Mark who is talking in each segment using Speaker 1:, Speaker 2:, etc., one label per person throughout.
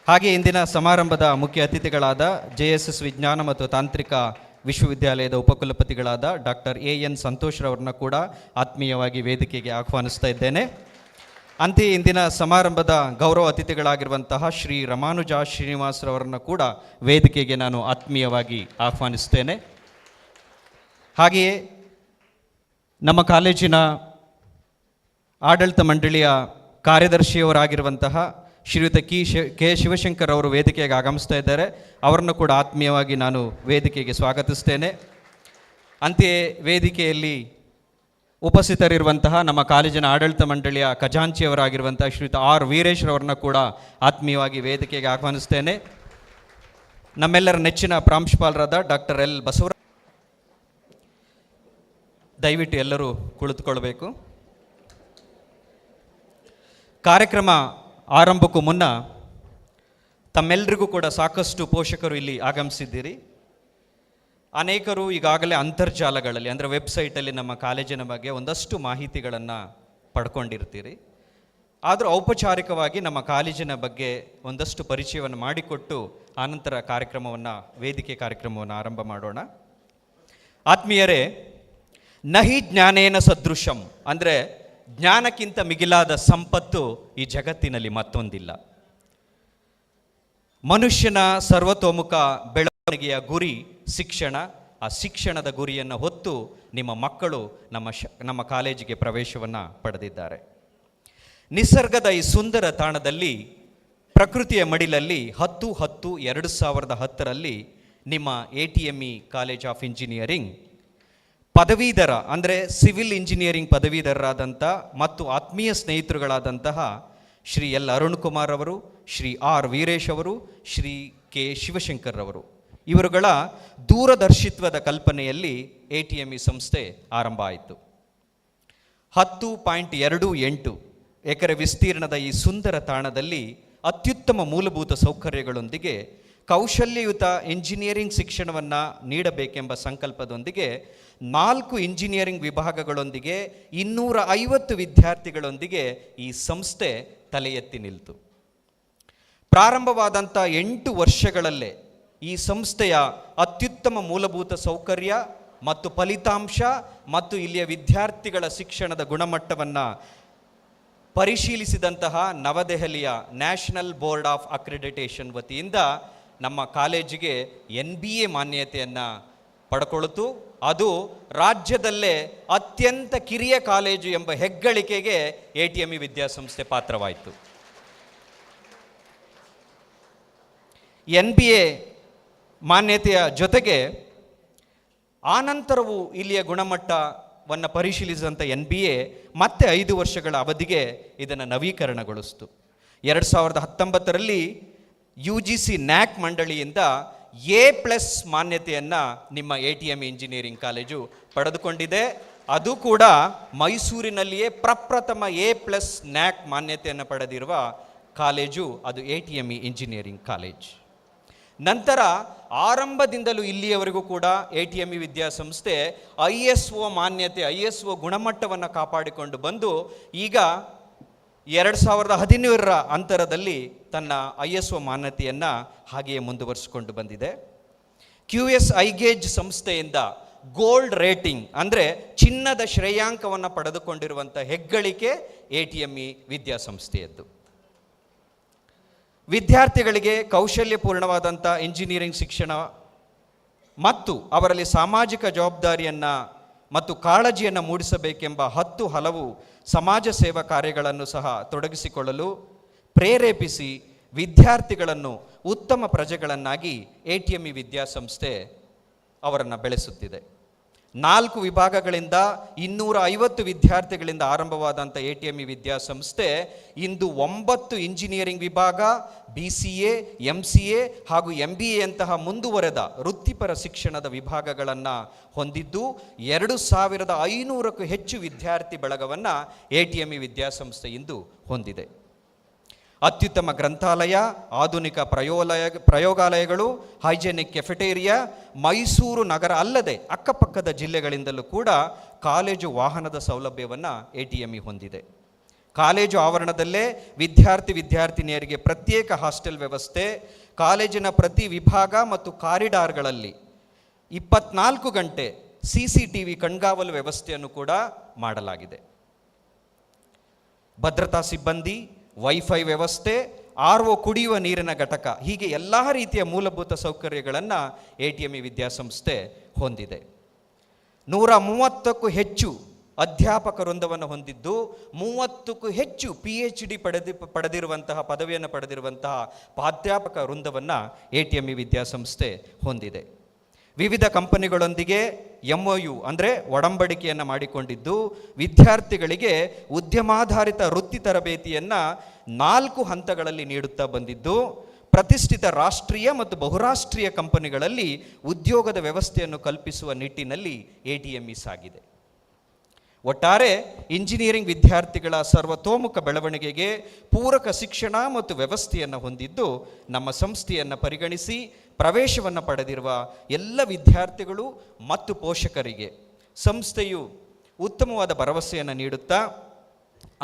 Speaker 1: ಹಾಗೆ ಇಂದಿನ ಸಮಾರಂಭದ ಮುಖ್ಯ ಅತಿಥಿಗಳಾದ JSS ವಿಜ್ಞಾನ ಮತ್ತು ತಾಂತ್ರಿಕ ವಿಶ್ವವಿದ್ಯಾಲಯದ ಉಪಕುಲಪತಿಗಳಾದ ಡಾಕ್ಟರ್ AN ಸಂತೋಷ್ರವ್ರನ್ನ ಕೂಡ ಆತ್ಮೀಯವಾಗಿ ವೇದಿಕೆಗೆ ಆಹ್ವಾನಿಸ್ತಾ ಇದ್ದೇನೆ. ಅಂತೆಯೇ ಇಂದಿನ ಸಮಾರಂಭದ ಗೌರವ ಅತಿಥಿಗಳಾಗಿರುವಂತಹ ಶ್ರೀ ರಮಾನುಜ ಶ್ರೀನಿವಾಸರವರನ್ನ ಕೂಡ ವೇದಿಕೆಗೆ ನಾನು ಆತ್ಮೀಯವಾಗಿ ಆಹ್ವಾನಿಸ್ತೇನೆ. ಹಾಗೆಯೇ ನಮ್ಮ ಕಾಲೇಜಿನ ಆಡಳಿತ ಮಂಡಳಿಯ ಕಾರ್ಯದರ್ಶಿಯವರಾಗಿರುವಂತಹ ಶ್ರೀಯುತ ಕೆ ಶಿವಶಂಕರ್ ಅವರು ವೇದಿಕೆಗೆ ಆಗಮಿಸ್ತಾ ಇದ್ದಾರೆ. ಅವರನ್ನು ಕೂಡ ಆತ್ಮೀಯವಾಗಿ ನಾನು ವೇದಿಕೆಗೆ ಸ್ವಾಗತಿಸ್ತೇನೆ. ಅಂತೆಯೇ ವೇದಿಕೆಯಲ್ಲಿ ಉಪಸ್ಥಿತರಿರುವಂತಹ ನಮ್ಮ ಕಾಲೇಜಿನ ಆಡಳಿತ ಮಂಡಳಿಯ ಖಜಾಂಚಿಯವರಾಗಿರುವಂತಹ ಶ್ರೀಯುತ R ವೀರೇಶ್ರವರನ್ನ ಕೂಡ ಆತ್ಮೀಯವಾಗಿ ವೇದಿಕೆಗೆ ಆಹ್ವಾನಿಸ್ತೇನೆ. ನಮ್ಮೆಲ್ಲರ ನೆಚ್ಚಿನ ಪ್ರಾಂಶುಪಾಲರಾದ ಡಾಕ್ಟರ್ L ಬಸವರಾಜ್, ದಯವಿಟ್ಟು ಎಲ್ಲರೂ ಕುಳಿತುಕೊಳ್ಬೇಕು. ಕಾರ್ಯಕ್ರಮ ಆರಂಭಕ್ಕೂ ಮುನ್ನ ತಮ್ಮೆಲ್ಲರಿಗೂ ಕೂಡ ಸಾಕಷ್ಟು ಪೋಷಕರು ಇಲ್ಲಿ ಆಗಮಿಸಿದ್ದೀರಿ. ಅನೇಕರು ಈಗಾಗಲೇ ಅಂತರ್ಜಾಲಗಳಲ್ಲಿ ಅಂದರೆ ವೆಬ್ಸೈಟಲ್ಲಿ ನಮ್ಮ ಕಾಲೇಜಿನ ಬಗ್ಗೆ ಒಂದಷ್ಟು ಮಾಹಿತಿಗಳನ್ನು ಪಡ್ಕೊಂಡಿರ್ತೀರಿ. ಆದರೂ ಔಪಚಾರಿಕವಾಗಿ ನಮ್ಮ ಕಾಲೇಜಿನ ಬಗ್ಗೆ ಒಂದಷ್ಟು ಪರಿಚಯವನ್ನು ಮಾಡಿಕೊಟ್ಟು ಆನಂತರ ವೇದಿಕೆ ಕಾರ್ಯಕ್ರಮವನ್ನು ಆರಂಭ ಮಾಡೋಣ. ಆತ್ಮೀಯರೇ, ನಹಿ ಜ್ಞಾನೇನ ಸದೃಶಂ ಅಂದರೆ ಜ್ಞಾನಕ್ಕಿಂತ ಮಿಗಿಲಾದ ಸಂಪತ್ತು ಈ ಜಗತ್ತಿನಲ್ಲಿ ಮತ್ತೊಂದಿಲ್ಲ. ಮನುಷ್ಯನ ಸರ್ವತೋಮುಖ ಬೆಳವಣಿಗೆಯ ಗುರಿ ಶಿಕ್ಷಣ. ಆ ಶಿಕ್ಷಣದ ಗುರಿಯನ್ನು ಹೊತ್ತು ನಿಮ್ಮ ಮಕ್ಕಳು ನಮ್ಮ ಕಾಲೇಜಿಗೆ ಪ್ರವೇಶವನ್ನು ಪಡೆದಿದ್ದಾರೆ. ನಿಸರ್ಗದ ಈ ಸುಂದರ ತಾಣದಲ್ಲಿ, ಪ್ರಕೃತಿಯ ಮಡಿಲಲ್ಲಿ 10/10/2010 ನಿಮ್ಮ ATME ಕಾಲೇಜ್ ಆಫ್ ಇಂಜಿನಿಯರಿಂಗ್ ಪದವೀಧರ ಅಂದರೆ ಸಿವಿಲ್ ಇಂಜಿನಿಯರಿಂಗ್ ಪದವೀಧರರಾದಂಥ ಮತ್ತು ಆತ್ಮೀಯ ಸ್ನೇಹಿತರುಗಳಾದಂತಹ ಶ್ರೀ L ಅರುಣ್ ಕುಮಾರ್ ಅವರು, ಶ್ರೀ R ವೀರೇಶ್ ಅವರು, ಶ್ರೀ K ಶಿವಶಂಕರ್ ಅವರು, ಇವರುಗಳ ದೂರದರ್ಶಿತ್ವದ ಕಲ್ಪನೆಯಲ್ಲಿ ATME ಸಂಸ್ಥೆ ಆರಂಭ ಆಯಿತು. 10.28 ಎಕರೆ ವಿಸ್ತೀರ್ಣದ ಈ ಸುಂದರ ತಾಣದಲ್ಲಿ ಅತ್ಯುತ್ತಮ ಮೂಲಭೂತ ಸೌಕರ್ಯಗಳೊಂದಿಗೆ ಕೌಶಲ್ಯಯುತ ಇಂಜಿನಿಯರಿಂಗ್ ಶಿಕ್ಷಣವನ್ನು ನೀಡಬೇಕೆಂಬ ಸಂಕಲ್ಪದೊಂದಿಗೆ 4 ಇಂಜಿನಿಯರಿಂಗ್ ವಿಭಾಗಗಳೊಂದಿಗೆ 250 ವಿದ್ಯಾರ್ಥಿಗಳೊಂದಿಗೆ ಈ ಸಂಸ್ಥೆ ತಲೆ ಎತ್ತಿ ನಿಲ್ತು. ಪ್ರಾರಂಭವಾದಂಥ 8 ವರ್ಷಗಳಲ್ಲೇ ಈ ಸಂಸ್ಥೆಯ ಅತ್ಯುತ್ತಮ ಮೂಲಭೂತ ಸೌಕರ್ಯ ಮತ್ತು ಫಲಿತಾಂಶ ಮತ್ತು ಇಲ್ಲಿಯ ವಿದ್ಯಾರ್ಥಿಗಳ ಶಿಕ್ಷಣದ ಗುಣಮಟ್ಟವನ್ನು ಪರಿಶೀಲಿಸಿದಂತಹ ನವದೆಹಲಿಯ ನ್ಯಾಷನಲ್ ಬೋರ್ಡ್ ಆಫ್ ಅಕ್ರಿಡಿಟೇಷನ್ ವತಿಯಿಂದ ನಮ್ಮ ಕಾಲೇಜಿಗೆ NBA ಮಾನ್ಯತೆಯನ್ನು ಪಡ್ಕೊಳ್ತು. ಅದು ರಾಜ್ಯದಲ್ಲೇ ಅತ್ಯಂತ ಕಿರಿಯ ಕಾಲೇಜು ಎಂಬ ಹೆಗ್ಗಳಿಕೆಗೆ ATME ವಿದ್ಯಾಸಂಸ್ಥೆ ಪಾತ್ರವಾಯಿತು. NBA ಮಾನ್ಯತೆಯ ಜೊತೆಗೆ ಆನಂತರವೂ ಇಲ್ಲಿಯ ಗುಣಮಟ್ಟವನ್ನು ಪರಿಶೀಲಿಸಿದಂಥ NBA ಮತ್ತೆ 5 ವರ್ಷಗಳ ಅವಧಿಗೆ ಇದನ್ನು ನವೀಕರಣಗೊಳಿಸಿತು. 2019 UGC NAC ಮಂಡಳಿಯಿಂದ A+ ಮಾನ್ಯತೆಯನ್ನು ನಿಮ್ಮ ATME ಇಂಜಿನಿಯರಿಂಗ್ ಕಾಲೇಜು ಪಡೆದುಕೊಂಡಿದೆ. ಅದು ಕೂಡ ಮೈಸೂರಿನಲ್ಲಿಯೇ ಪ್ರಪ್ರಥಮ A+ NAC ಮಾನ್ಯತೆಯನ್ನು ಪಡೆದಿರುವ ಕಾಲೇಜು ಅದು ATME ಇಂಜಿನಿಯರಿಂಗ್ ಕಾಲೇಜ್. ನಂತರ ಆರಂಭದಿಂದಲೂ ಇಲ್ಲಿಯವರೆಗೂ ಕೂಡ ATME ವಿದ್ಯಾಸಂಸ್ಥೆ ISO ಮಾನ್ಯತೆ, ISO ಗುಣಮಟ್ಟವನ್ನು ಕಾಪಾಡಿಕೊಂಡು ಬಂದು ಈಗ 2017 ಅಂತರದಲ್ಲಿ ತನ್ನ ISO ಮಾನ್ಯತೆಯನ್ನು ಹಾಗೆಯೇ ಮುಂದುವರಿಸಿಕೊಂಡು ಬಂದಿದೆ. QS ಐಗೇಜ್ ಸಂಸ್ಥೆಯಿಂದ ಗೋಲ್ಡ್ ರೇಟಿಂಗ್ ಅಂದರೆ ಚಿನ್ನದ ಶ್ರೇಯಾಂಕವನ್ನು ಪಡೆದುಕೊಂಡಿರುವಂಥ ಹೆಗ್ಗಳಿಕೆ ATME ವಿದ್ಯಾಸಂಸ್ಥೆಯದ್ದು. ವಿದ್ಯಾರ್ಥಿಗಳಿಗೆ ಕೌಶಲ್ಯಪೂರ್ಣವಾದಂಥ ಇಂಜಿನಿಯರಿಂಗ್ ಶಿಕ್ಷಣ ಮತ್ತು ಅವರಲ್ಲಿ ಸಾಮಾಜಿಕ ಜವಾಬ್ದಾರಿಯನ್ನು ಮತ್ತು ಕಾಳಜಿಯನ್ನು ಮೂಡಿಸಬೇಕೆಂಬ 10 ಹಲವು ಸಮಾಜ ಸೇವಾ ಕಾರ್ಯಗಳನ್ನು ಸಹ ತೊಡಗಿಸಿಕೊಳ್ಳಲು ಪ್ರೇರೇಪಿಸಿ ವಿದ್ಯಾರ್ಥಿಗಳನ್ನು ಉತ್ತಮ ಪ್ರಜೆಗಳನ್ನಾಗಿ ATME ವಿದ್ಯಾಸಂಸ್ಥೆ ಅವರನ್ನು ಬೆಳೆಸುತ್ತಿದೆ. 4 ವಿಭಾಗಗಳಿಂದ 250 ವಿದ್ಯಾರ್ಥಿಗಳಿಂದ ಆರಂಭವಾದಂಥ ATME ವಿದ್ಯಾಸಂಸ್ಥೆ ಇಂದು 9 ಇಂಜಿನಿಯರಿಂಗ್ ವಿಭಾಗ, BCA, MCA ಹಾಗೂ MBA ಯಂತಹ ಮುಂದುವರೆದ ವೃತ್ತಿಪರ ಶಿಕ್ಷಣದ ವಿಭಾಗಗಳನ್ನು ಹೊಂದಿದ್ದು 2500ಕ್ಕೂ ಹೆಚ್ಚು ವಿದ್ಯಾರ್ಥಿ ಬಳಗವನ್ನು ATME ವಿದ್ಯಾಸಂಸ್ಥೆ ಇಂದು ಹೊಂದಿದೆ. ಅತ್ಯುತ್ತಮ ಗ್ರಂಥಾಲಯ, ಆಧುನಿಕ ಪ್ರಯೋಗಾಲಯಗಳು, ಹೈಜೆನಿಕ್ ಕೆಫೆಟೇರಿಯಾ, ಮೈಸೂರು ನಗರ ಅಲ್ಲದೆ ಅಕ್ಕಪಕ್ಕದ ಜಿಲ್ಲೆಗಳಿಂದಲೂ ಕೂಡ ಕಾಲೇಜು ವಾಹನದ ಸೌಲಭ್ಯವನ್ನು ATME ಹೊಂದಿದೆ. ಕಾಲೇಜು ಆವರಣದಲ್ಲೇ ವಿದ್ಯಾರ್ಥಿನಿಯರಿಗೆ ಪ್ರತ್ಯೇಕ ಹಾಸ್ಟೆಲ್ ವ್ಯವಸ್ಥೆ, ಕಾಲೇಜಿನ ಪ್ರತಿ ವಿಭಾಗ ಮತ್ತು ಕಾರಿಡಾರ್ಗಳಲ್ಲಿ 24 ಗಂಟೆ CCTV ಕಣ್ಗಾವಲು ವ್ಯವಸ್ಥೆಯನ್ನು ಕೂಡ ಮಾಡಲಾಗಿದೆ. ಭದ್ರತಾ ಸಿಬ್ಬಂದಿ, ವೈಫೈ ವ್ಯವಸ್ಥೆ, RO ಕುಡಿಯುವ ನೀರಿನ ಘಟಕ, ಹೀಗೆ ಎಲ್ಲ ರೀತಿಯ ಮೂಲಭೂತ ಸೌಕರ್ಯಗಳನ್ನು ATME ವಿದ್ಯಾಸಂಸ್ಥೆ ಹೊಂದಿದೆ. 130ಕ್ಕೂ ಹೆಚ್ಚು ಅಧ್ಯಾಪಕ ವೃಂದವನ್ನು ಹೊಂದಿದ್ದು, 30ಕ್ಕೂ ಹೆಚ್ಚು PhD ಪಡೆದಿರುವಂತಹ ಪದವಿಯನ್ನು ಪಡೆದಿರುವಂತಹ ಪ್ರಾಧ್ಯಾಪಕ ವೃಂದವನ್ನು ATME ವಿದ್ಯಾಸಂಸ್ಥೆ ಹೊಂದಿದೆ. ವಿವಿಧ ಕಂಪನಿಗಳೊಂದಿಗೆ MOU ಅಂದರೆ ಒಡಂಬಡಿಕೆಯನ್ನು ಮಾಡಿಕೊಂಡಿದ್ದು, ವಿದ್ಯಾರ್ಥಿಗಳಿಗೆ ಉದ್ಯಮಾಧಾರಿತ ವೃತ್ತಿ ತರಬೇತಿಯನ್ನು 4 ಹಂತಗಳಲ್ಲಿ ನೀಡುತ್ತಾ ಬಂದಿದ್ದು, ಪ್ರತಿಷ್ಠಿತ ರಾಷ್ಟ್ರೀಯ ಮತ್ತು ಬಹುರಾಷ್ಟ್ರೀಯ ಕಂಪನಿಗಳಲ್ಲಿ ಉದ್ಯೋಗದ ವ್ಯವಸ್ಥೆಯನ್ನು ಕಲ್ಪಿಸುವ ನಿಟ್ಟಿನಲ್ಲಿ ATME ಸಾಗಿದೆ. ಒಟ್ಟಾರೆ ಇಂಜಿನಿಯರಿಂಗ್ ವಿದ್ಯಾರ್ಥಿಗಳ ಸರ್ವತೋಮುಖ ಬೆಳವಣಿಗೆಗೆ ಪೂರಕ ಶಿಕ್ಷಣ ಮತ್ತು ವ್ಯವಸ್ಥೆಯನ್ನು ಹೊಂದಿದ್ದು, ನಮ್ಮ ಸಂಸ್ಥೆಯನ್ನು ಪರಿಗಣಿಸಿ ಪ್ರವೇಶವನ್ನು ಪಡೆದಿರುವ ಎಲ್ಲ ವಿದ್ಯಾರ್ಥಿಗಳು ಮತ್ತು ಪೋಷಕರಿಗೆ ಸಂಸ್ಥೆಯು ಉತ್ತಮವಾದ ಭರವಸೆಯನ್ನು ನೀಡುತ್ತಾ,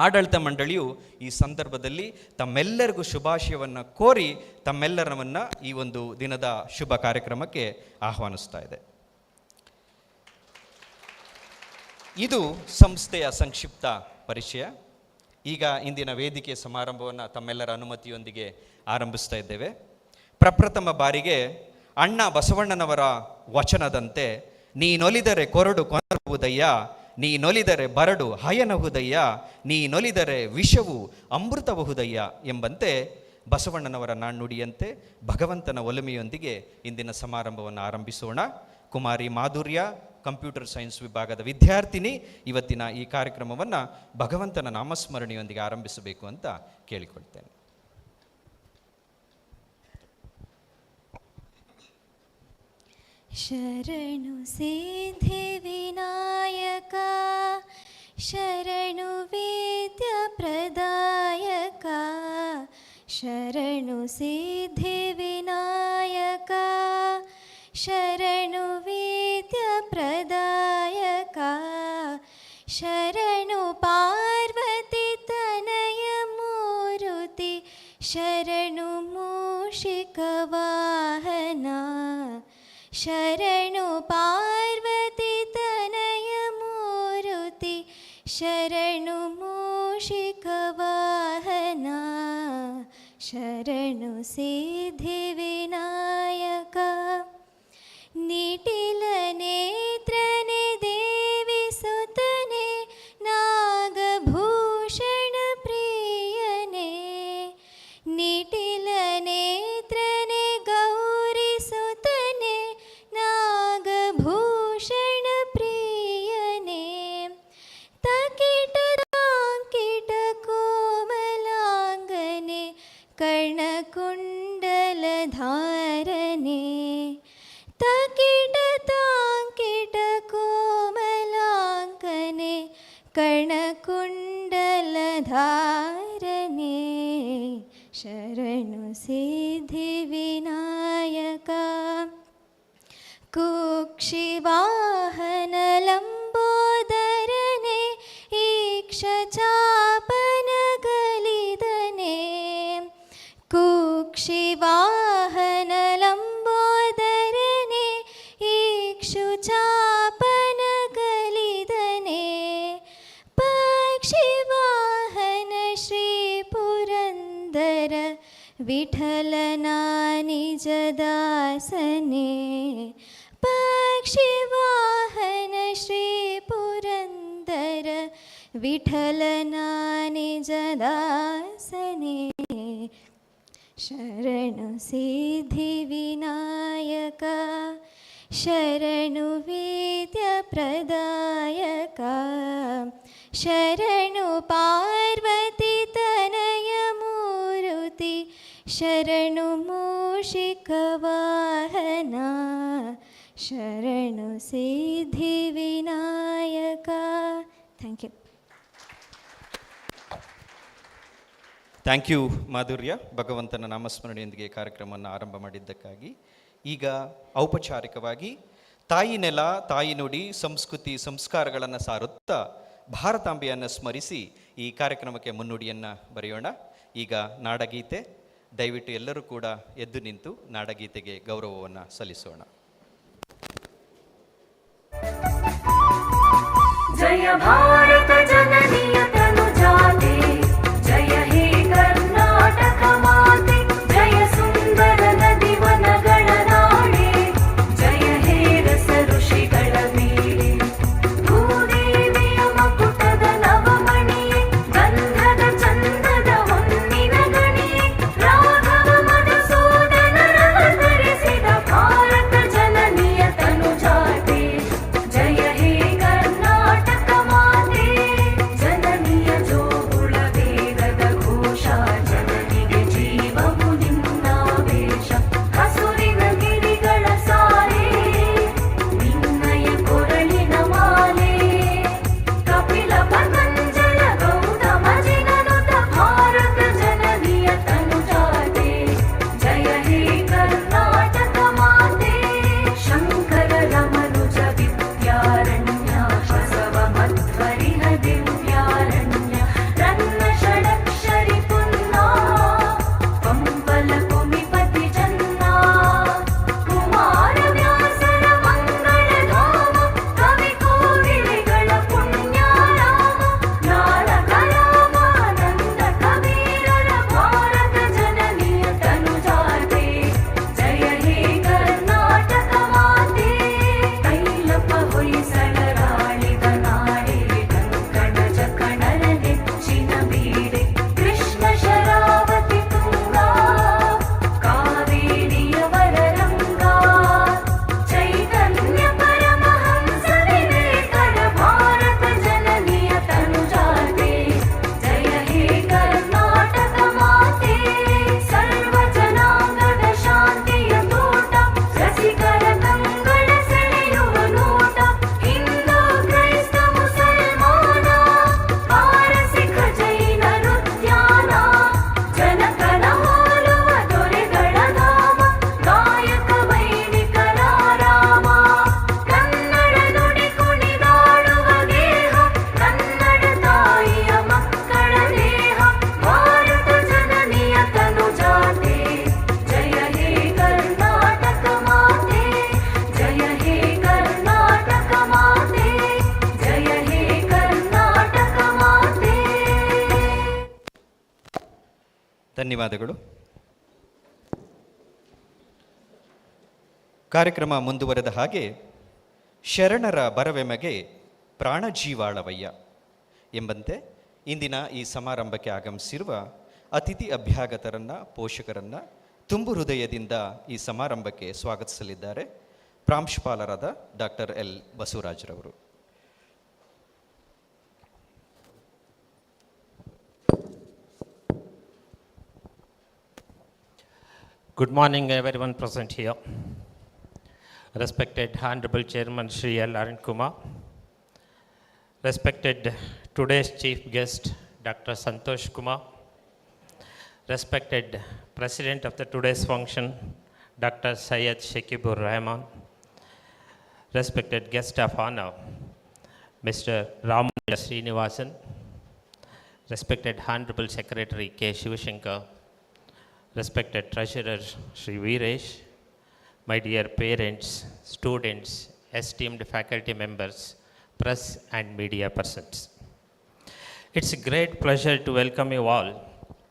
Speaker 1: ಆಡಳಿತ ಮಂಡಳಿಯು ಈ ಸಂದರ್ಭದಲ್ಲಿ ತಮ್ಮೆಲ್ಲರಿಗೂ ಶುಭಾಶಯವನ್ನು ಕೋರಿ ತಮ್ಮೆಲ್ಲರನ್ನು ಈ ಒಂದು ದಿನದ ಶುಭ ಕಾರ್ಯಕ್ರಮಕ್ಕೆ ಆಹ್ವಾನಿಸ್ತಾ ಇದೆ. ಇದು ಸಂಸ್ಥೆಯ ಸಂಕ್ಷಿಪ್ತ ಪರಿಚಯ. ಈಗ ಇಂದಿನ ವೇದಿಕೆ ಸಮಾರಂಭವನ್ನು ತಮ್ಮೆಲ್ಲರ ಅನುಮತಿಯೊಂದಿಗೆ ಆರಂಭಿಸ್ತಾ ಇದ್ದೇವೆ. ಪ್ರಪ್ರಥಮ ಬಾರಿಗೆ ಅಣ್ಣ ಬಸವಣ್ಣನವರ ವಚನದಂತೆ ನೀನೊಲಿದರೆ ಕೊರಡು ಕೊನರುವುದಯ್ಯ, ನೀನೊಲಿದರೆ ಬರಡು ಹಯನಹುದಯ್ಯ, ನೀನೊಲಿದರೆ ವಿಷವು ಅಮೃತಬಹುದಯ್ಯ ಎಂಬಂತೆ ಬಸವಣ್ಣನವರ ನಾಣ್ಣುಡಿಯಂತೆ ಭಗವಂತನ ಒಲಮೆಯೊಂದಿಗೆ ಇಂದಿನ ಸಮಾರಂಭವನ್ನು ಆರಂಭಿಸೋಣ. ಕುಮಾರಿ ಮಾಧುರ್ಯ, ಕಂಪ್ಯೂಟರ್ ಸೈನ್ಸ್ ವಿಭಾಗದ ವಿದ್ಯಾರ್ಥಿನಿ, ಇವತ್ತಿನ ಈ ಕಾರ್ಯಕ್ರಮವನ್ನು ಭಗವಂತನ ನಾಮಸ್ಮರಣೆಯೊಂದಿಗೆ ಆರಂಭಿಸಬೇಕು ಅಂತ ಕೇಳಿಕೊಳ್ತೇನೆ.
Speaker 2: ಶರಣು ಸಿದ್ಧಿ ವಿನಾಯಕ, ಶರಣು ವೇದ್ಯ ಪ್ರದಾಯಕ, ಶರಣು ಸಿದ್ಧಿ ವಿನಾಯಕ, ಶರಣು ವೇದ್ಯ ಪ್ರದಾಯಕ, ಶರಣು ಪಾರ್ವತಿ ತನಯ ಮೂರುತಿ, ಶರಣು ಮೂಷಿಕ ವಾಹನ, ಶರಣು ಪಾರ್ವತಿ ತನಯ ಮೂರುತಿ, ಶರಣು ಮೂಷಿಕ ವಾಹನ, ಶರಣು ಸಿದ್ಧಿ ವಿನಾಯಕ. ನಿಟಿಲ ನೇತ್ರನೆ ದೇವಿ ಸುತನೆ, ನಾಗಭೂಷಣ ಪ್ರಿಯನೆ, ನಿಟಿಲ ನೇತ್ರನೆ ಗೌರಿ ಸುತನೆ, ನಾಗಭೂಷಣ ಪ್ರಿಯನೆ, ತಕಿಟ ತಾಂಕಿಟ ಕೋಮಲಾಂಗನೆ, ಕರ್ಣಕುಂಡಲ ಧಾರನೆ, ತಕಿಟ ತಾಂಕಿಟ ಕೋಮಲಾಂಗನೆ, ಕರ್ಣಕುಂಡಲ ಧಾರನೆ, ಶರಣು ಸಿದ್ಧಿ ವಿನಾಯಕ. ಕುಕ್ಷಿವಾಹನ ಲಂಬೋದರನೆ, ಈಕ್ಷಚಾಪನ ಗಲಿದನೆ, ಕುಕ್ಷಿವಾಹನ ಲಂಬೋದರನೆ, ಈಕ್ಷುಚಾಪನ ಗಲಿದನೆ, ಪಕ್ಷಿವಾಹನ ಶ್ರೀ ಪುರಂದರ ವಿಠಲನ ನಿಜ ದಾಸನೆ, ಪಕ್ಷಿವಾಹನ ಶ್ರೀ ಪುರಂದರ ವಿಠಲನ ನಿಜ ದಾಸನೆ, ಶರಣು ಸಿದ್ಧಿ ವಿನಾಯಕ, ಶರಣು ವೇದ್ಯ ಪ್ರದಾಯಕ, ಶರಣು ಪಾರ್ವತಿ ತನಯ ಮೂರುತಿ, ಶರಣು ಮೂಷಿಕ ವಾಹನ, ಶರಣು Siddhi Vinayaka. Thank you.
Speaker 1: Thank you Madhurya, ಭಗವಂತನ ನಾಮಸ್ಮರಣೆಯೊಂದಿಗೆ ಕಾರ್ಯಕ್ರಮವನ್ನು ಆರಂಭ ಮಾಡಿದ್ದಕ್ಕಾಗಿ. ಈಗ ಔಪಚಾರಿಕವಾಗಿ ತಾಯಿ ನೆಲ, ತಾಯಿ ನುಡಿ, ಸಂಸ್ಕೃತಿ, ಸಂಸ್ಕಾರಗಳನ್ನು ಸಾರುತ್ತಾ ಭಾರತಾಂಬೆಯನ್ನು ಸ್ಮರಿಸಿ ಈ ಕಾರ್ಯಕ್ರಮಕ್ಕೆ ಮುನ್ನುಡಿಯನ್ನು ಬರೆಯೋಣ. ಈಗ ನಾಡಗೀತೆ. ದಯವಿಟ್ಟು ಎಲ್ಲರೂ ಕೂಡ ಎದ್ದು ನಿಂತು ನಾಡಗೀತೆಗೆ ಗೌರವವನ್ನು ಸಲ್ಲಿಸೋಣ.
Speaker 3: ಜಯ ಭಾರತ ಜನನಿಯ ತನುಜಾತೆ, ಜಯ ಹೇ ಕರ್ನಾಟಕ ಮಾತೆ, ಜಯ ಸುಂದರ ನದಿ ವನಗಳ ನಾಡೆ, ಜಯ ಹೇ ರಸ ಋಷಿಗಳ ಮೇಳೆ, ಭೂದೇವಿಯ ಮಕುಟದ ನವಮಣಿಯೇ, ಗಂಧದ ಚಂದದ ಹೊನ್ನಿನ ಗಣಿಯೇ, ರಾಘವ ಮಧುಸೂದನರ ಧರಿಸಿದ ಭಾರತ ಜನನಿಯ ತನುಜಾತೆ, ಜಯ ಹೇ ಕರ್ನಾಟಕ ಮಾತೆ, ಜನನಿಯ ಜೋಗುಳ ವೇಗದ ಘೋಷ, ಜನನಿಗೆ ಜೀವವು ನಿನ್ನಾವೇಶ, ಹಸುರಿನ ಗಿರಿಗಳ ಸಾಲೆ, ನಿನ್ನಯ ಕೊರಳಿನ ಮಾಲೆ, ಕಪಿಲ ಪತಂಜಲ ಗೌತಮ ಜಿನನುತ ಭಾರತ ಜನನಿಯ ತನುಜಾತೆ, ಜಯ ಹೇ ಕರ್ನಾಟಕ ಮಾತೆ, ಶಂಕರ ರಮನುಜ ವಿದ್ಯಾರಣ್ಯ, ಬಸವ ಮಧ್ವರಿಹ ದಿವ್ಯಾರಣ್ಯ, ರನ್ನ ಷಡಕ್ಷರಿ ಪುನ್ನ, ಪಂಪಲ ಕುಮಿಪತಿ ಜನ್ನ, ಕುಮಾರ ವ್ಯಾಸರ ಮಂಗಳಧಾಮ, ಕವಿ ಕೋಗಿಲೆಗಳ ಪುಣ್ಯಾರಾಮ, ನಾರಕ ರಾಮಾನಂದ ಕಬೀರರ ಭಾರತ ಜನನಿಯ ತನುಜಾತೆ, ಜಯ ಹೇ ಕರ್ನಾಟಕ ಮಾತೆ, ತೈಲಪ ಹೊಯ್ಸಳರಾಳಿದ ನಾಡೆ, ಕಂಕಣ ಜಕಣರ ನೆಚ್ಚಿನ ಬೀಡೆ, ಕೃಷ್ಣ ಶರಾವತಿ ತುಂಗ, ಕಾವೇರಿಯವರ ರಂಗ, ಚೈತನ್ಯ ಪರಮಹಂಸ ವಿವೇಕರ ಭಾರತ ಜನನಿಯ ತನುಜಾತೆ, ಜಯ ಹೇ ಕರ್ನಾಟಕ ಮಾತೆ, ಸರ್ವ ಜನಾಂಗದ ಶಾಂತಿಯ ತೋಟ, ರಸಿಕರ ಕಂಗಳ ಸೆಳೆಯುವ ನೋಟ, ಹಿಂದೂ ಕ್ರೈಸ್ತ ಮುಸಲ್ಮಾನ, ಪಾರಸಿಕ ಜೈನ ನೃತ್ಯಾನ, ಜನಕನ ಹೋಲುವ ದೊರೆಗಳ ಧಾಮ, ಗಾಯಕ ವೈದಿಕರ ರಾಮ, ಕನ್ನಡ ನುಡಿ ಕುಣಿದಾಡುವ ದೇಹ, ಕನ್ನಡ ತಾಯಿಯ ಮಕ್ಕಳ ದೇಹ, ಭಾರತ ಜನನಿಯ ತನುಜಾತೆ, ಜಯ ಹೇ ಕರ್ನಾಟಕ ಮಾತೆ, ಜಯ ಹೇ ಕರ್ನಾಟಕ ಮಾತೆ, ಜಯ ಹೇ ಕರ್ನಾಟಕ ಮಾತೆ.
Speaker 1: ಧನ್ಯವಾದಗಳು. ಕಾರ್ಯಕ್ರಮ ಮುಂದುವರೆದ ಹಾಗೆ ಶರಣರ ಬರವೆಮಗೆ ಪ್ರಾಣಜೀವಾಳವಯ್ಯ ಎಂಬಂತೆ ಇಂದಿನ ಈ ಸಮಾರಂಭಕ್ಕೆ ಆಗಮಿಸಿರುವ ಅತಿಥಿ ಅಭ್ಯಾಗತರನ್ನು, ಪೋಷಕರನ್ನು ತುಂಬು ಹೃದಯದಿಂದ ಈ ಸಮಾರಂಭಕ್ಕೆ ಸ್ವಾಗತಿಸಲಿದ್ದಾರೆ ಪ್ರಾಂಶುಪಾಲರಾದ ಡಾಕ್ಟರ್ ಎಲ್ ಬಸವರಾಜ್ರವರು.
Speaker 4: Good morning, everyone present here. Respected Honorable Chairman Shri L. Arun Kumar, respected today's chief guest Dr. Santosh Kumar, respected President of the today's function Dr. Syed Shakibur Rahman, respected guest of honor Mr. Raman Srinivasan, respected Honorable Secretary K. Shivashankar, respected Treasurer Sri Veeresh, my dear parents, students, esteemed faculty members, press and media persons. It's a great pleasure to welcome you all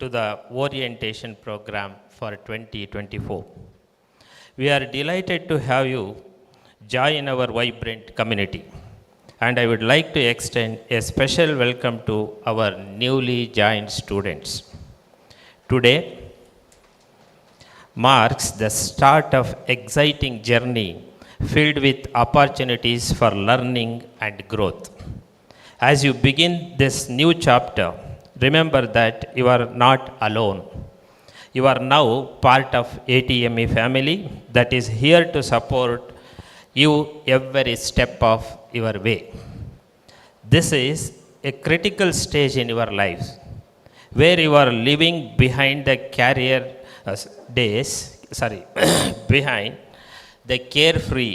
Speaker 4: to the orientation program for 2024. We are delighted to have you join our vibrant community, and I would like to extend a special welcome to our newly joined students. Today marks the start of exciting journey filled with opportunities for learning and growth. As you begin this new chapter, remember that you are not alone. You are now part of ATME family that is here to support you every step of your way. This is a critical stage in your lives where you are living behind the career behind the carefree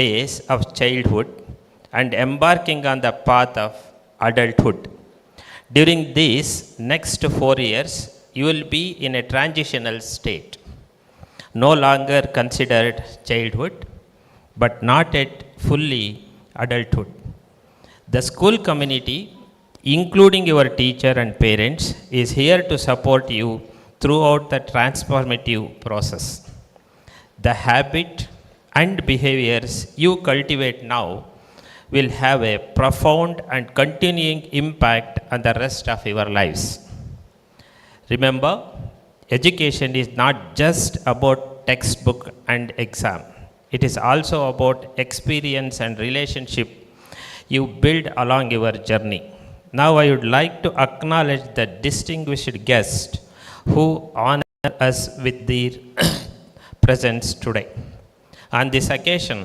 Speaker 4: days of childhood and embarking on the path of adulthood. During these next 4 years, you will be in a transitional state, no longer considered childhood, but not yet fully adulthood. The school community, including your teacher and parents, is here to support you throughout the transformative process. The habit and behaviors you cultivate now will have a profound and continuing impact on the rest of your lives. Remember, education is not just about textbook and exam. It is also about experience and relationship you build along your journey. Now I would like to acknowledge the distinguished guests who honor us with their presence today. On this occasion,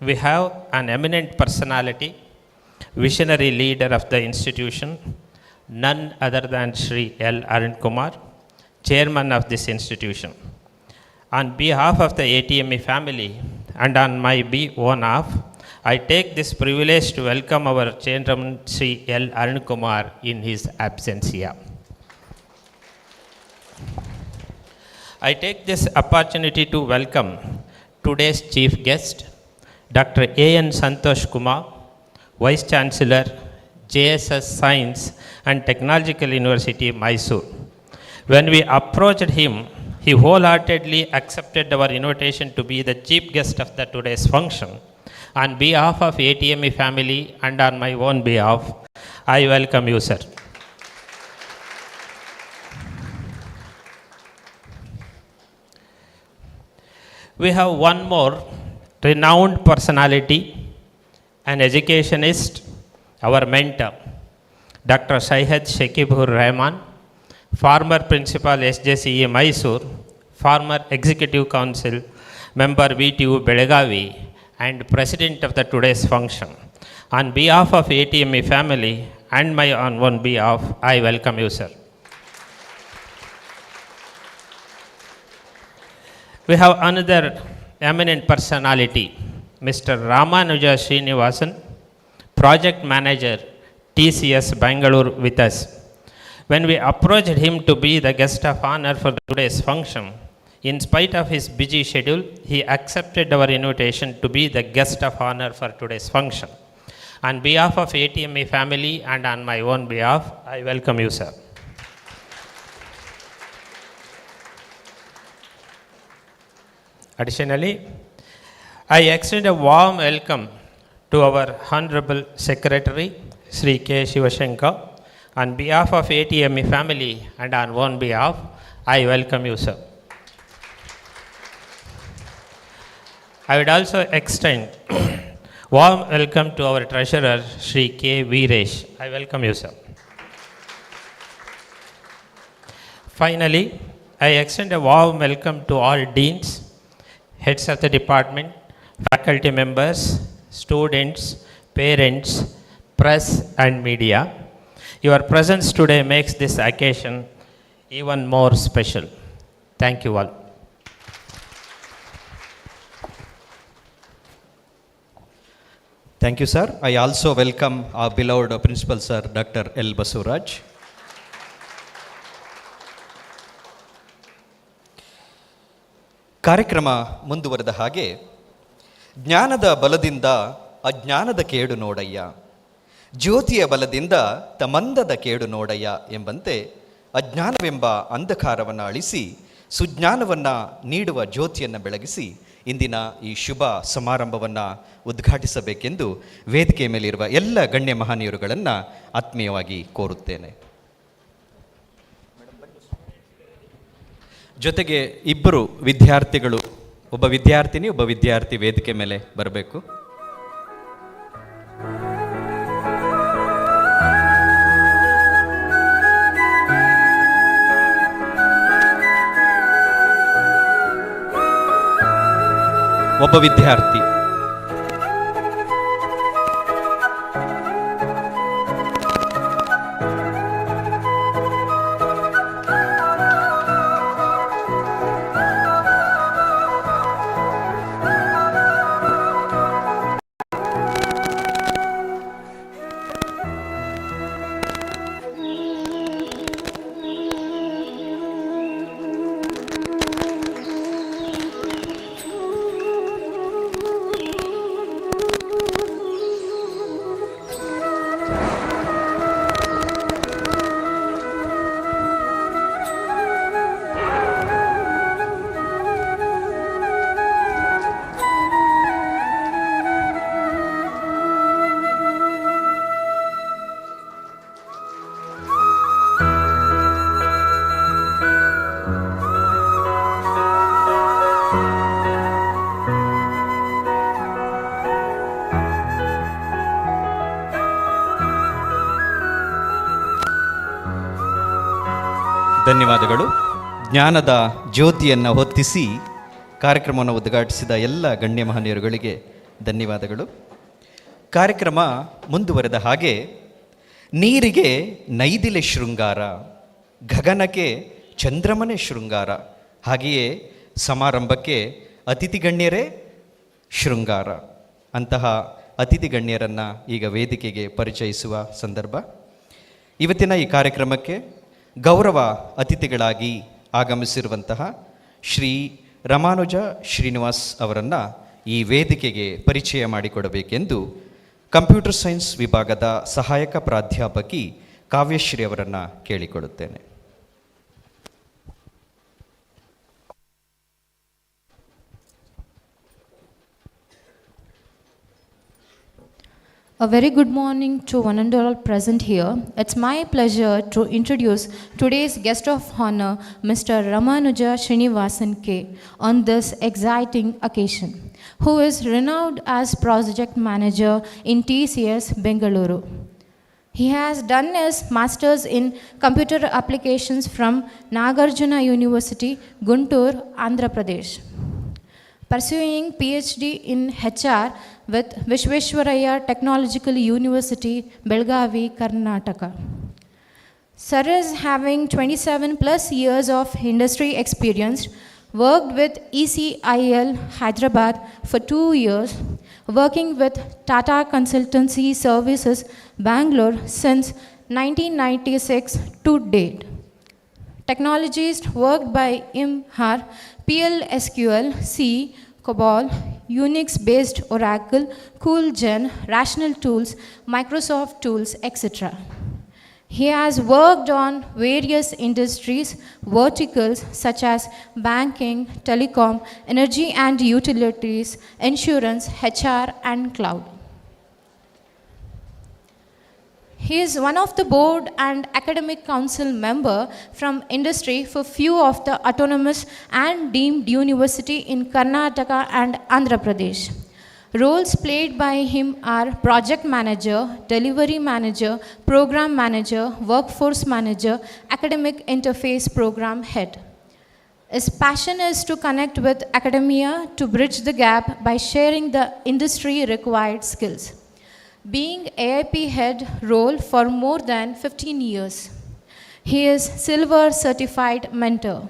Speaker 4: we have an eminent personality, visionary leader of the institution, none other than Sri L. Arun Kumar, chairman of this institution. On behalf of the ATME family and on my own behalf, I take this privilege to welcome our chairman Sri L. Arun Kumar in his absence here. I take this opportunity to welcome today's chief guest, Dr. A.N. Santosh Kumar, Vice Chancellor, JSS Science and Technological University, Mysore. When we approached him, he wholeheartedly accepted our invitation to be the chief guest of the today's function. On behalf of ATME family and on my own behalf, I welcome you, sir. We have one more renowned personality, an educationist, our mentor, Dr. Syed Shekibur Rahman, former principal SJCE Mysore, former executive council member VTU Belagavi, and president of the today's function. On behalf of ATME family and my own behalf, I welcome you, sir. We have another eminent personality, Mr. Ramanuja Srinivasan, project manager, TCS Bangalore, with us. When we approached him to be the guest of honor for today's function, in spite of his busy schedule, he accepted our invitation to be the guest of honor for today's function. On behalf of ATME family and on my own behalf, I welcome you, sir. Additionally, I extend a warm welcome to our Honorable Secretary, Sri K. Shivashankar. On behalf of ATME family and on one behalf, I welcome you, sir. I would also extend warm welcome to our Treasurer, Sri K. Veeresh. I welcome you, sir. Finally, I extend a warm welcome to all deans, heads of the department, faculty members, students, parents, press and media. Your presence today makes this occasion even more special. Thank you all.
Speaker 1: Thank you, sir. I also welcome our beloved principal, sir, Dr. L. Basuraj. ಕಾರ್ಯಕ್ರಮ ಮುಂದುವರೆದ ಹಾಗೆ ಜ್ಞಾನದ ಬಲದಿಂದ ಅಜ್ಞಾನದ ಕೇಡು ನೋಡಯ್ಯ, ಜ್ಯೋತಿಯ ಬಲದಿಂದ ತಮಂದದ ಕೇಡು ನೋಡಯ್ಯ ಎಂಬಂತೆ ಅಜ್ಞಾನವೆಂಬ ಅಂಧಕಾರವನ್ನು ಅಳಿಸಿ ಸುಜ್ಞಾನವನ್ನು ನೀಡುವ ಜ್ಯೋತಿಯನ್ನು ಬೆಳಗಿಸಿ ಇಂದಿನ ಈ ಶುಭ ಸಮಾರಂಭವನ್ನು ಉದ್ಘಾಟಿಸಬೇಕೆಂದು ವೇದಿಕೆ ಮೇಲಿರುವ ಎಲ್ಲ ಗಣ್ಯ ಮಹನೀಯರುಗಳನ್ನು ಆತ್ಮೀಯವಾಗಿ ಕೋರುತ್ತೇನೆ. ಜೊತೆಗೆ ಇಬ್ಬರು ವಿದ್ಯಾರ್ಥಿಗಳು, ಒಬ್ಬ ವಿದ್ಯಾರ್ಥಿನಿ ಒಬ್ಬ ವಿದ್ಯಾರ್ಥಿ ವೇದಿಕೆ ಮೇಲೆ ಬರಬೇಕು. ಒಬ್ಬ ವಿದ್ಯಾರ್ಥಿ. ಧನ್ಯವಾದಗಳು. ಜ್ಞಾನದ ಜ್ಯೋತಿಯನ್ನು ಹೊತ್ತಿಸಿ ಕಾರ್ಯಕ್ರಮವನ್ನು ಉದ್ಘಾಟಿಸಿದ ಎಲ್ಲ ಗಣ್ಯ ಮಹನೀಯರುಗಳಿಗೆ ಧನ್ಯವಾದಗಳು. ಕಾರ್ಯಕ್ರಮ ಮುಂದುವರೆದ ಹಾಗೆ ನೀರಿಗೆ ನೈದಿಲೆ ಶೃಂಗಾರ, ಗಗನಕ್ಕೆ ಚಂದ್ರಮನೆ ಶೃಂಗಾರ, ಹಾಗೆಯೇ ಸಮಾರಂಭಕ್ಕೆ ಅತಿಥಿ ಗಣ್ಯರೇ ಶೃಂಗಾರ. ಅಂತಹ ಅತಿಥಿ ಗಣ್ಯರನ್ನು ಈಗ ವೇದಿಕೆಗೆ ಪರಿಚಯಿಸುವ ಸಂದರ್ಭ. ಇವತ್ತಿನ ಈ ಕಾರ್ಯಕ್ರಮಕ್ಕೆ ಗೌರವ ಅತಿಥಿಗಳಾಗಿ ಆಗಮಿಸಿರುವಂತಹ ಶ್ರೀ ರಾಮಾನುಜ ಶ್ರೀನಿವಾಸ್ ಅವರನ್ನು ಈ ವೇದಿಕೆಗೆ ಪರಿಚಯ ಮಾಡಿಕೊಡಬೇಕೆಂದು ಕಂಪ್ಯೂಟರ್ ಸೈನ್ಸ್ ವಿಭಾಗದ ಸಹಾಯಕ ಪ್ರಾಧ್ಯಾಪಕಿ ಕಾವ್ಯಶ್ರೀ ಅವರನ್ನು ಕೇಳಿಕೊಳ್ಳುತ್ತೇನೆ.
Speaker 5: A very good morning to one and all present here. It's my pleasure to introduce today's guest of honor, Mr. Ramanuja Srinivasan K, on this exciting occasion, who is renowned as project manager in TCS Bengaluru. He has done his master's in computer applications from Nagarjuna University, Guntur, Andhra Pradesh. Pursuing PhD in HR with Vishveshwaraya Technological University, Belgavi, Karnataka. Sir is having 27 plus years of industry experience, worked with ECIL Hyderabad for 2 years, working with Tata Consultancy Services, Bangalore since 1996 to date. Technologies worked by him are PLSQL, C, COBOL, Unix-based Oracle, CoolGen, Rational Tools, Microsoft Tools, etc. He has worked on various industries, verticals such as banking, telecom, energy and utilities, insurance, HR, and cloud. He is one of the board and academic council member from industry for few of the autonomous and deemed university in Karnataka and Andhra Pradesh. Roles played by him are project manager, delivery manager, program manager, workforce manager, academic interface program head. His passion is to connect with academia to bridge the gap by sharing the industry required skills. Being AIP head role for more than 15 years. He is silver certified mentor.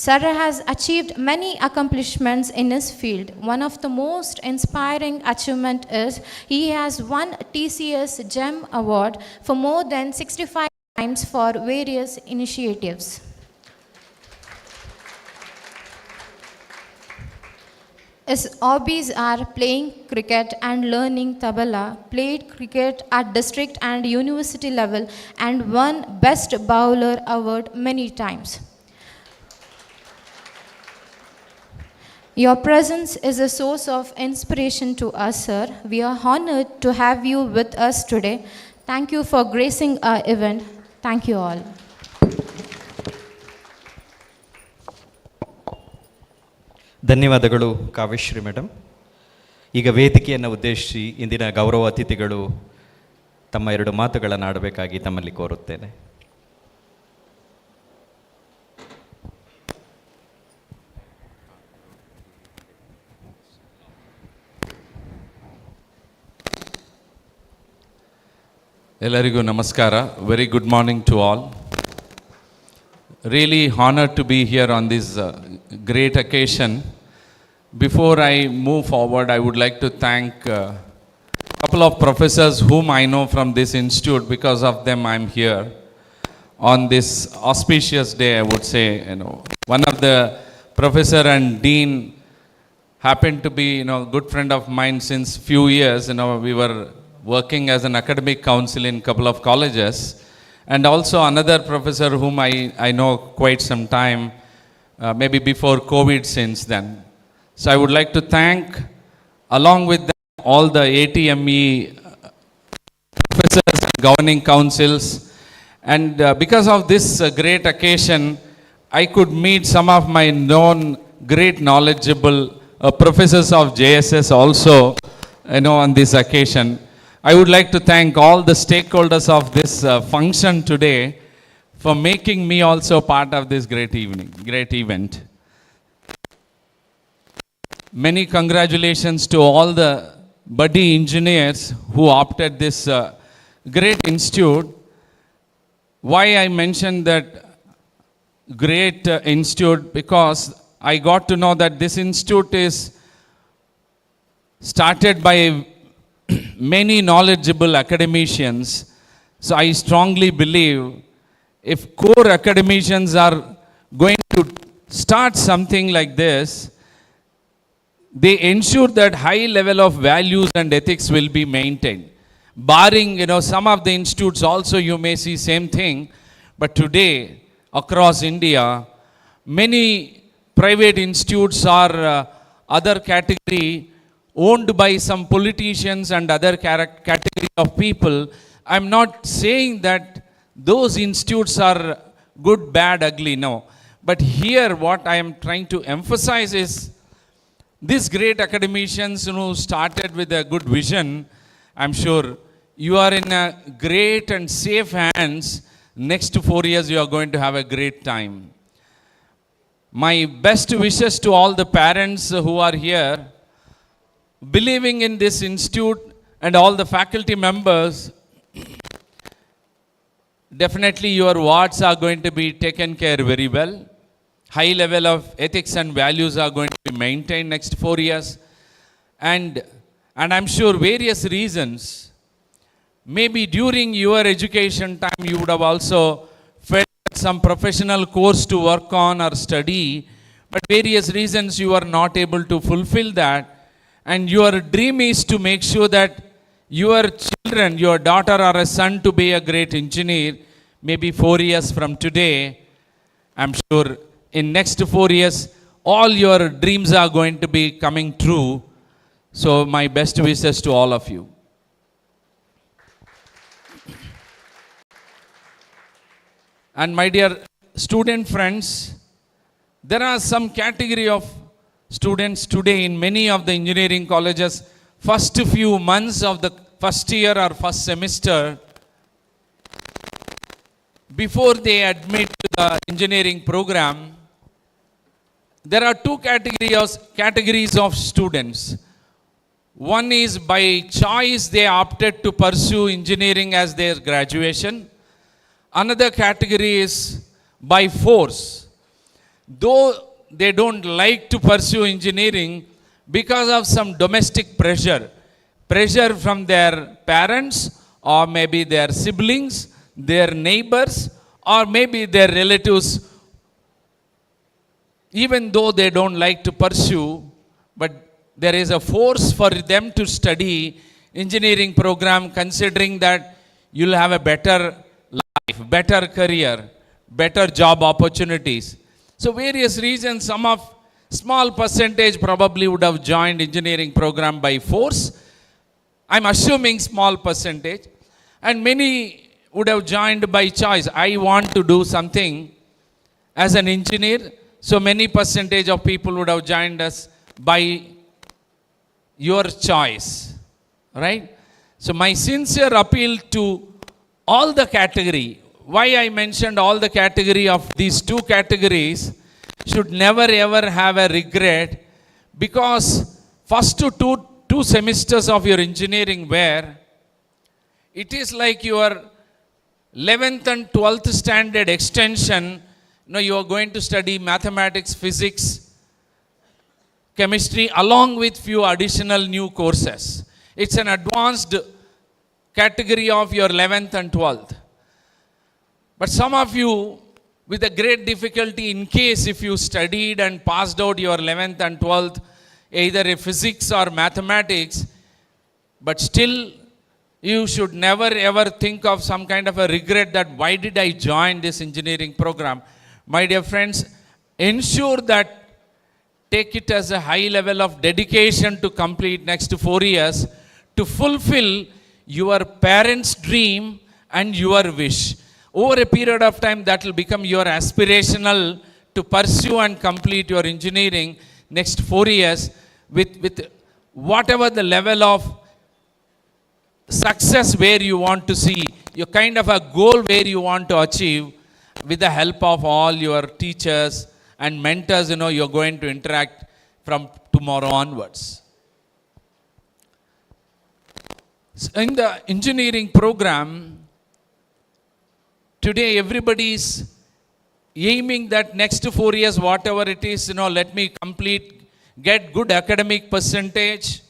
Speaker 5: Sir has achieved many accomplishments in his field. One of the most inspiring achievement is he has won TCS GEM award for more than 65 times for various initiatives. His hobbies are playing cricket and learning tabla, played cricket at district and university level, and won Best Bowler award many times. Your presence is a source of inspiration to us, sir. We are honored to have you with us today. Thank you for gracing our event. Thank you all.
Speaker 1: ಧನ್ಯವಾದಗಳು Kavyashree madam. ಈಗ ವೇದಿಕೆಯನ್ನು ಉದ್ದೇಶಿಸಿ ಇಂದಿನ ಗೌರವ ಅತಿಥಿಗಳು ತಮ್ಮ 2 ಮಾತುಗಳನ್ನು ಆಡಬೇಕಾಗಿ ತಮ್ಮಲ್ಲಿ ಕೋರುತ್ತೇನೆ.
Speaker 6: ಎಲ್ಲರಿಗೂ ನಮಸ್ಕಾರ. Very good morning to all. Really honored to be here on this great occasion. Before I move forward, I would like to thank a couple of professors whom I know from this institute. Because of them, I'm here on this auspicious day, I would say. One of the professor and dean happened to be, good friend of mine since few years. We were working as an academic council in couple of colleges. And also another professor whom I know quite some time, maybe before COVID since then. So I would like to thank, along with them, all the ATME professors and governing councils. And because of this great occasion, I could meet some of my known great knowledgeable professors of JSS also, on this occasion. I would like to thank all the stakeholders of this function today for making me also part of this great event. Many congratulations to all the buddy engineers who opted this great institute. Why I mentioned that great institute? Because I got to know that this institute is started by many knowledgeable academicians. So I strongly believe if core academicians are going to start something like this, they ensure that high level of values and ethics will be maintained. Barring, some of the institutes also you may see same thing, but today across India, many private institutes are other category owned by some politicians and other category of people. I'm not saying that those institutes are good, bad, ugly, no. But here what I am trying to emphasize is these great academicians who started with a good vision, I'm sure you are in a great and safe hands. Next 4 years you are going to have a great time. My best wishes to all the parents who are here, believing in this institute, and all the faculty members. Definitely your wards are going to be taken care very well. High level of ethics and values are going to be maintained next 4 years. And I'm sure various reasons, maybe during your education time you would have also felt some professional course to work on or study, but various reasons you are not able to fulfill that. And your dream is to make sure that your children, your daughter or a son to be a great engineer, maybe 4 years from today. I'm sure in next 4 years, all your dreams are going to be coming true. So my best wishes to all of you. And my dear student friends, there are some category of students today in many of the engineering colleges, first few months of the first year or first semester, before they admit to the engineering program, there are two categories of students. One is by choice they opted to pursue engineering as their graduation. Another category is by force. Though they don't like to pursue engineering because of some domestic pressure from their parents or maybe their siblings, their neighbors, or maybe their relatives, even though they don't like to pursue, but there is a force for them to study engineering program, considering that you'll have a better life, better career, better job opportunities. So various reasons, some of small percentage probably would have joined engineering program by force. I'm assuming small percentage. And many would have joined by choice. I want to do something as an engineer. So many percentage of people would have joined us by your choice, right? So my sincere appeal to all the category, why I mentioned all the category of these two categories, should never ever have a regret, because first two semesters of your engineering where it is like your 11th and 12th standard extension. You are going to study mathematics, physics, chemistry, along with few additional new courses. It's an advanced category of your 11th and 12th. But some of you, with a great difficulty, in case if you studied and passed out your 11th and 12th, either a physics or mathematics, but still you should never ever think of some kind of a regret that why did I join this engineering program. My dear friends, ensure that take it as a high level of dedication to complete next 4 years to fulfill your parents' dream and your wish. Over a period of time, that will become your aspirational to pursue and complete your engineering next 4 years with whatever the level of success where you want to see, your kind of a goal where you want to achieve. with the help of all your teachers and mentors, you're going to interact from tomorrow onwards. So in the engineering program, today everybody is aiming that next 4 years, whatever it is, let me complete, get good academic percentage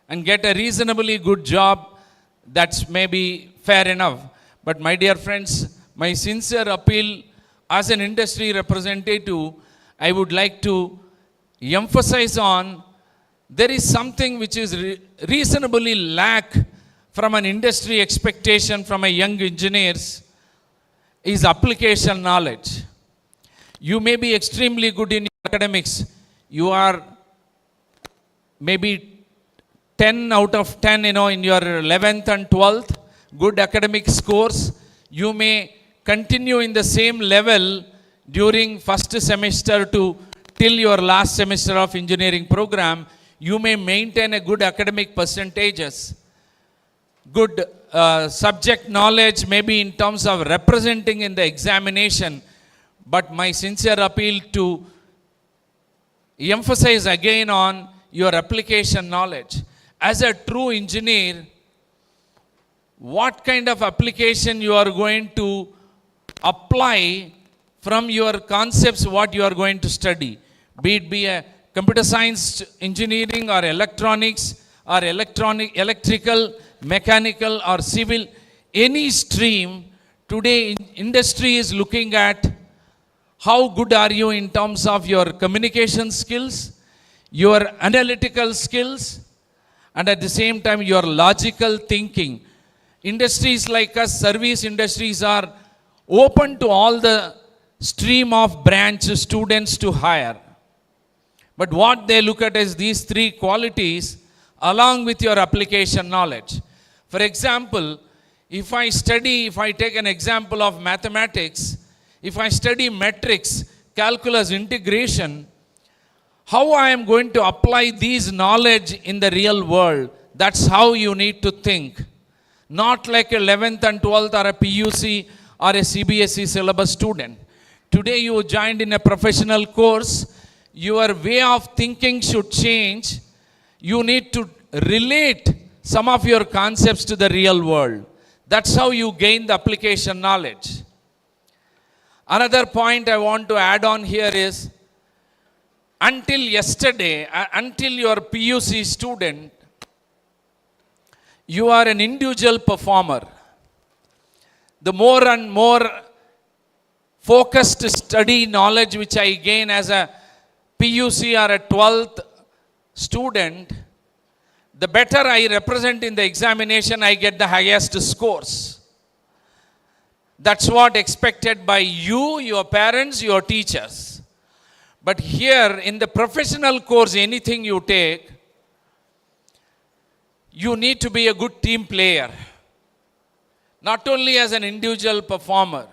Speaker 6: and get a reasonably good job. That's maybe fair enough. But my dear friends, my sincere appeal as an industry representative, I would like to emphasize on there is something which is reasonably lack from an industry expectation from a young engineers is application knowledge. You may be extremely good in academics. You are maybe 10 out of 10, in your 11th and 12th, good academic scores. You may continue in the same level during first semester till your last semester of engineering program. You may maintain a good academic percentages, good subject knowledge, maybe in terms of representing in the examination. But my sincere appeal to emphasize again on your application knowledge. As a true engineer, what kind of application you are going to apply from your concepts, what you are going to study, be it a computer science engineering or electronics or electrical, mechanical or civil, any stream. Today industry is looking at how good are you in terms of your communication skills, your analytical skills, and at the same time your logical thinking. Industries like us, service industries, are open to all the stream of branch students to hire. But what they look at is these three qualities along with your application knowledge. For example, if I take an example of mathematics, if I study metrics, calculus, integration, how I am going to apply these knowledge in the real world, that's how you need to think. Not like a 11th and 12th or a PUC or a CBSE syllabus student. Today you joined in a professional course, your way of thinking should change. You need to relate some of your concepts to the real world. That's how you gain the application knowledge. Another point I want to add on here is, until yesterday, until your PUC student, you are an individual performer. The more and more focused study knowledge which I gain as a PUC or a 12th student, the better I represent in the examination, I get the highest scores. That's what expected by you, your parents, your teachers. But here in the professional course, anything you take, you need to be a good team player. Not only as an individual performer.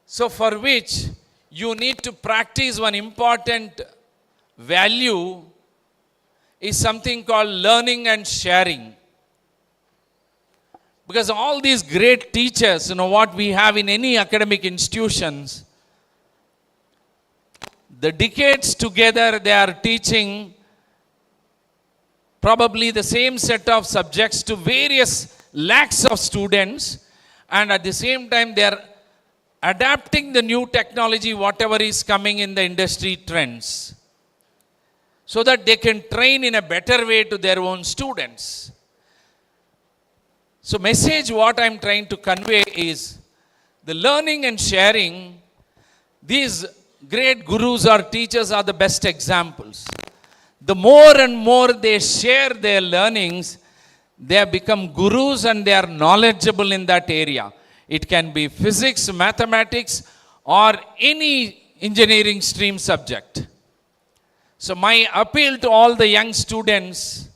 Speaker 6: So for which you need to practice one important value is something called learning and sharing. Because all these great teachers, what we have in any academic institutions, the decades together they are teaching probably the same set of subjects to various lakhs of students, and at the same time they are adapting the new technology, whatever is coming in the industry trends, so that they can train in a better way to their own students. So message what I am trying to convey is the learning and sharing. These great gurus or teachers are the best examples. The more and more they share their learnings, they have become gurus and they are knowledgeable in that area. It can be physics, mathematics, or any engineering stream subject. So my appeal to all the young students,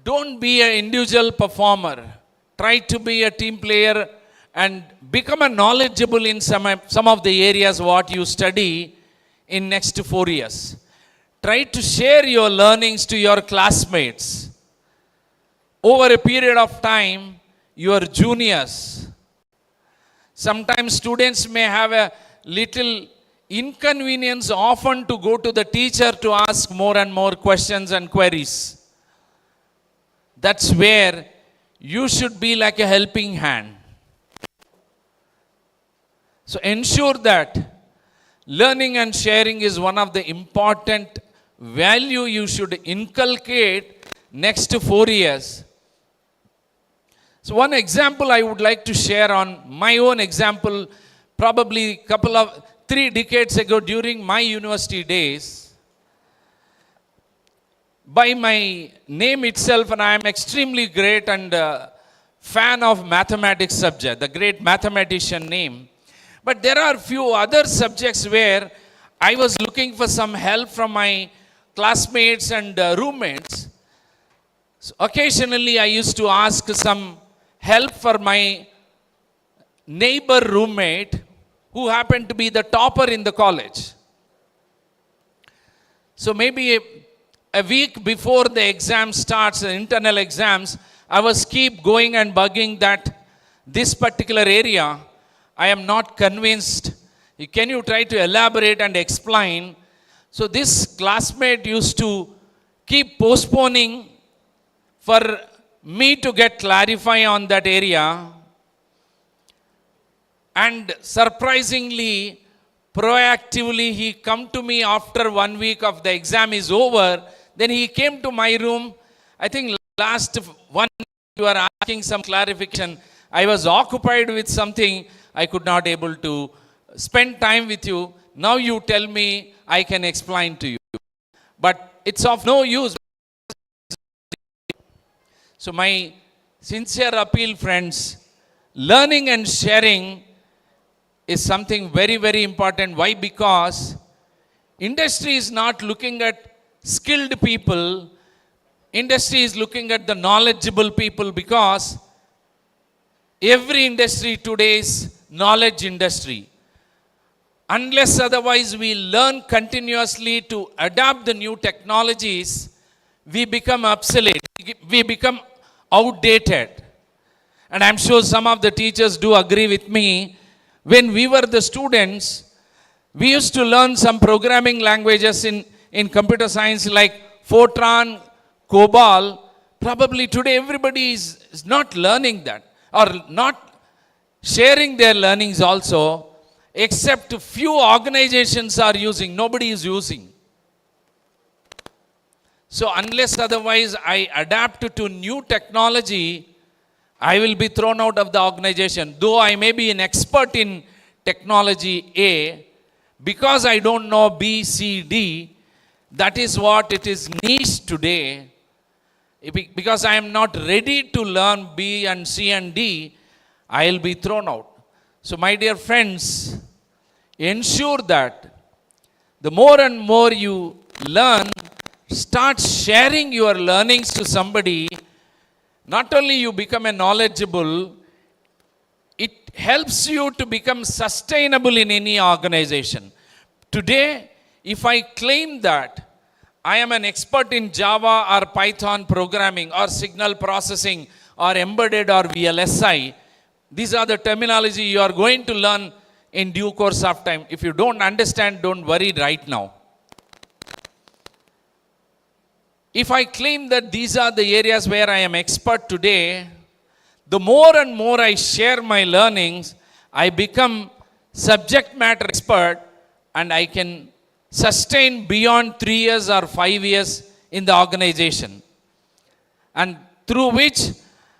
Speaker 6: don't be an individual performer. Try to be a team player and become a knowledgeable in some of the areas what you study in next 4 years. Try to share your learnings to your classmates. Over a period of time, your juniors, Sometimes students may have a little inconvenience often to go to the teacher to ask more and more questions and queries. That's where you should be like a helping hand. So ensure that learning and sharing is one of the important value you should inculcate next 4 years. So one example I would like to share on my own example, probably 3 decades ago during my university days. By my name itself, and I am extremely great and fan of mathematics subject, the great mathematician name. But there are few other subjects where I was looking for some help from my classmates and roommates. So occasionally I used to ask some help for my neighbor roommate who happened to be the topper in the college. So maybe a week before the exam starts, the internal exams, I was keep going and bugging that this particular area, I am not convinced. Can you try to elaborate and explain? So this classmate used to keep postponing for me to get clarify on that area. And surprisingly, proactively, he come to me after 1 week of the exam is over. Then he came to my room. I think last 1 week you were asking some clarification. I was occupied with something. I could not able to spend time with you. Now you tell me, I can explain to you. But it's of no use. So my sincere appeal, friends, learning and sharing is something very, very important. Why? Because industry is not looking at skilled people. Industry is looking at the knowledgeable people, because every industry today is knowledge industry. Unless otherwise we learn continuously to adapt the new technologies, we become obsolete. We become outdated. And I'm sure some of the teachers do agree with me. When we were the students, we used to learn some programming languages in computer science like Fortran, COBOL. Probably today everybody is not learning that, or not sharing their learnings also, except few organizations are using, nobody is using. So unless otherwise I adapt to new technology, I will be thrown out of the organization. Though I may be an expert in technology A, because I don't know B, C, D, that is what it is niche today. Because I am not ready to learn B and C and D, I will be thrown out. So my dear friends, ensure that the more and more you learn, start sharing your learnings to somebody. Not only you become a knowledgeable, it helps you to become sustainable in any organization. Today, if I claim that I am an expert in Java or Python programming or signal processing or embedded or VLSI, these are the terminology you are going to learn in due course of time. If you don't understand, don't worry right now. If I claim that these are the areas where I am expert today, the more and more I share my learnings, I become subject matter expert, and I can sustain beyond 3 years or 5 years in the organization. And through which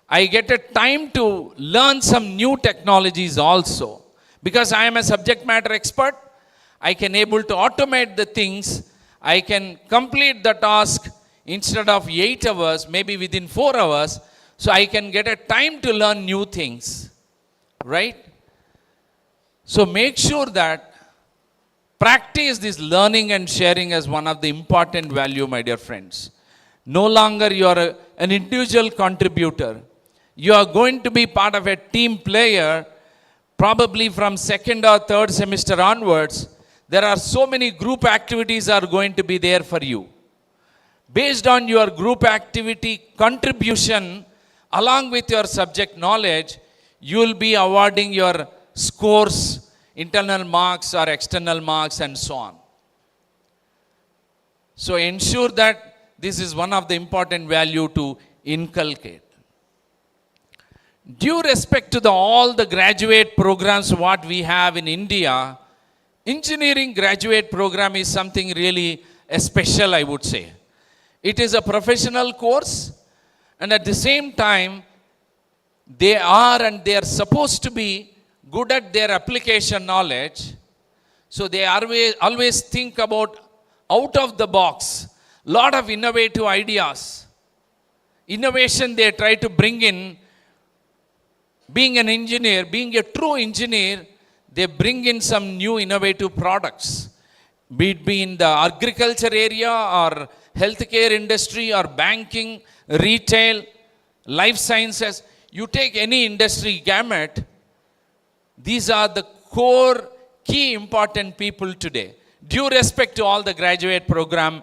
Speaker 6: I get a time to learn some new technologies also. Because I am a subject matter expert, I can able to automate the things. I can complete the task instead of 8 hours, maybe within 4 hours. So I can get a time to learn new things, right? So make sure that practice this learning and sharing as one of the important value, my dear friends. No longer you are an individual contributor. You are going to be part of a team player. Probably from second or third semester onwards, there are so many group activities are going to be there for you. Based on your group activity contribution, along with your subject knowledge, you will be awarding your scores, internal marks or external marks and so on. So ensure that this is one of the important value to inculcate. Due respect to all the graduate programs what we have in India, engineering graduate program is something really special, I would say. It is a professional course, and at the same time, they are supposed to be good at their application knowledge. So they always think about out of the box, lot of innovative ideas. Innovation they try to bring in. Being an engineer, being a true engineer, they bring in some new innovative products. Be it in the agriculture area or healthcare industry or banking, retail, life sciences. You take any industry gamut, these are the core key important people today. Due respect to all the graduate program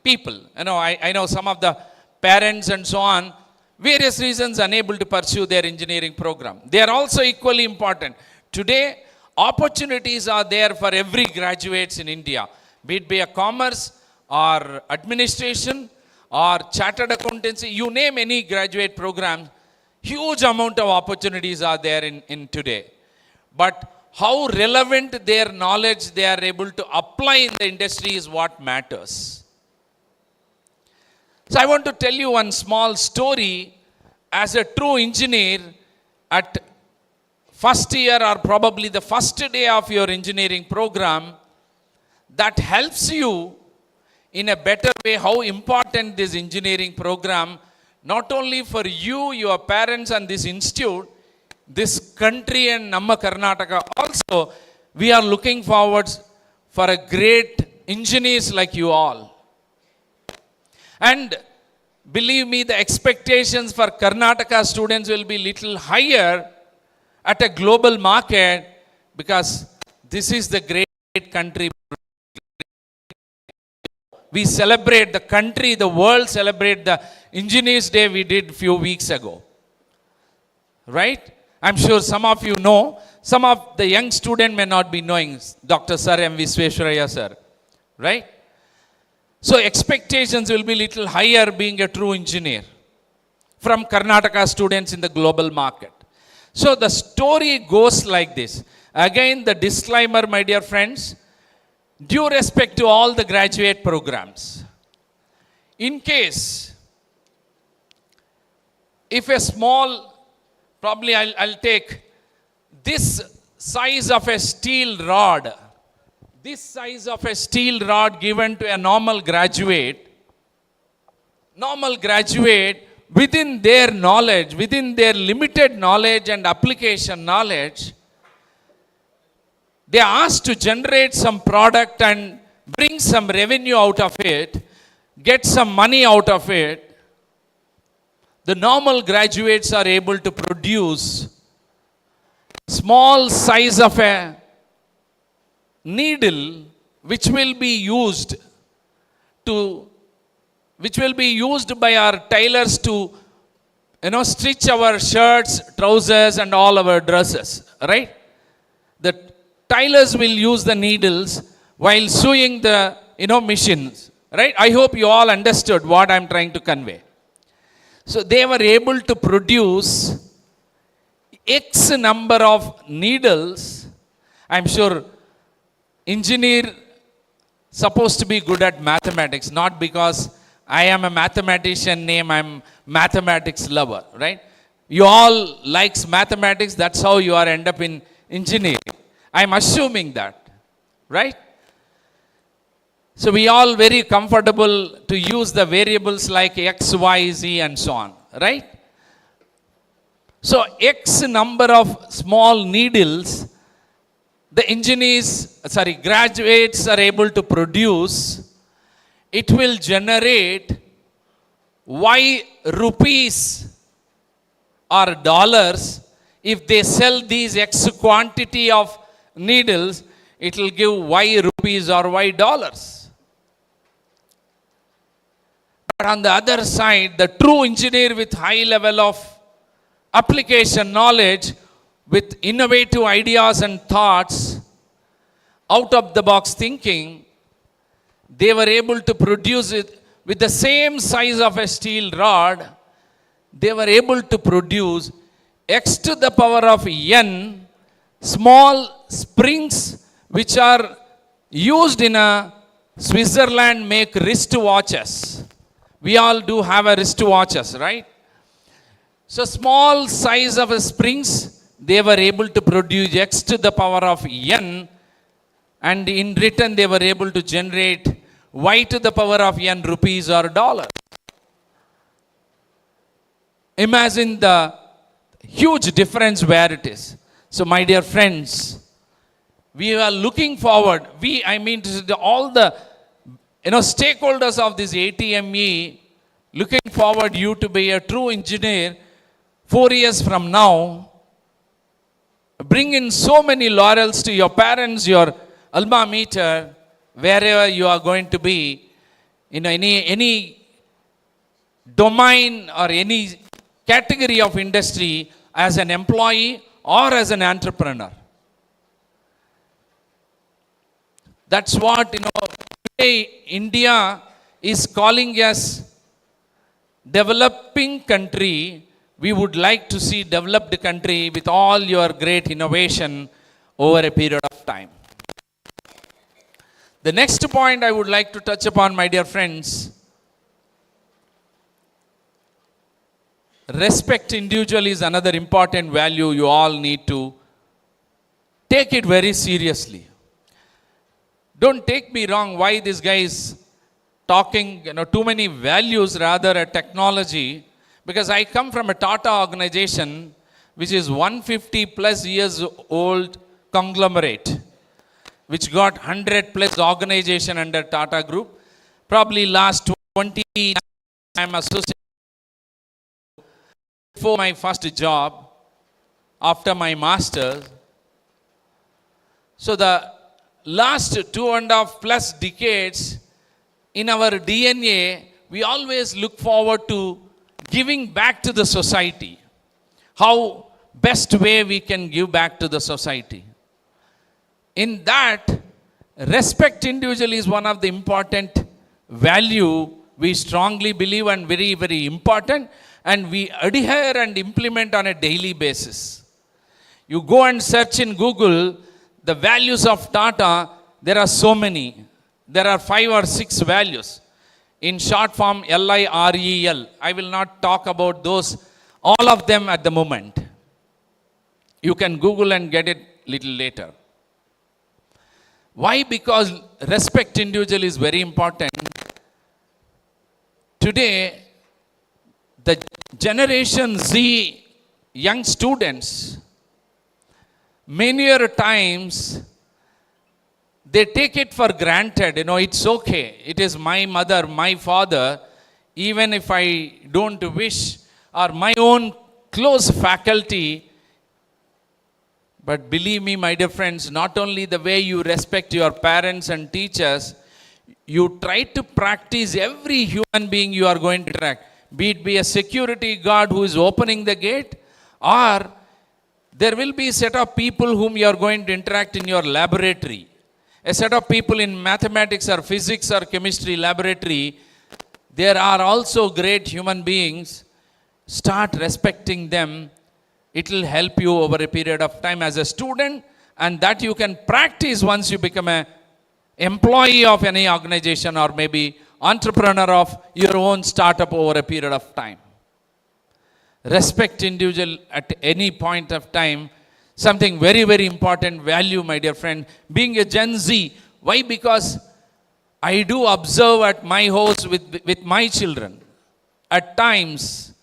Speaker 6: people. I know some of the parents and so on, various reasons unable to pursue their engineering program. They are also equally important. Today, opportunities are there for every graduates in India, be it a commerce or administration or chartered accountancy, you name any graduate program, huge amount of opportunities are there in today. But how relevant their knowledge they are able to apply in the industry is what matters. So I want to tell you one small story. As a true engineer, at first year or probably the first day of your engineering program, that helps you in a better way how important this engineering program, not only for you, your parents and this institute, this country and Namma Karnataka also, we are looking forward for a great engineers like you all. And believe me, the expectations for Karnataka students will be little higher at a global market, because this is the great country. We celebrate the country, the world celebrate the Engineers Day we did few weeks ago. Right? I'm sure some of you know, some of the young student may not be knowing Dr. Sir M. Visvesvaraya sir. Right? So expectations will be little higher being a true engineer from Karnataka students in the global market. So the story goes like this. Again, the disclaimer, my dear friends, due respect to all the graduate programs. In case, if a small, probably I'll take this size of a steel rod, this size of a steel rod given to a normal graduate within their knowledge, within their limited knowledge and application knowledge, they are asked to generate some product and bring some revenue out of it, get some money out of it. The normal graduates are able to produce small size of a needle which will be used by our tailors to stitch our shirts, trousers and all our dresses, right? The tailors will use the needles while sewing the machines, right? I hope you all understood what I'm trying to convey. So they were able to produce X number of needles. I'm sure engineer supposed to be good at mathematics, not because I am a mathematician name, I'm mathematics lover, right? You all likes mathematics, that's how you are end up in engineering. I'm assuming that, right? So we all very comfortable to use the variables like X, Y, Z and so on, right? So X number of small needles, the graduates are able to produce. It will generate Y rupees or dollars. If they sell these X quantity of needles, it will give Y rupees or Y dollars. But on the other side, the true engineer with high level of application knowledge with innovative ideas and thoughts, out of the box thinking, they were able to produce it with the same size of a steel rod. They were able to produce x to the power of n small springs which are used in a Switzerland make wrist watches. We all do have a wrist watches, right? So small size of springs, they were able to produce x to the power of n, and in return they were able to generate y to the power of n rupees or dollars. Imagine the huge difference where it is. So my dear friends, we are looking forward, all the stakeholders of this ATME, looking forward you to be a true engineer 4 years from now. Bring in so many laurels to your parents, your alma mater, wherever you are going to be, any domain or any category of industry, as an employee or as an entrepreneur. That's what, today India is calling us developing country. We would like to see developed country with all your great innovation over a period of time. The next point I would like to touch upon, my dear friends, respect individual is another important value you all need to take it very seriously. Don't take me wrong, why this guy is talking too many values rather a technology, because I come from a Tata organization which is 150 plus years old conglomerate, which got 100 plus organization under Tata Group. Probably last 20 I'm associated before my first job, after my master's. So the last 2.5 plus decades, in our DNA, we always look forward to giving back to the society. How best way we can give back to the society. In that, respect individual is one of the important value we strongly believe and very, very important, and we adhere and implement on a daily basis. You go and search in Google the values of Tata, there are so many. There are 5 or 6 values. In short form, LIREL. I will not talk about those, all of them at the moment. You can Google and get it little later. Why? Because respect individual is very important. Today, the Generation Z young students, many other times, they take it for granted, it's okay. It is my mother, my father, even if I don't wish, or my own close faculty. But believe me, my dear friends, not only the way you respect your parents and teachers, you try to practice every human being you are going to interact. Be it be a security guard who is opening the gate, or there will be a set of people whom you are going to interact in your laboratory. A set of people in mathematics or physics or chemistry laboratory, there are also great human beings. Start respecting them. It will help you over a period of time as a student, and that you can practice once you become an employee of any organization or maybe entrepreneur of your own startup over a period of time. Respect individual at any point of time. Something very, very important value, my dear friend. Being a Gen Z, why? Because I do observe at my house with my children. At times,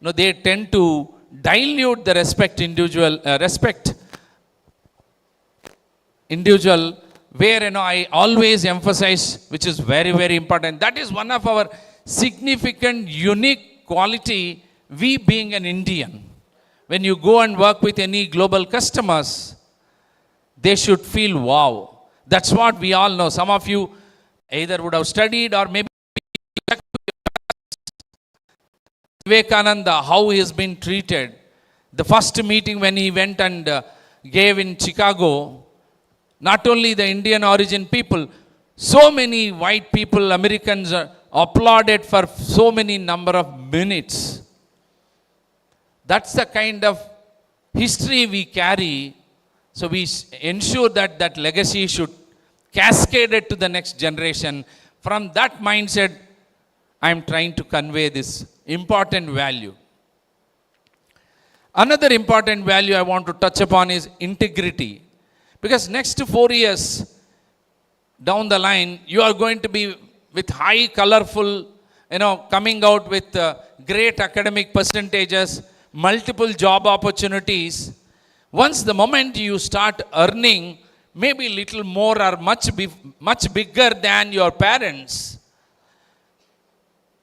Speaker 6: they tend to dilute the respect individual, where I always emphasize, which is very, very important. That is one of our significant, unique quality, we being an Indian. When you go and work with any global customers, they should feel, wow. That's what we all know. Some of you either would have studied or maybe Vivekananda, how he has been treated. The first meeting when he went and gave in Chicago, not only the Indian origin people, so many white people, Americans applauded for so many number of minutes. That's the kind of history we carry. So we ensure that that legacy should cascade it to the next generation. From that mindset, I am trying to convey this important value. Another important value I want to touch upon is integrity. Because next 4 years down the line, you are going to be with high, colorful, coming out with great academic percentages, multiple job opportunities. Once the moment you start earning, maybe little more or much bigger than your parents,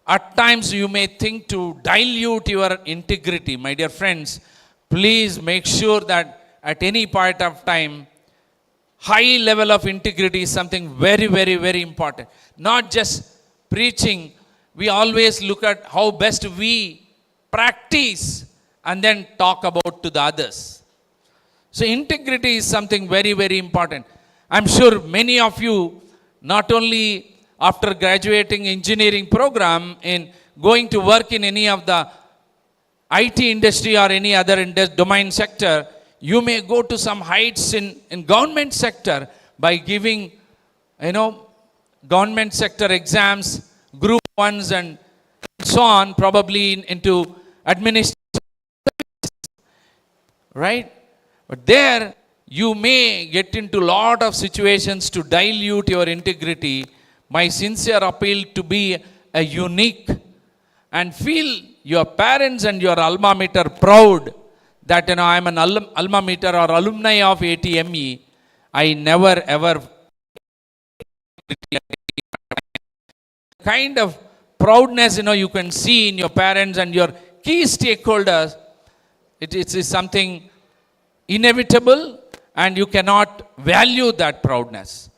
Speaker 6: at times you may think to dilute your integrity. My dear friends, please make sure that at any point of time, high level of integrity is something very, very, very important. Not just preaching. We always look at how best we practice and then talk about to the others. So integrity is something very, very important. I'm sure many of you, not only after graduating engineering program in going to work in any of the IT industry or any other domain sector, you may go to some heights in government sector by giving, government sector exams, group ones and so on, probably into administration, right? But there you may get into lot of situations to dilute your integrity. My sincere appeal to be a unique and feel your parents and your alma mater proud that I am an alma mater or alumni of ATME. I never ever kind of proudness you can see in your parents and your key stakeholders. It is something inevitable and you cannot value that proudness.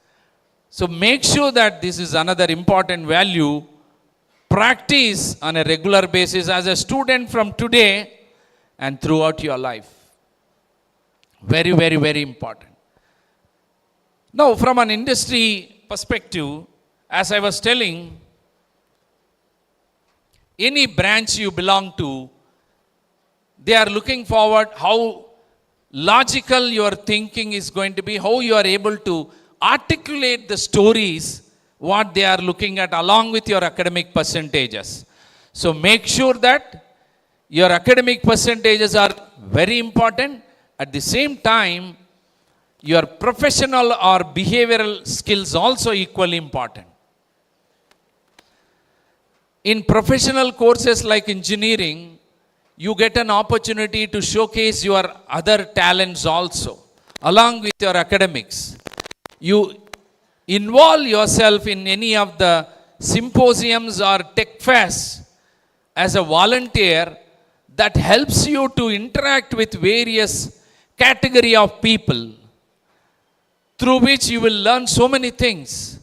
Speaker 6: So make sure that this is another important value. Practice on a regular basis as a student from today and throughout your life. Very, very, very important. Now, from an industry perspective, as I was telling, any branch you belong to, they are looking forward how logical your thinking is going to be, how you are able to articulate the stories, what they are looking at along with your academic percentages. So make sure that your academic percentages are very important. At the same time, your professional or behavioral skills also equally important. In professional courses like engineering, you get an opportunity to showcase your other talents also, along with your academics. You involve yourself in any of the symposiums or tech fairs as a volunteer that helps you to interact with various category of people, through which you will learn so many things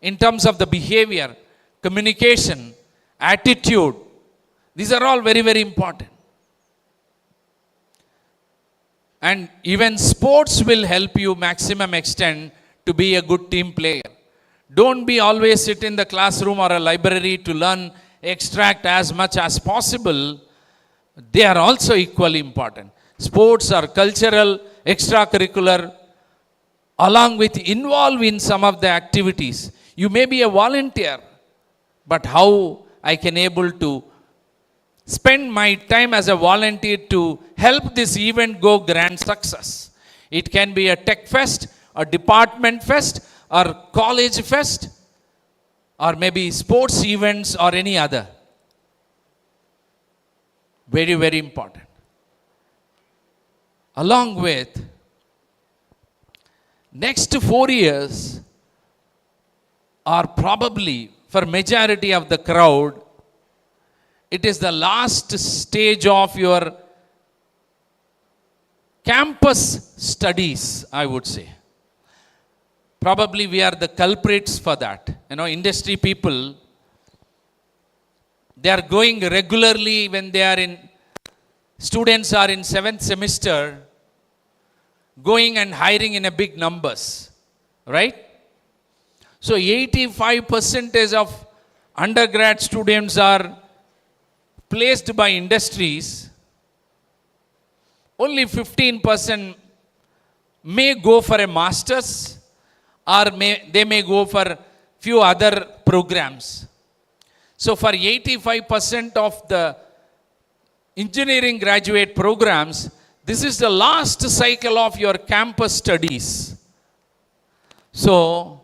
Speaker 6: in terms of the behavior, communication, attitude. These are all very, very important. And even sports will help you maximum extent to be a good team player. Don't be always sit in the classroom or a library to learn, extract as much as possible. They are also equally important. Sports are cultural, extracurricular, along with involved in some of the activities. You may be a volunteer, but how I can able to spend my time as a volunteer to help this event go grand success. It can be a tech fest, a department fest, or college fest, or maybe sports events or any other. Very, very important. Along with, next 4 years are probably, for majority of the crowd, it is the last stage of your campus studies, I would say. Probably we are the culprits for that. Industry people, they are going regularly when they are in students are in 7th semester going and hiring in a big numbers, right? So 85% of undergrad students are placed by industries. Only 15% may go for a master's, or they may go for few other programs. So for 85% of the engineering graduate programs, this is the last cycle of your campus studies. So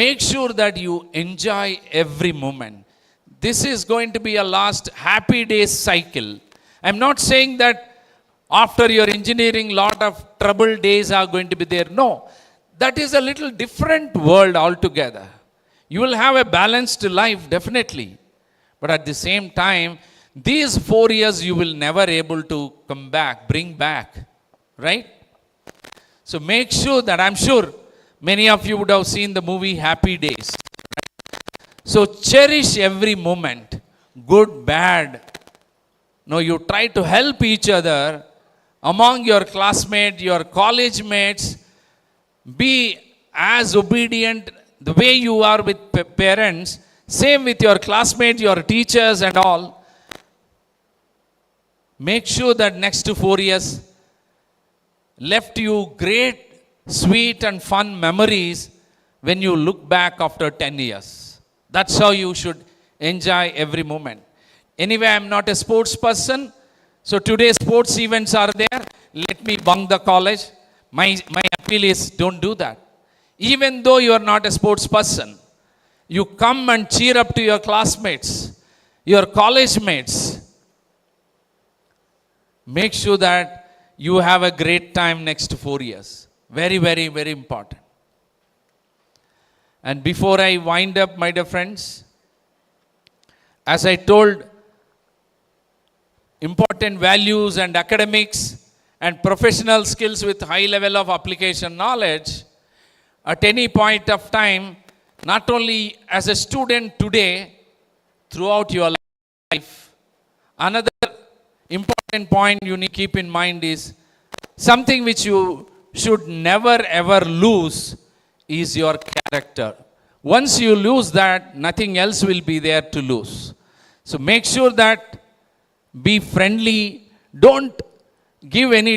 Speaker 6: make sure that you enjoy every moment. This is going to be a last happy days cycle. I'm not saying that after your engineering lot of troubled days are going to be there. No, that is a little different world altogether. You will have a balanced life, definitely. But at the same time, these 4 years you will never able to come back, bring back, right? So make sure that, I'm sure many of you would have seen the movie Happy Days. So cherish every moment, good, bad. No, you try to help each other among your classmates, your college mates. Be as obedient the way you are with parents, same with your classmates, your teachers and all. Make sure that next 4 years left you great, sweet and fun memories when you look back after 10 years. That's how you should enjoy every moment. Anyway, I'm not a sports person, so today sports events are there. Let me bunk the college. My appeal is, don't do that. Even though you are not a sports person, you come and cheer up to your classmates, your college mates. Make sure that you have a great time next 4 years. Very, very, very important. And before I wind up, my dear friends, as I told, important values and academics and professional skills with high level of application knowledge, at any point of time, not only as a student today, throughout your life. Another important point you need to keep in mind is something which you should never ever lose is your character. Once you lose that, nothing else will be there to lose. So make sure that be friendly. Don't give any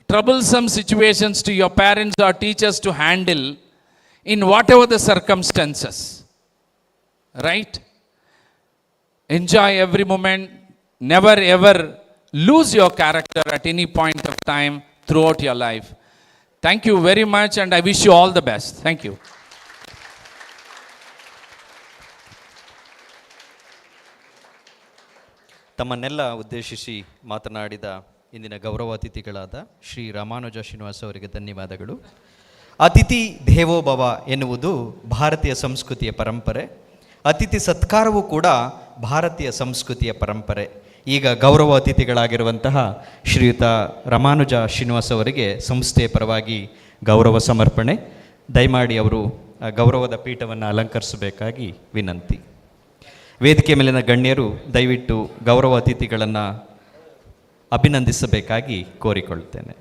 Speaker 6: troublesome situations to your parents or teachers to handle in whatever the circumstances. Right? Enjoy every moment. Never ever lose your character at any point of time throughout your life. Thank you very much, and I wish you all the best. Thank you.
Speaker 1: ತಮ್ಮನ್ನೆಲ್ಲ ಉದ್ದೇಶಿಸಿ ಮಾತನಾಡಿದ ಇಂದಿನ ಗೌರವ ಅತಿಥಿಗಳಾದ ಶ್ರೀ ರಾಮಾನುಜ ಶ್ರೀನಿವಾಸ್ ಅವರಿಗೆ ಧನ್ಯವಾದಗಳು. ಅತಿಥಿ ದೇವೋಭವ ಎನ್ನುವುದು ಭಾರತೀಯ ಸಂಸ್ಕೃತಿಯ ಪರಂಪರೆ. ಅತಿಥಿ ಸತ್ಕಾರವೂ ಕೂಡ ಭಾರತೀಯ ಸಂಸ್ಕೃತಿಯ ಪರಂಪರೆ. ಈಗ ಗೌರವ ಅತಿಥಿಗಳಾಗಿರುವಂತಹ ಶ್ರೀಯುತ ರಾಮಾನುಜ ಶ್ರೀನಿವಾಸ್ ಅವರಿಗೆ ಸಂಸ್ಥೆಯ ಪರವಾಗಿ ಗೌರವ ಸಮರ್ಪಣೆ. ದಯಮಾಡಿ ಅವರು ಗೌರವದ ಪೀಠವನ್ನು ಅಲಂಕರಿಸಬೇಕಾಗಿ ವಿನಂತಿ. ವೇದಿಕೆ ಮೇಲಿನ ಗಣ್ಯರು ದಯವಿಟ್ಟು ಗೌರವ ಅತಿಥಿಗಳನ್ನು ಅಭಿನಂದಿಸಬೇಕಾಗಿ ಕೋರಿಕೊಳ್ಳುತ್ತೇನೆ.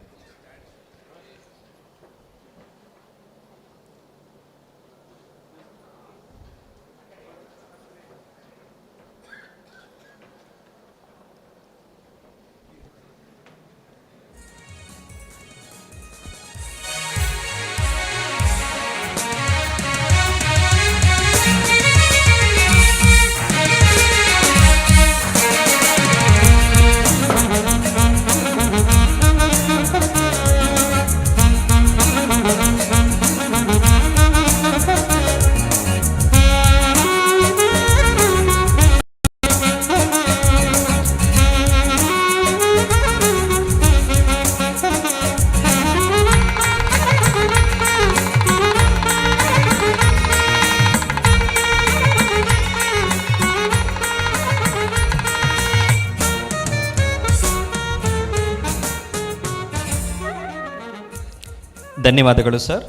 Speaker 1: ಧನ್ಯವಾದಗಳು ಸರ್.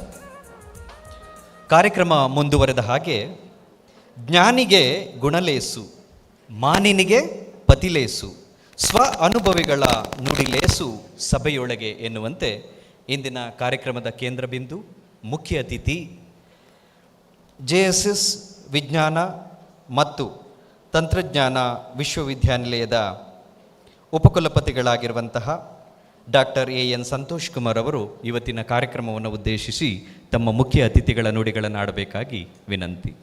Speaker 1: ಕಾರ್ಯಕ್ರಮ ಮುಂದುವರೆದ ಹಾಗೆ ಜ್ಞಾನಿಗೆ ಗುಣಲೇಸು, ಮಾನಿನಿಗೆ ಪತಿಲೇಸು, ಸ್ವ ಅನುಭವಿಗಳ ನುಡಿಲೇಸು ಸಭೆಯೊಳಗೆ ಎನ್ನುವಂತೆ ಇಂದಿನ ಕಾರ್ಯಕ್ರಮದ ಕೇಂದ್ರ ಬಿಂದು ಮುಖ್ಯ ಅತಿಥಿ JSS ವಿಜ್ಞಾನ ಮತ್ತು ತಂತ್ರಜ್ಞಾನ ವಿಶ್ವವಿದ್ಯಾನಿಲಯದ ಉಪಕುಲಪತಿಗಳಾಗಿರುವಂತಹ ಡಾಕ್ಟರ್ AN ಸಂತೋಷ್ ಕುಮಾರ್ ಅವರು ಇವತ್ತಿನ ಕಾರ್ಯಕ್ರಮವನ್ನು ಉದ್ದೇಶಿಸಿ ತಮ್ಮ ಮುಖ್ಯ ಅತಿಥಿಗಳ ನುಡಿಗಳನ್ನು ಆಡಬೇಕಾಗಿ ವಿನಂತಿ.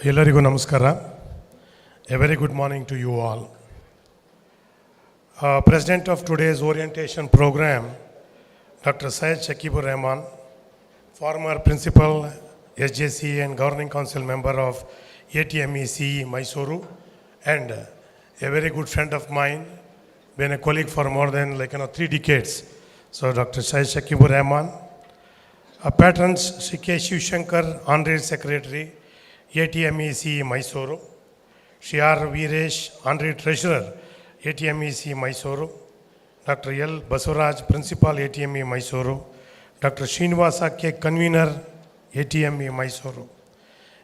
Speaker 7: ಎಲ್ಲರಿಗೂ ನಮಸ್ಕಾರ. A very good morning to you all. President of today's orientation program, Dr. Syed Shakibur Rahman, former principal, SJC and governing council member of ATME CE Mysuru, and a very good friend of mine, been a colleague for more than 3 decades. So Dr. Syed Shakibur Rahman, patrons Shri K. Shiv Shankar, honorary secretary, ATME CE Mysuru, Shri R. Veeresh, honorary treasurer, ATME CE Mysuru, Dr. L. Basuraj, principal ATME Mysuru, Dr. Srinivasa K. convener ATME Mysuru,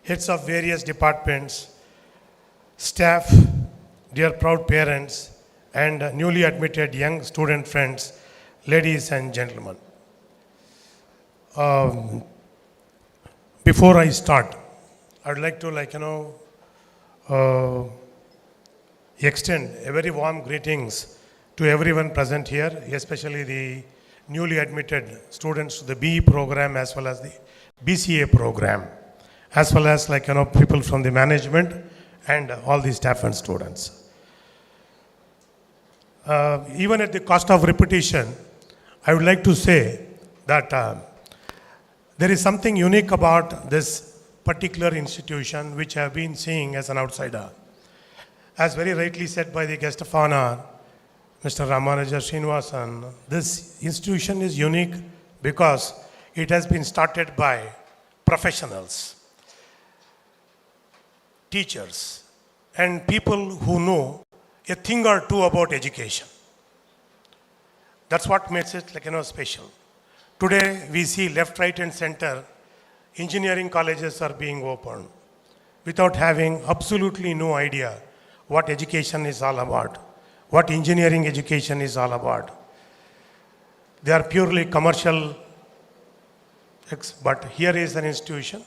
Speaker 7: heads of various departments, staff, dear proud parents, and newly admitted young student friends, ladies and gentlemen. Before I start, I would like to extend a very warm greetings to everyone present here, especially the newly admitted students to the BE program as well as the BCA program, as well as people from the management and all the staff and students. Even at the cost of repetition, I would like to say that there is something unique about this particular institution which I have been seeing as an outsider. As very rightly said by the guest of honor, Mr. Ramanuja Srinivasan, this institution is unique because it has been started by professionals, teachers, and people who know a thing or two about education. That's what makes it special. Today we see left, right and center engineering colleges are being opened without having absolutely no idea what education is all about, what engineering education is all about. They are purely commercial, but here is an institution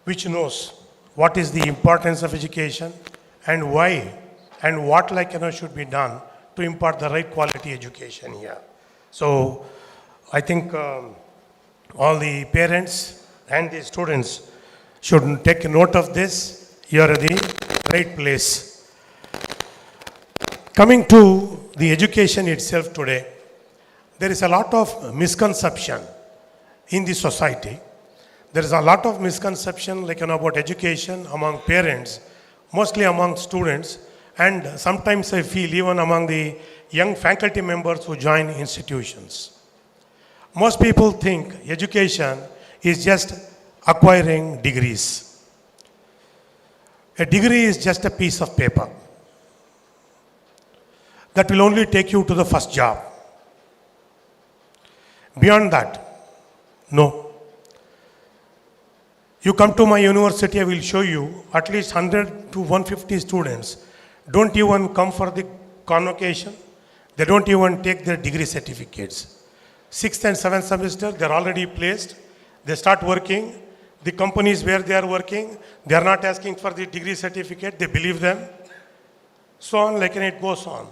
Speaker 7: which knows what is the importance of education and why and what should be done to impart the right quality education here. So I think all the parents and the students should take note of this. You are at the right place. Coming to the education itself today, there is a lot of misconception in the society. There is a lot of misconception about education among parents, mostly among students, and sometimes I feel even among the young faculty members who join institutions. Most people think education is just acquiring degrees. A degree is just a piece of paper that will only take you to the first job. Beyond that, no. You come to my university, I will show you at least 100 to 150 students don't even come for the convocation. They don't even take their degree certificates. 6th and 7th semester, they're already placed. They start working. The companies where they are working, they are not asking for the degree certificate. They believe them. So on, it goes on.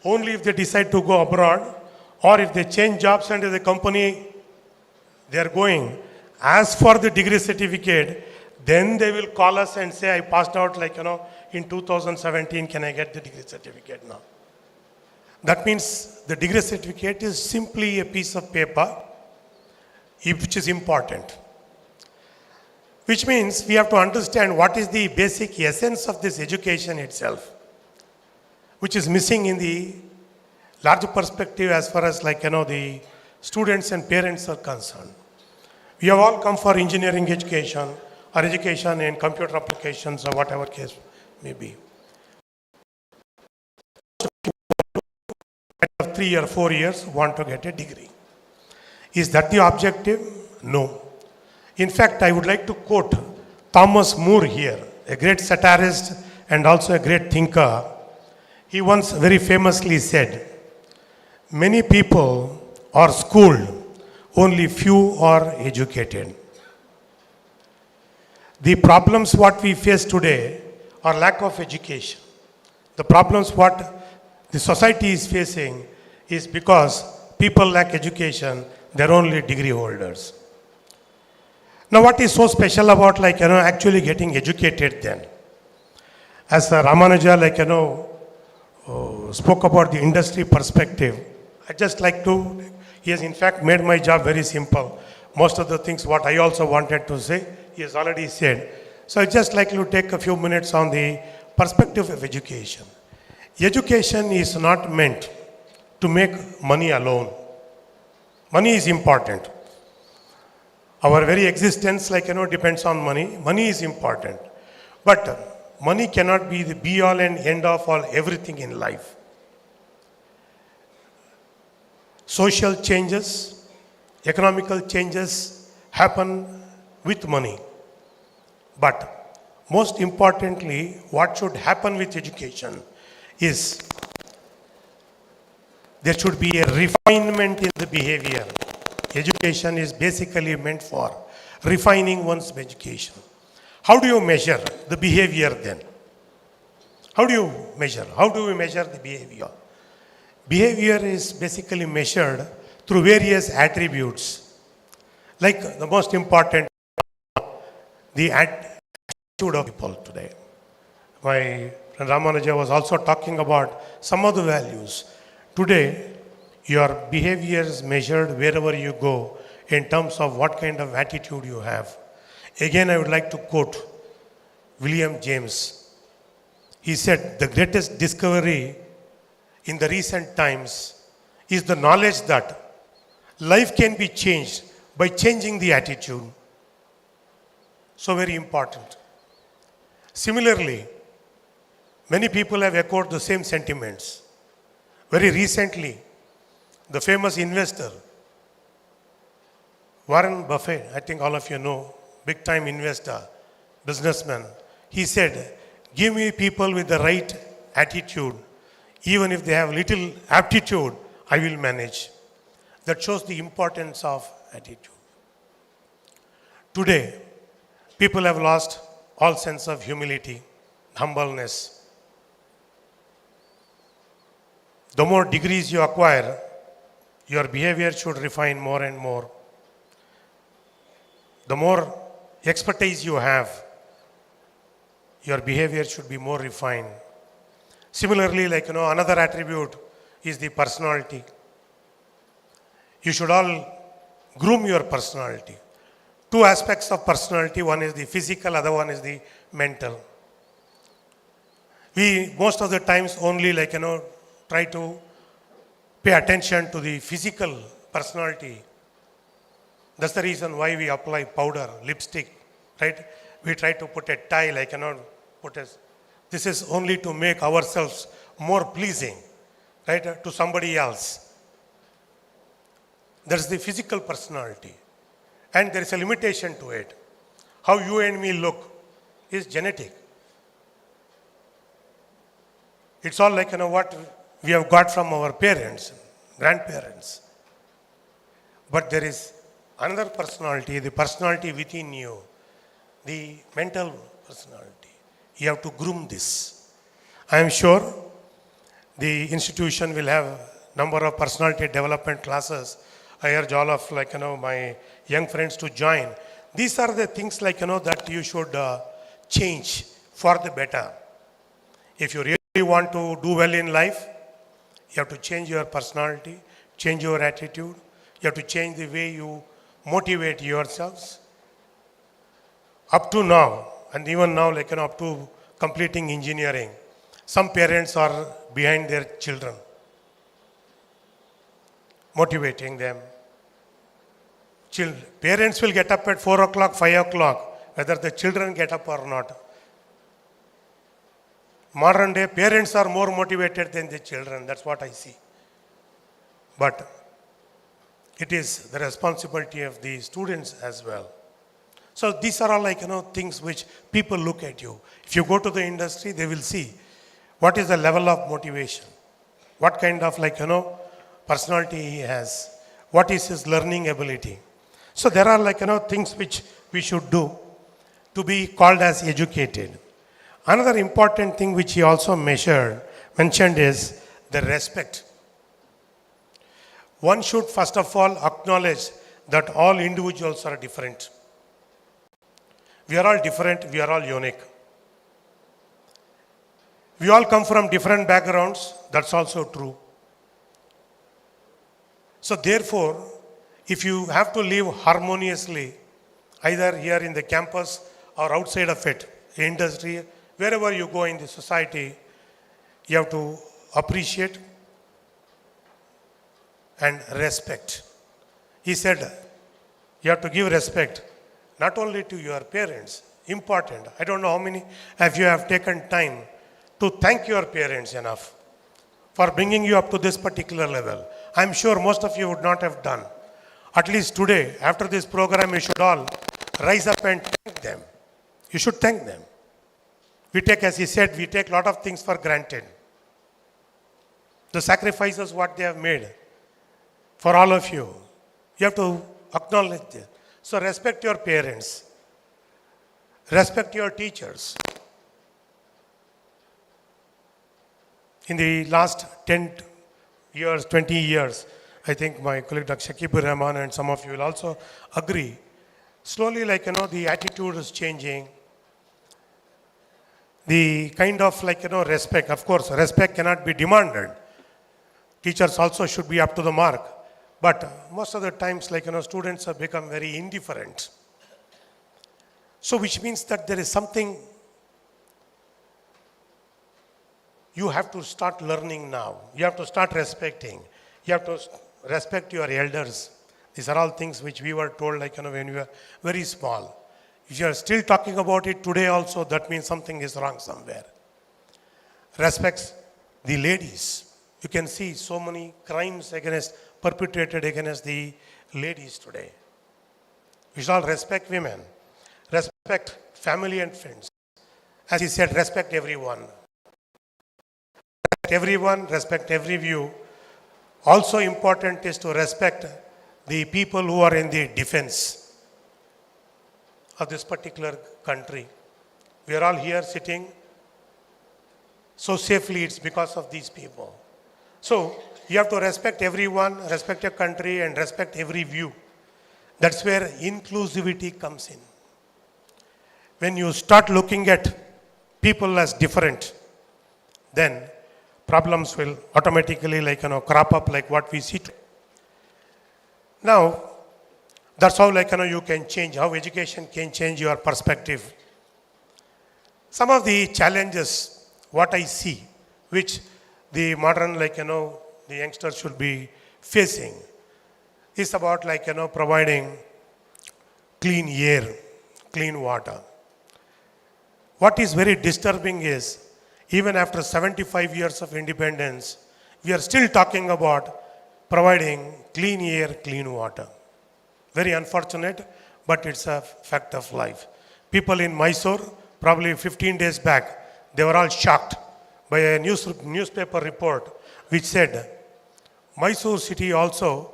Speaker 7: Only if they decide to go abroad or if they change jobs under the company they are going, as for the degree certificate, then they will call us and say, I passed out in 2017, can I get the degree certificate now? That means the degree certificate is simply a piece of paper which is important. Which means we have to understand what is the basic essence of this education itself, which is missing in the larger perspective as far as the students and parents are concerned. We have all come for engineering education or education in computer applications or whatever case may be. 3 or 4 years want to get a degree. Is that the objective? No. In fact, I would like to quote Thomas More here, a great satirist and also a great thinker. He once very famously said, "Many people are schooled, only few are educated." The problems what we face today are lack of education. The problems what the society is facing is because people lack education, they're only degree holders. Now what is so special about actually getting educated then? As Ramanuja spoke about the industry perspective, I just like to, he has in fact made my job very simple. Most of the things what I also wanted to say, he has already said. So I just like to take a few minutes on the perspective of education. Education is not meant to make money alone. Money is important. Our very existence depends on money. Money is important. But money cannot be the be all and end of all everything in life. Social changes, economical changes happen with money. But most importantly, what should happen with education is there should be a refinement in the behavior. Education is basically meant for refining one's education. How do you measure the behavior then? How do you measure? How do we measure the behavior? Behavior is basically measured through various attributes. Like the most important, the attitude of people today. My friend Ramanuja was also talking about some of the values. Today, your behavior is measured wherever you go in terms of what kind of attitude you have. Again, I would like to quote William James. He said, "The greatest discovery in the recent times is the knowledge that life can be changed by changing the attitude." So very important. Similarly, many people have echoed the same sentiments. Very recently, the famous investor, Warren Buffett, I think all of you know, big time investor, businessman, he said, "Give me people with the right attitude. Even if they have little aptitude, I will manage." That shows the importance of attitude. Today, people have lost all sense of humility, humbleness. The more degrees you acquire, your behavior should refine more and more. The more expertise you have, your behavior should be more refined. Similarly, another attribute is the personality. You should all groom your personality. Two aspects of personality, one is the physical, other one is the mental. We most of the times only try to pay attention to the physical personality. That's the reason why we apply powder, lipstick, right? We try to put a tie, this is only to make ourselves more pleasing, right, to somebody else. That's the physical personality. And there is a limitation to it. How you and me look is genetic. It's all what we have got from our parents, grandparents. But there is another personality, the personality within you, the mental personality. You have to groom this. I am sure the institution will have number of personality development classes. I urge all of my young friends to join. These are the things that you should change for the better. If you really want to do well in life, you have to change your personality, change your attitude. You have to change the way you motivate yourselves. Up to now, and even now, up to completing engineering, some parents are behind their children, motivating them. Parents will get up at 4 o'clock, 5 o'clock, whether the children get up or not. Modern day parents are more motivated than the children. That's what I see. but it is the responsibility of the students as well. So these are all things which people look at you. If you go to the industry, they will see what is the level of motivation, what kind of personality he has, what is his learning ability. So there are things which we should do to be called as educated. Another important thing which he also mentioned is the respect. One should first of all acknowledge that all individuals are different. We are all different, we are all unique. We all come from different backgrounds, that's also true. So therefore, if you have to live harmoniously, either here in the campus or outside of it, industry, wherever you go in the society, you have to appreciate and respect. He said, you have to give respect not only to your parents, important. I don't know how many of you have taken time to thank your parents enough for bringing you up to this particular level. I'm sure most of you would not have done. At least today, after this program, you should all rise up and thank them. You should thank them. We take, as he said, we take a lot of things for granted. The sacrifices what they have made for all of you, you have to acknowledge them. So respect your parents. Respect your teachers. In the last 10 years, 20 years, I think my colleague Dr. Shakibur Rahman and some of you will also agree. Slowly, the attitude is changing. The kind of respect, of course, respect cannot be demanded. Teachers also should be up to the mark. But most of the times, students have become very indifferent. So which means that there is something you have to start learning now. You have to start respecting. You have to respect your elders. These are all things which we were told when we were very small. If you are still talking about it today also, that means something is wrong somewhere. Respects the ladies. You can see so many crimes perpetrated against the ladies today. We should all respect women. Respect family and friends. As he said, respect everyone. Respect everyone, respect every view. Also important is to respect the people who are in the defense of this particular country. We are all here sitting so safely, it's because of these people. So you have to respect everyone, respect your country, and respect every view. That's where inclusivity comes in. When you start looking at people as different, then problems will automatically crop up like what we see today. Now, that's how you can change, how education can change your perspective. Some of the challenges, what I see, which the modern the youngsters should be facing, is about providing clean air, clean water. What is very disturbing is, even after 75 years of independence, we are still talking about providing clean air, clean water. Very unfortunate, but it's a fact of life. People in Mysore, probably 15 days back, they were all shocked by a newspaper report which said, Mysore city also,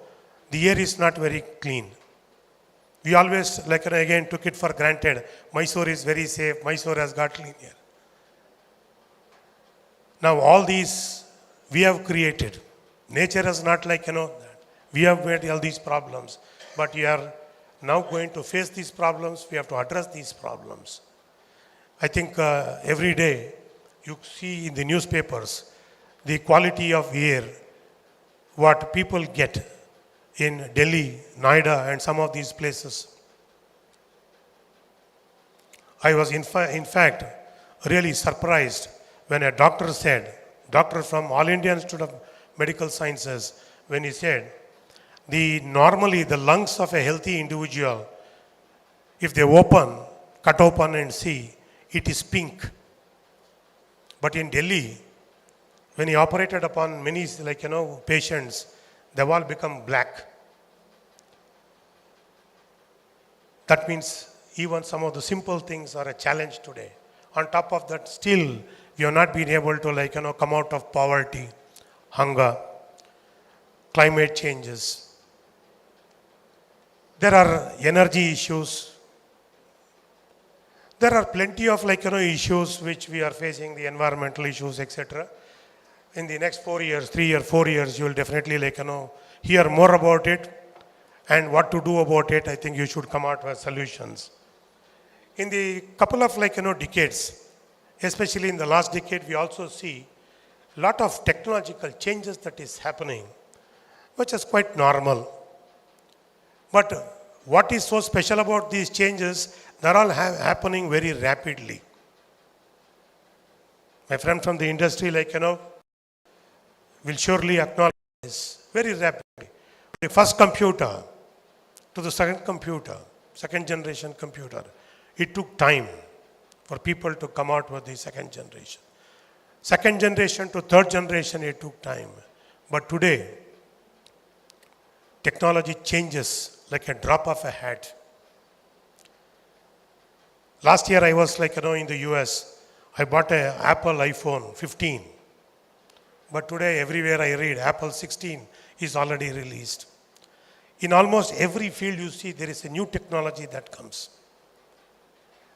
Speaker 7: the air is not very clean. We always, again, took it for granted. Mysore is very safe. Mysore has got clean air. Now, all these we have created. Nature is not that. We have made all these problems. But we are now going to face these problems. We have to address these problems. I think every day you see in the newspapers the quality of air, what people get in Delhi, Noida, and some of these places. I was in fact really surprised when a doctor from All India Institute of Medical Sciences, when he said, normally the lungs of a healthy individual, if they cut open and see, it is pink. But in Delhi, when he operated upon many patients, they've all become black. That means even some of the simple things are a challenge today. On top of that, still, we have not been able to come out of poverty, hunger, climate changes. There are energy issues. There are plenty of issues which we are facing, the environmental issues, etc. In the next 4 years, 3 or 4 years, you will definitely hear more about it and what to do about it. I think you should come out with solutions. In the couple of decades, especially in the last decade, we also see a lot of technological changes that is happening, which is quite normal. But what is so special about these changes? They're all happening very rapidly. My friend from the industry, will surely acknowledge this very rapidly. The first computer to the second computer, second generation computer, it took time for people to come out with the second generation. Second generation to third generation, it took time. But today, technology changes like a drop of a hat. Last year I was in the US, I bought an Apple iPhone 15. But today everywhere I read, Apple 16 is already released. In almost every field you see, there is a new technology that comes.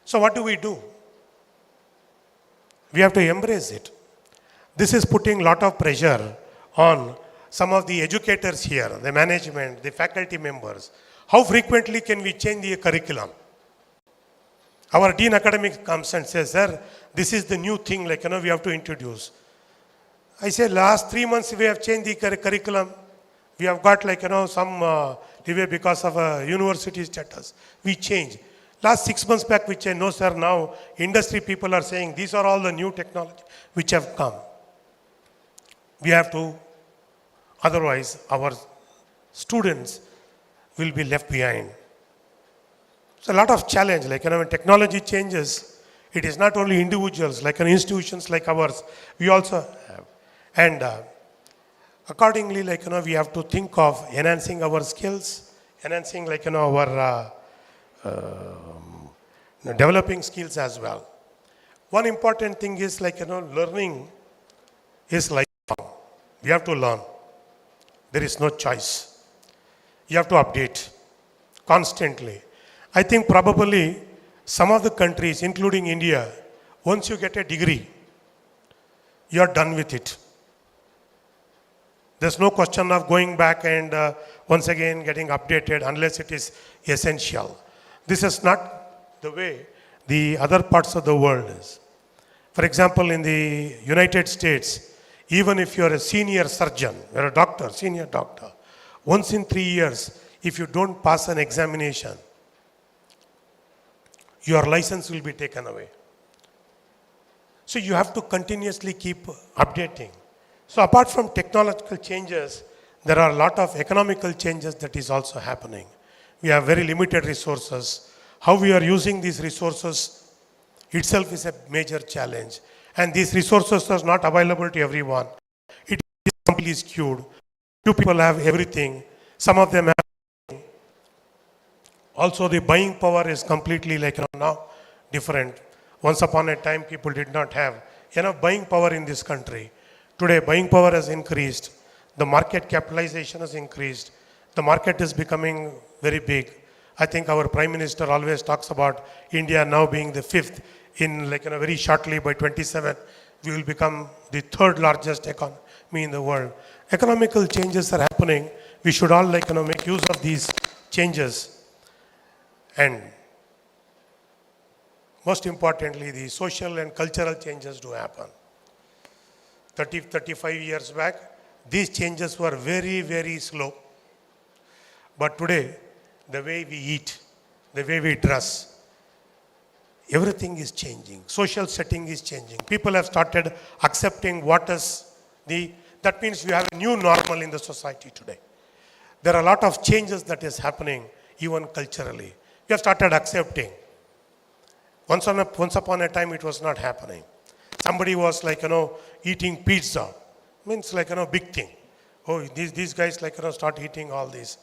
Speaker 7: So what do? We have to embrace it. This is putting a lot of pressure on some of the educators here, the management, the faculty members. How frequently can we change the curriculum? Our Dean Academic comes and says, sir, this is the new thing we have to introduce. I say, last 3 months we have changed the curriculum. We have got some leeway because of a university status. We change. Last 6 months back we changed. No sir, now industry people are saying these are all the new technology which have come. We have to, otherwise our students will be left behind. So a lot of challenge, when technology changes, it is not only individuals, institutions like ours, we also have. And accordingly, we have to think of enhancing our skills, enhancing our developing skills as well. One important thing is learning is lifelong. We have to learn. There is no choice. You have to update constantly. I think probably some of the countries, including India, once you get a degree, you are done with it. There's no question of going back and once again getting updated unless it is essential. This is not the way the other parts of the world is. For example, in the United States, even if you're a senior surgeon, you're a doctor, senior doctor, once in 3 years, if you don't pass an examination, your license will be taken away. So you have to continuously keep updating. So apart from technological changes, there are a lot of economical changes that is also happening. We have very limited resources. How we are using these resources itself is a major challenge. And these resources are not available to everyone. It is completely skewed. Few people have everything. Some of them have. Also, the buying power is completely now different. Once upon a time, people did not have enough buying power in this country. Today, buying power has increased. The market capitalization has increased. The market is becoming very big. I think our Prime Minister always talks about India now being the fifth. In very shortly by 27, we will become the third largest economy in the world. Economical changes are happening. We should all make use of these changes. And most importantly, the social and cultural changes do happen. 35 years back, these changes were very, very slow. But today, the way we eat, the way we dress, everything is changing. Social setting is changing. People have started accepting that means we have a new normal in the society today. There are a lot of changes that is happening even culturally. We have started accepting. Once upon a time, it was not happening. Somebody was eating pizza. Means big thing. oh, these guys like, start eating all this.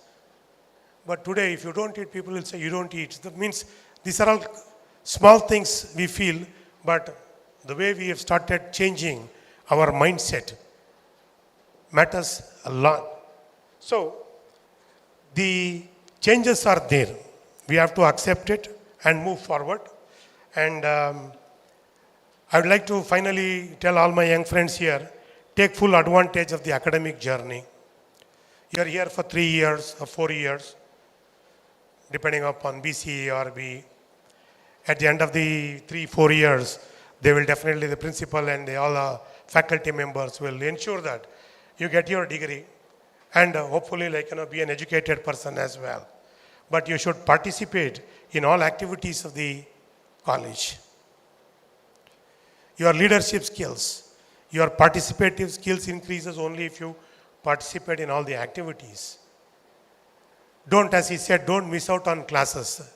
Speaker 7: But today, if you don't eat, people will say you don't eat. That means these are all small things we feel, but the way we have started changing our mindset matters a lot. So, the changes are there. We have to accept it and move forward. And I would like to finally tell all my young friends here, take full advantage of the academic journey. You are here for 3 years or 4 years, depending upon BCA or B. At the end of the 3-4 years, they will definitely, the principal and all the faculty members will ensure that you get your degree and hopefully be an educated person as well. But you should participate in all activities of the college. Your leadership skills, your participative skills increases only if you participate in all the activities. Don't, as he said, don't miss out on classes.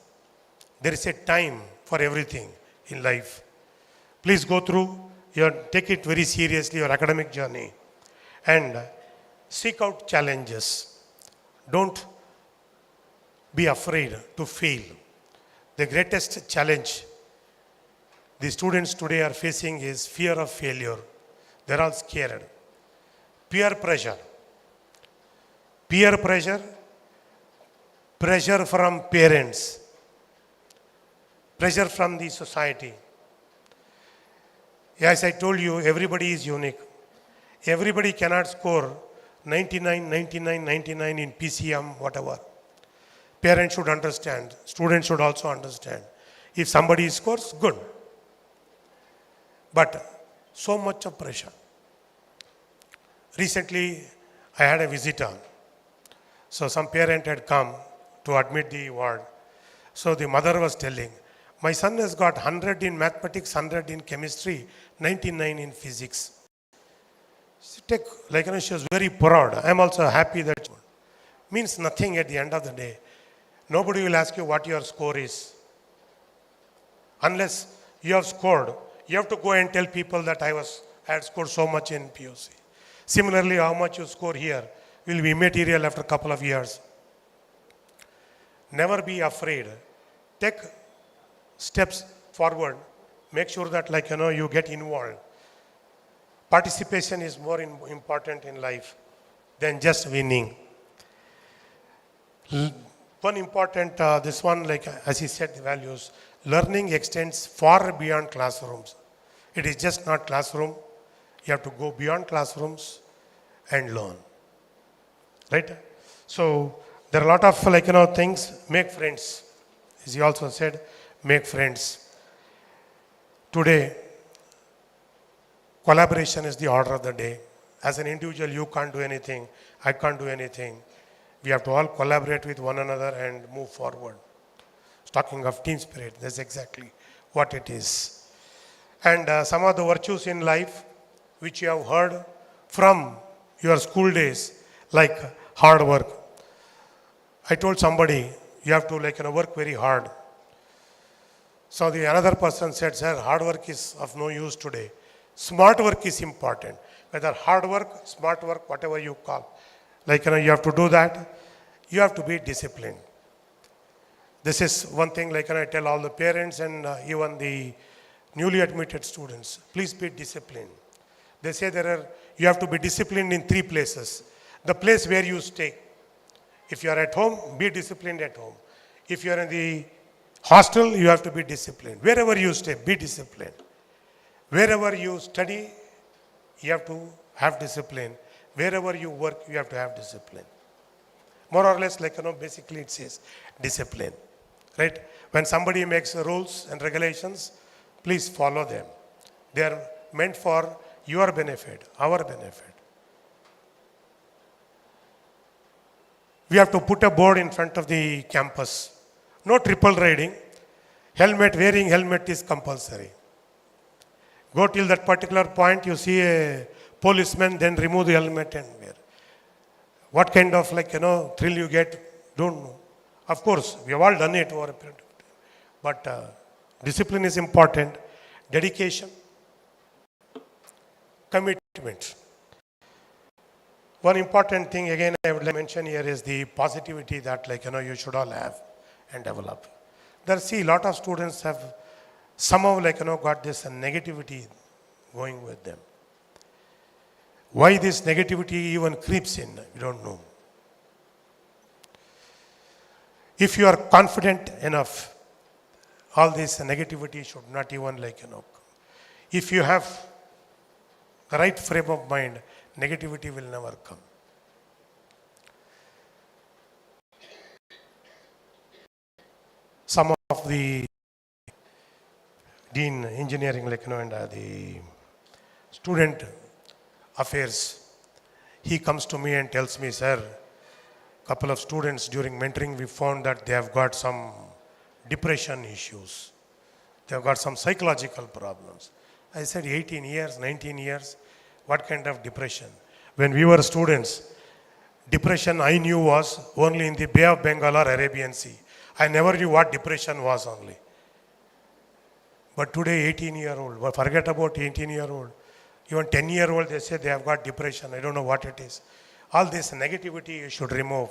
Speaker 7: There is a time for everything in life. Please go through, take it very seriously, your academic journey, and seek out challenges. Don't be afraid to fail. The greatest challenge the students today are facing is fear of failure. They're all scared. Peer pressure. Peer pressure. Pressure from parents. Pressure from the society. As I told you, everybody is unique. Everybody cannot score 99, 99, 99 in PCM, whatever. Parents should understand. Students should also understand. If somebody scores, good. But so much of pressure. Recently, I had a visitor. So some parent had come to admit the ward. So the mother was telling, my son has got 100 in mathematics, 100 in chemistry, 99 in physics. She was very proud. I am also happy that means nothing at the end of the day. Nobody will ask you what your score is. Unless you have scored, you have to go and tell people that I had scored so much in POC. Similarly, how much you score here will be material after a couple of years. Never be afraid. Take steps forward. Make sure that you get involved. Participation is more important in life than just winning. One important, this one, as he said, the values, learning extends far beyond classrooms. It is just not classroom. You have to go beyond classrooms and learn. Right? So there are a lot of things. Make friends. As he also said, make friends. Today, collaboration is the order of the day. As an individual, you can't do anything. I can't do anything. We have to all collaborate with one another and move forward. Talking of team spirit, that's exactly what it is. And some of the virtues in life which you have heard from your school days, like hard work. I told somebody, you have to work very hard. So the another person said, sir, hard work is of no use today. Smart work is important. Whether hard work, smart work, whatever you call. You have to do that. You have to be disciplined. This is one thing I tell all the parents and even the newly admitted students. Please be disciplined. They say you have to be disciplined in 3 places. The place where you stay. If you are at home, be disciplined at home. If you are in the hostel, you have to be disciplined. Wherever you stay, be disciplined. Wherever you study, you have to have discipline. Wherever you work, you have to have discipline. More or less, basically it says discipline. Right? When somebody makes rules and regulations, please follow them. They are meant for your benefit, our benefit. We have to put a board in front of the campus. No triple riding. Wearing helmet is compulsory. Go till that particular point, you see a policeman, then remove the helmet and wear. What kind of thrill you get, don't know. Of course, we have all done it over a period of time. But discipline is important. Dedication, commitment. One important thing again I would like to mention here is the positivity that you should all have and develop. See, a lot of students have somehow got this negativity going with them. Why this negativity even creeps in, we don't know. If you are confident enough, all this negativity should not even if you have the right frame of mind, negativity will never come. Some of the dean engineering and the student affairs, he comes to me and tells me, sir, couple of students during mentoring, we found that they have got some depression issues. They have got some psychological problems. I said, 18 years, 19 years, what kind of depression? When we were students, depression I knew was only in the Bay of Bengal or Arabian Sea. I never knew what depression was only. But today, 18-year-old, forget about 18-year-old, even 10-year-old, they say they have got depression. I don't know what it is. All this negativity you should remove.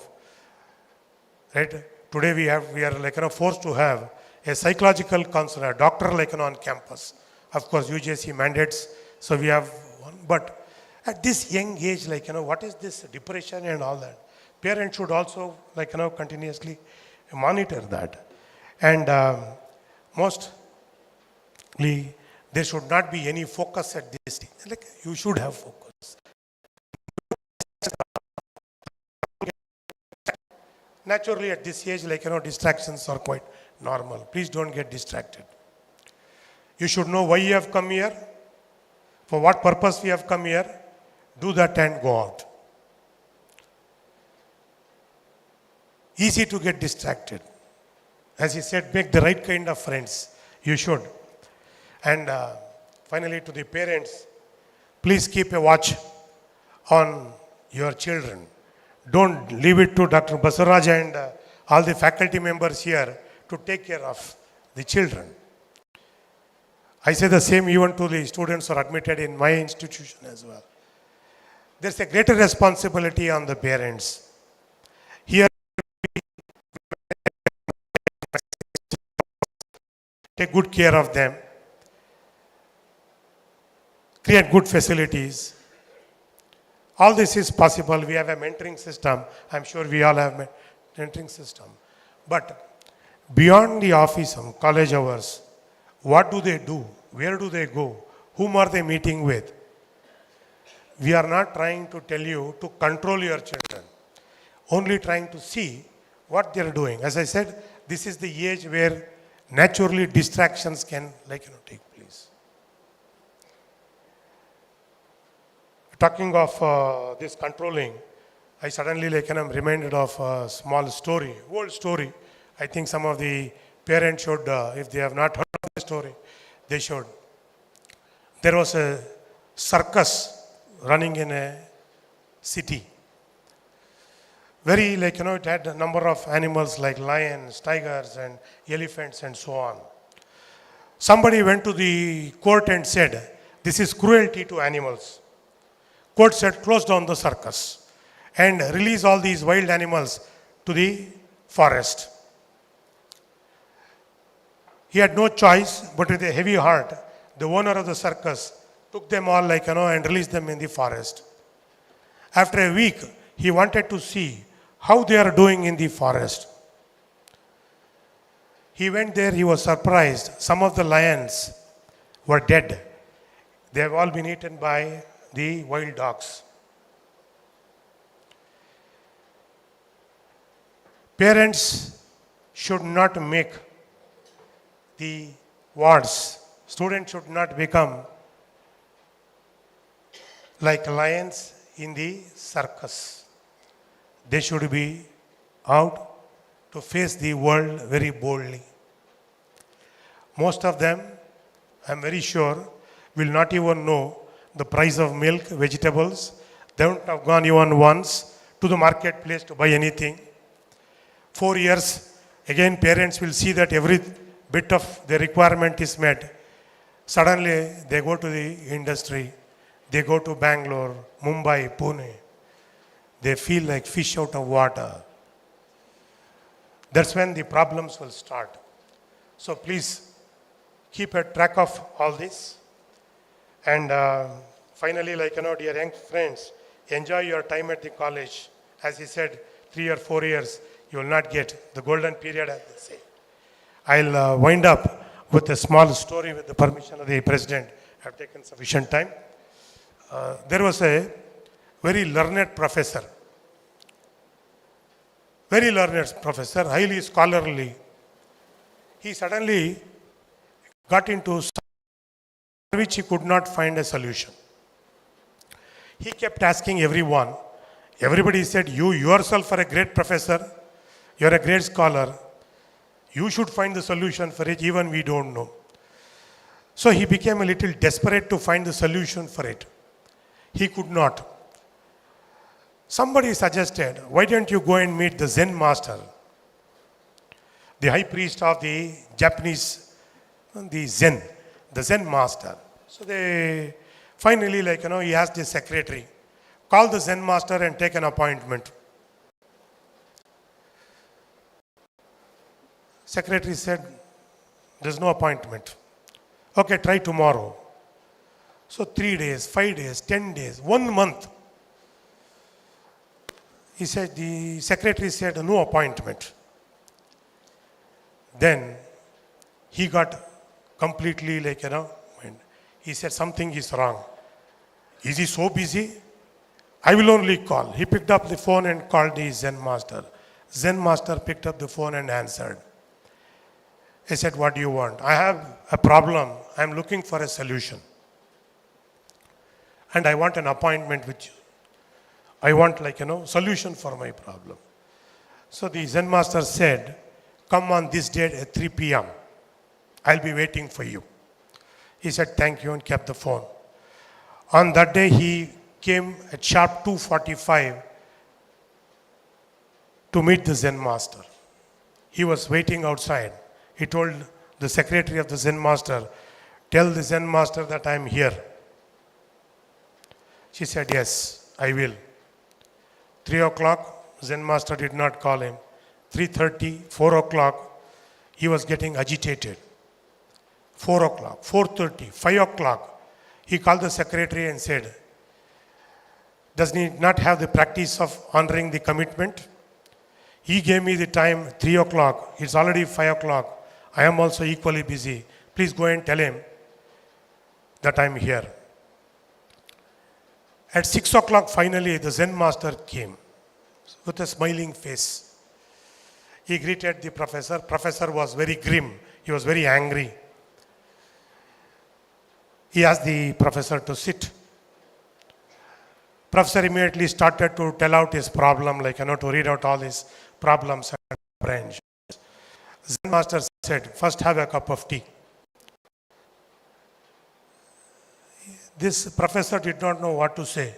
Speaker 7: Right? Today we are forced to have a psychological counselor, a doctor on campus. Of course, UJC mandates, so we have one. But at this young age, what is this depression and all that? Parents should also continuously monitor that. And mostly, there should not be any focus at this stage. You should have focus. Naturally, at this age, distractions are quite normal. Please don't get distracted. You should know why you have come here, for what purpose we have come here. Do that and go out. Easy to get distracted. As he said, make the right kind of friends. You should. And finally, to the parents, please keep a watch on your children. Don't leave it to Dr. Basaraj and all the faculty members here to take care of the children. I say the same even to the students who are admitted in my institution as well. There's a greater responsibility on the parents. Here, take good care of them, create good facilities. All this is possible. We have a mentoring system. I'm sure we all have a mentoring system. But beyond the office, college hours, what do they do? Where do they go? Whom are they meeting with? We are not trying to tell you to control your children, only trying to see what they are doing. As I said, this is the age where naturally distractions can take place. Talking of this controlling, I suddenly am reminded of a small story, old story. I think some of the parents should, if they have not heard of the story, they should. There was a circus running in a city. Very it had a number of animals like lions, tigers and elephants and so on. Somebody went to the court and said, this is cruelty to animals. Court said, close down the circus and release all these wild animals to the forest. He had no choice, but with a heavy heart, the owner of the circus took them all and released them in the forest. After a week, he wanted to see how they are doing in the forest. He went there, he was surprised. Some of the lions were dead. They have all been eaten by the wild dogs. Parents should not make the wards. Students should not become like lions in the circus. They should be out to face the world very boldly. Most of them, I'm very sure, will not even know the price of milk, vegetables. They don't have gone even once to the marketplace to buy anything. 4 years, again parents will see that every bit of their requirement is met. Suddenly they go to the industry, they go to Bangalore, Mumbai, Pune. they feel like fish out of water. That's when the problems will start. So please keep a track of all this. And finally, dear young friends, enjoy your time at the college. As he said, 3 or 4 years, you will not get the golden period, as they say. I'll wind up with a small story with the permission of the president. I've taken sufficient time. There was a very learned professor, highly scholarly. He suddenly got into something which he could not find a solution. He kept asking everyone. Everybody said, you yourself are a great professor, you're a great scholar, you should find the solution for it, even we don't know. So he became a little desperate to find the solution for it. He could not. Somebody suggested, why don't you go and meet the Zen master, the high priest of the Japanese, the Zen master. So they finally, he asked his secretary, call the Zen master and take an appointment. Secretary said, there's no appointment. Okay, try tomorrow. So 3 days, 5 days, 10 days, 1 month. He said, the secretary said, no appointment. Then he got completely he said, something is wrong. Is he so busy? I will only call. He picked up the phone and called the Zen master. Zen master picked up the phone and answered. He said, what do you want? I have a problem. I am looking for a solution. And I want an appointment with you. I want solution for my problem. So the Zen master said, come on this date at 3 p.m. I'll be waiting for you. He said, thank you, and kept the phone. On that day, he came at sharp 2:45 to meet the Zen master. He was waiting outside. He told the secretary of the Zen master, tell the Zen master that I am here. She said, yes, I will. 3 o'clock, Zen master did not call him. 3:30, 4 o'clock, he was getting agitated. 4 o'clock, 4:30, 5 o'clock, he called the secretary and said, does he not have the practice of honoring the commitment? He gave me the time 3 o'clock, it's already 5 o'clock. I am also equally busy. Please go and tell him that I am here. At 6 o'clock, finally, the Zen master came with a smiling face. He greeted the professor. Professor was very grim. He was very angry. He asked the professor to sit. Professor immediately started to tell out his problem, to read out all his problems and branch. Zen master said, first have a cup of tea. This professor did not know what to say.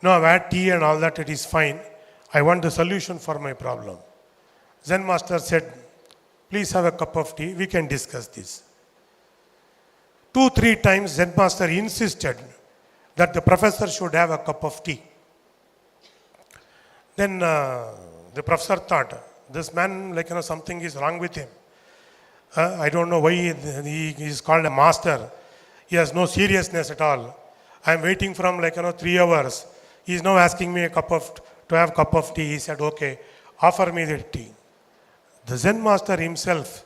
Speaker 7: No, I've had tea and all that, it is fine. I want the solution for my problem. Zen master said, please have a cup of tea, we can discuss this. 2-3 times Zen master insisted that the professor should have a cup of tea. Then the professor thought, this man, something is wrong with him. I don't know why he is called a master. He has no seriousness at all. I am waiting from 3 hours. He is now asking me to have a cup of tea. He said, okay, offer me the tea. The Zen master himself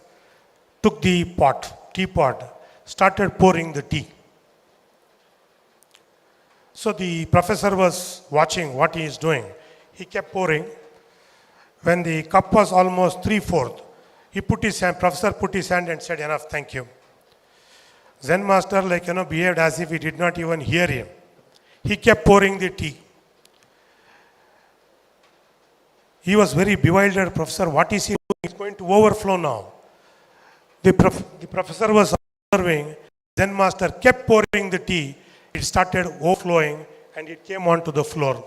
Speaker 7: took the teapot, started pouring the tea. So the professor was watching what he is doing. He kept pouring. When the cup was almost 3/4, professor put his hand and said, enough, thank you. Zen master, behaved as if he did not even hear him. He kept pouring the tea. He was very bewildered. Professor, what is he doing? It's going to overflow now. The professor was observing. Zen master kept pouring the tea. It started overflowing and it came onto the floor.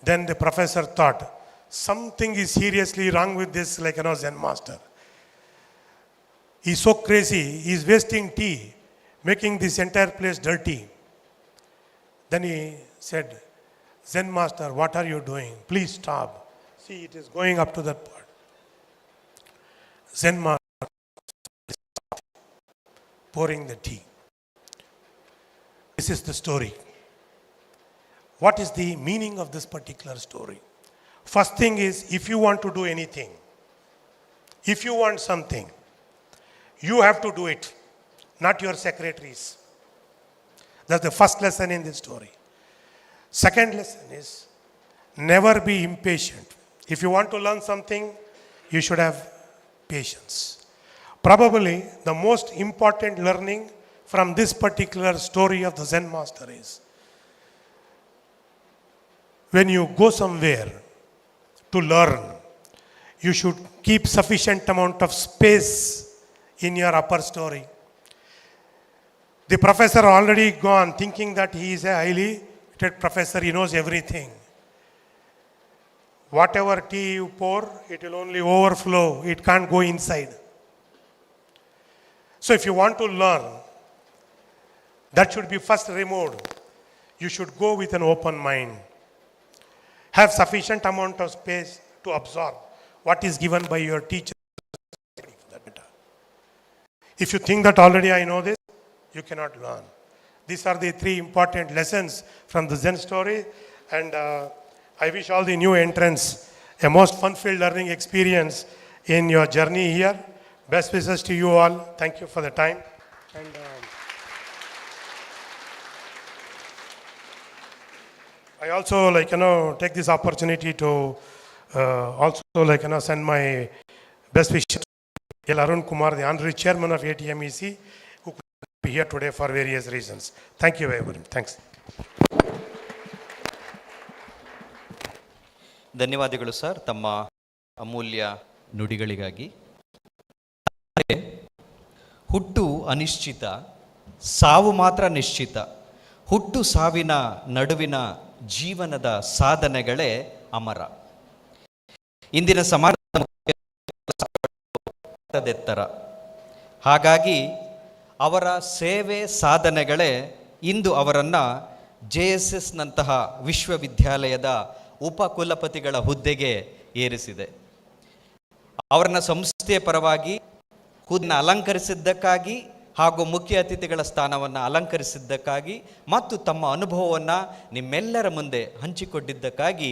Speaker 7: Then the professor thought, something is seriously wrong with this, Zen master. He's so crazy, he's wasting tea, making this entire place dirty. Then he said, Zen master, what are you doing? Please stop. See, it is going up to that part. Zen master pouring the tea. This is the story. What is the meaning of this particular story? First thing is, if you want to do anything, if you want something, you have to do it, not your secretaries. That's the first lesson in this story. Second lesson is, never be impatient. If you want to learn something, you should have patience. Probably the most important learning from this particular story of the Zen master is, when you go somewhere to learn, you should keep sufficient amount of space in your upper story. The professor already gone thinking that he is a highly educated professor, he knows everything. Whatever tea you pour, it will only overflow, it can't go inside. So if you want to learn, that should be first removed. You should go with an open mind. Have sufficient amount of space to absorb what is given by your teacher. If you think that already I know this, you cannot learn. These are the three important lessons from the Zen story, and I wish all the new entrants a most fun-filled learning experience in your journey here. Best wishes to you all. Thank you for the time. And I also take this opportunity to send my best wishes to L. Arun Kumar, the Honorary Chairman of ATMEC, who could be here today for various reasons. Thank you very much. Thanks.
Speaker 1: ಧನ್ಯವಾದಗಳು sir ತಮ್ಮ ಅಮೂಲ್ಯ ನುಡಿಗಳಿಗಾಗಿ. ಹುಟ್ಟು ಅನಿಶ್ಚಿತ, ಸಾವು ಮಾತ್ರ ನಿಶ್ಚಿತ. ಹುಟ್ಟು ಸಾವಿನ ನಡುವಿನ ಜೀವನದ ಸಾಧನೆಗಳೇ ಅಮರ. ಇಂದಿನ ಸಮಾಜದೆತ್ತರ. ಹಾಗಾಗಿ ಅವರ ಸೇವೆ ಸಾಧನೆಗಳೇ ಇಂದು ಅವರನ್ನು JSSನಂತಹ ವಿಶ್ವವಿದ್ಯಾಲಯದ ಉಪಕುಲಪತಿಗಳ ಹುದ್ದೆಗೆ ಏರಿಸಿದೆ. ಅವರನ್ನ ಸಂಸ್ಥೆಯ ಪರವಾಗಿ ಹುದ್ದೆಯನ್ನು ಅಲಂಕರಿಸಿದ್ದಕ್ಕಾಗಿ ಹಾಗೂ ಮುಖ್ಯ ಅತಿಥಿಗಳ ಸ್ಥಾನವನ್ನು ಅಲಂಕರಿಸಿದ್ದಕ್ಕಾಗಿ ಮತ್ತು ತಮ್ಮ ಅನುಭವವನ್ನು ನಿಮ್ಮೆಲ್ಲರ ಮುಂದೆ ಹಂಚಿಕೊಂಡಿದ್ದಕ್ಕಾಗಿ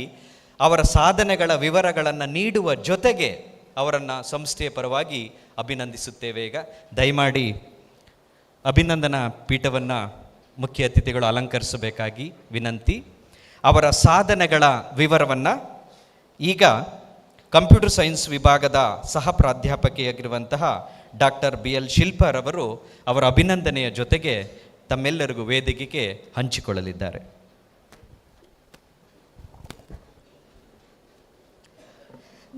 Speaker 1: ಅವರ ಸಾಧನೆಗಳ ವಿವರಗಳನ್ನು ನೀಡುವ ಜೊತೆಗೆ ಅವರನ್ನು ಸಂಸ್ಥೆಯ ಪರವಾಗಿ ಅಭಿನಂದಿಸುತ್ತೇವೆ. ಈಗ ದಯಮಾಡಿ ಅಭಿನಂದನಾ ಪೀಠವನ್ನು ಮುಖ್ಯ ಅತಿಥಿಗಳು ಅಲಂಕರಿಸಬೇಕಾಗಿ ವಿನಂತಿ. ಅವರ ಸಾಧನೆಗಳ ವಿವರವನ್ನು ಈಗ ಕಂಪ್ಯೂಟರ್ ಸೈನ್ಸ್ ವಿಭಾಗದ ಸಹ ಪ್ರಾಧ್ಯಾಪಕಿಯಾಗಿರುವಂತಹ ಡಾಕ್ಟರ್ BL ಶಿಲ್ಪಾರವರು ಅವರ ಅಭಿನಂದನೆಯ ಜೊತೆಗೆ ತಮ್ಮೆಲ್ಲರಿಗೂ ವೇದಿಕೆಗೆ ಹಂಚಿಕೊಳ್ಳಲಿದ್ದಾರೆ.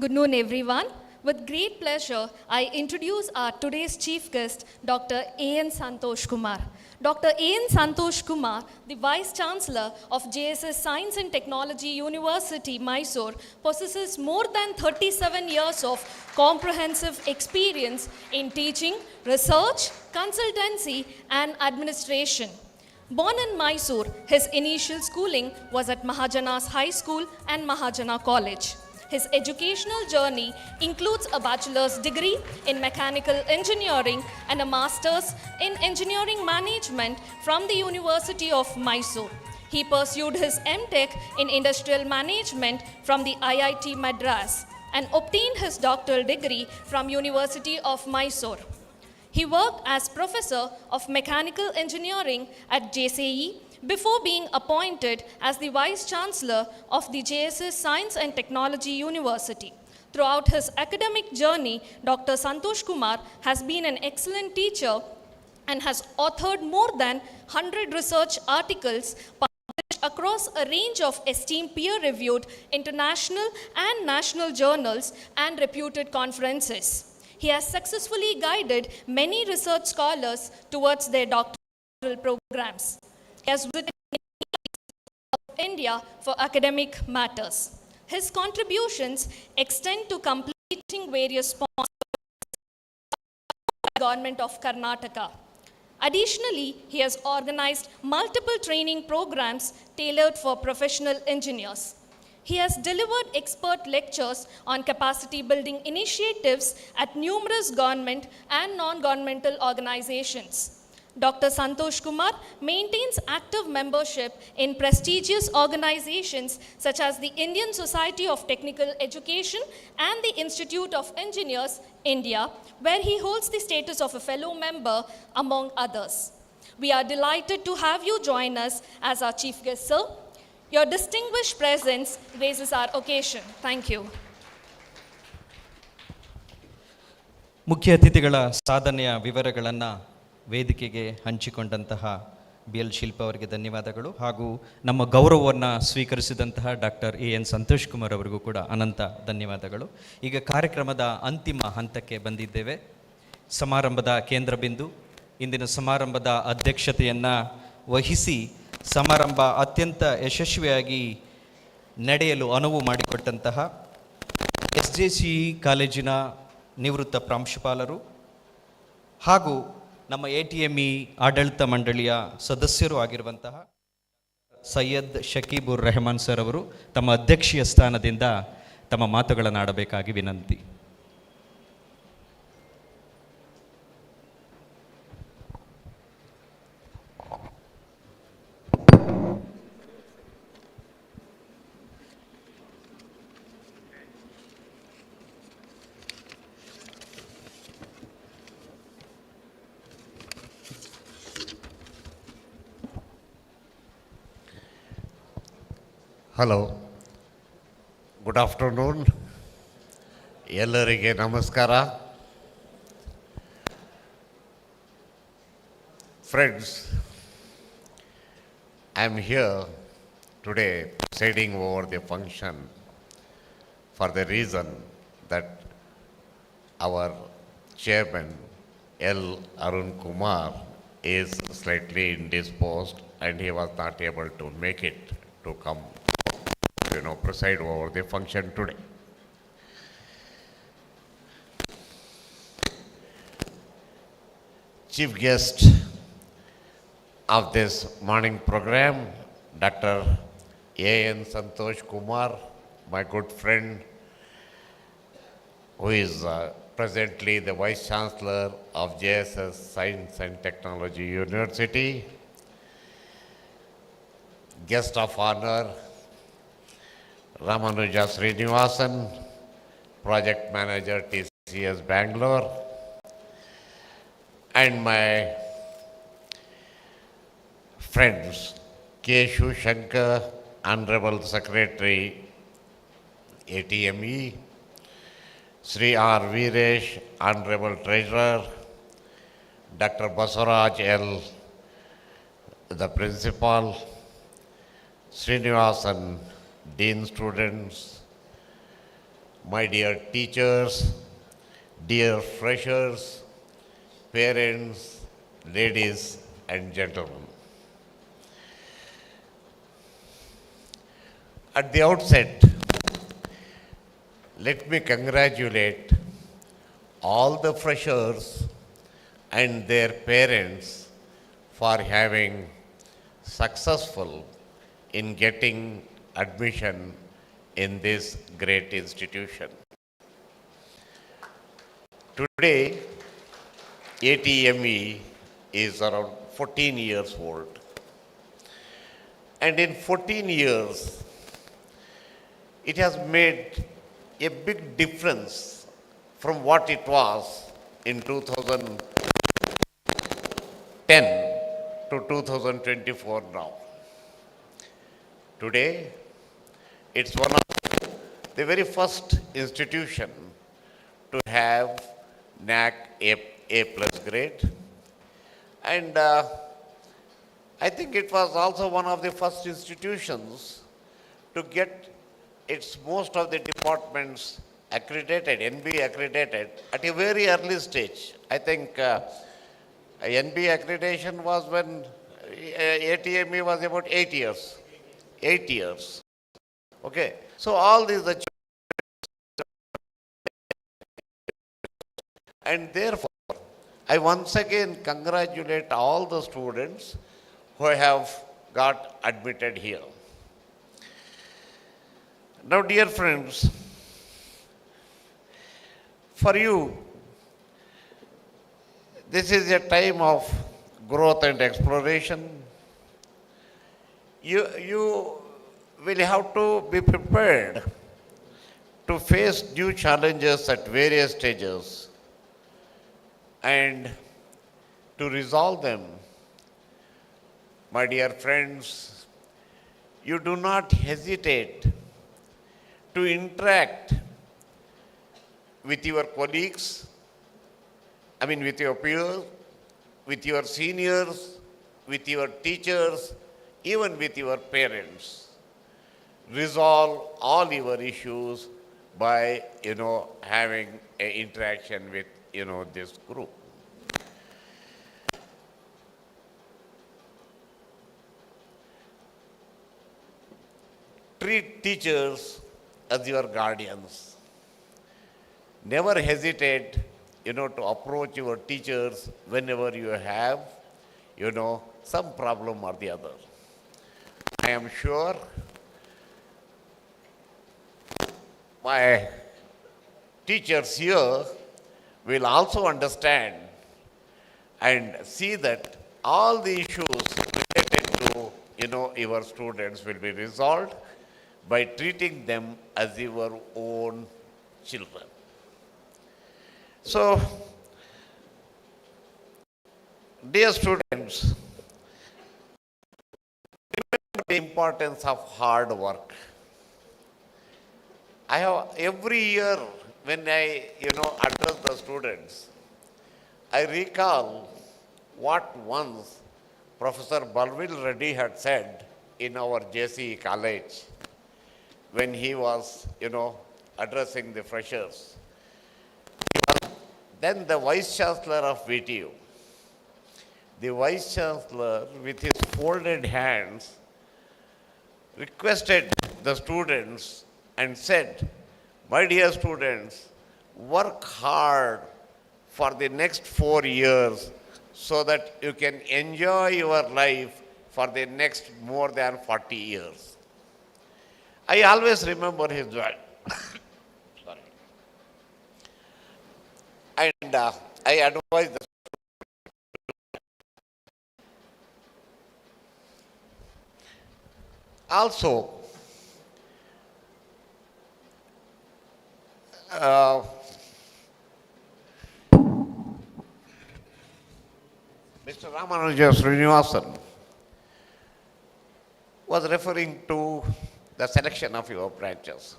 Speaker 8: Good noon, everyone. With great pleasure, I introduce our today's chief guest, Dr. A.N. Santosh Kumar. Dr. A.N. Santosh Kumar, the Vice Chancellor of JSS Science and Technology University, Mysore, possesses more than 37 years of comprehensive experience in teaching, research, consultancy, and administration. Born in Mysore, his initial schooling was at Mahajanas High School and Mahajana College. His educational journey includes a bachelor's degree in mechanical engineering and a master's in engineering management from the University of Mysore. He pursued his M.Tech in industrial management from the IIT Madras and obtained his doctoral degree from University of Mysore. He worked as professor of mechanical engineering at JSAE before being appointed as the Vice Chancellor of the JSS Science and Technology University. Throughout his academic journey, Dr. Santosh Kumar has been an excellent teacher and has authored more than 100 research articles published across a range of esteemed peer-reviewed international and national journals and reputed conferences. He has successfully guided many research scholars towards their doctoral programs. He has visited India for academic matters. His contributions extend to completing various sponsors by the Government of Karnataka. Additionally, he has organized multiple training programs tailored for professional engineers. He has delivered expert lectures on capacity building initiatives at numerous government and non-governmental organizations. Dr. Santosh Kumar maintains active membership in prestigious organizations such as the Indian Society of Technical Education and the Institute of Engineers, India, where he holds the status of a fellow member, among others. We are delighted to have you join us as our chief guest, sir. Your distinguished presence graces our occasion. Thank you.
Speaker 1: ಮುಖ್ಯ ಅತಿಥಿಗಳ ಸಾಧನೆಯ ವಿವರಗಳನ್ನು ವೇದಿಕೆಗೆ ಹಂಚಿಕೊಂಡಂತಹ B L ಶಿಲ್ಪ ಅವರಿಗೆ ಧನ್ಯವಾದಗಳು, ಹಾಗೂ ನಮ್ಮ ಗೌರವವನ್ನು ಸ್ವೀಕರಿಸಿದಂತಹ doctor A N Santhosh Kumar ಅವರಿಗೂ ಕೂಡ ಅನಂತ ಧನ್ಯವಾದಗಳು. ಈಗ ಕಾರ್ಯಕ್ರಮದ ಅಂತಿಮ ಹಂತಕ್ಕೆ ಬಂದಿದ್ದೇವೆ. ಸಮಾರಂಭದ ಕೇಂದ್ರ ಬಿಂದು, ಇಂದಿನ ಸಮಾರಂಭದ ಅಧ್ಯಕ್ಷತೆಯನ್ನು ವಹಿಸಿ ಸಮಾರಂಭ ಅತ್ಯಂತ ಯಶಸ್ವಿಯಾಗಿ ನಡೆಯಲು ಅನುವು ಮಾಡಿಕೊಟ್ಟಂತಹ SJC ಕಾಲೇಜಿನ ನಿವೃತ್ತ ಪ್ರಾಂಶುಪಾಲರು ಹಾಗೂ ನಮ್ಮ ATME ಆಡಳಿತ ಮಂಡಳಿಯ ಸದಸ್ಯರು ಆಗಿರುವಂತಹ ಸೈಯದ್ ಶಕೀಬುರ್ ರೆಹಮಾನ್ ಸರ್ ಅವರು ತಮ್ಮ ಅಧ್ಯಕ್ಷೀಯ ಸ್ಥಾನದಿಂದ ತಮ್ಮ ಮಾತುಗಳನ್ನು ಆಡಬೇಕಾಗಿ ವಿನಂತಿ.
Speaker 9: Hello, good afternoon. ಎಲ್ಲರಿಗೆ ನಮಸ್ಕಾರ. Friends, I am here today presiding over the function for the reason that our chairman L. Arun Kumar is slightly indisposed and he was not able to make it to come preside over the function today. Chief guest of this morning program, Dr. A.N. Santosh Kumar, my good friend, who is presently the Vice Chancellor of JSS Science and Technology University. Guest of honor, Ramanuja Srinivasan, Project Manager TCS Bangalore, and my friends K. Shankar, Honorable Secretary ATME, Sri R. Veeresh, Honorable Treasurer, Dr. Basaraj L., the Principal, Srinivasan, Dean students, my dear teachers, dear freshers, parents, ladies and gentlemen. At the outset, let me congratulate all the freshers and their parents for having successful in getting admission in this great institution. Today, ATME is around 14 years old. And in 14 years, it has made a big difference from what it was in 2010 to 2024 now. Today, it's one of the very first institution to have NAC A+ grade. And I think it was also one of the first institutions to get its most of the departments accredited, NB accredited at a very early stage. I think NB accreditation was when ATME was about 8 years. 8 years. Okay. So all these achievements, and therefore I once again congratulate all the students who have got admitted here. Now, dear friends, for you, this is a time of growth and exploration. You will have to be prepared to face new challenges at various stages and to resolve them. My dear friends, you do not hesitate to interact with your colleagues, with your peers, with your seniors, with your teachers, even with your parents. Resolve all your issues by, having an interaction with, this group. Treat teachers as your guardians. Never hesitate, to approach your teachers whenever you have, some problem or the other. I am sure my teachers here will also understand and see that all the issues related to, your students will be resolved by treating them as your own children. So, dear students, remember the importance of hard work. I have every year when I, address the students, I recall what once Professor Balvil Reddy had said in our JC college when he was, addressing the freshers. He was then the Vice Chancellor of VTU. The Vice Chancellor, with his folded hands, requested the students and said, "My dear students, work hard for the next 4 years so that you can enjoy your life for the next more than 40 years." I always remember his word. Sorry. And I advise the also, Mr. Ramanuja Srinivasan was referring to the selection of your branches.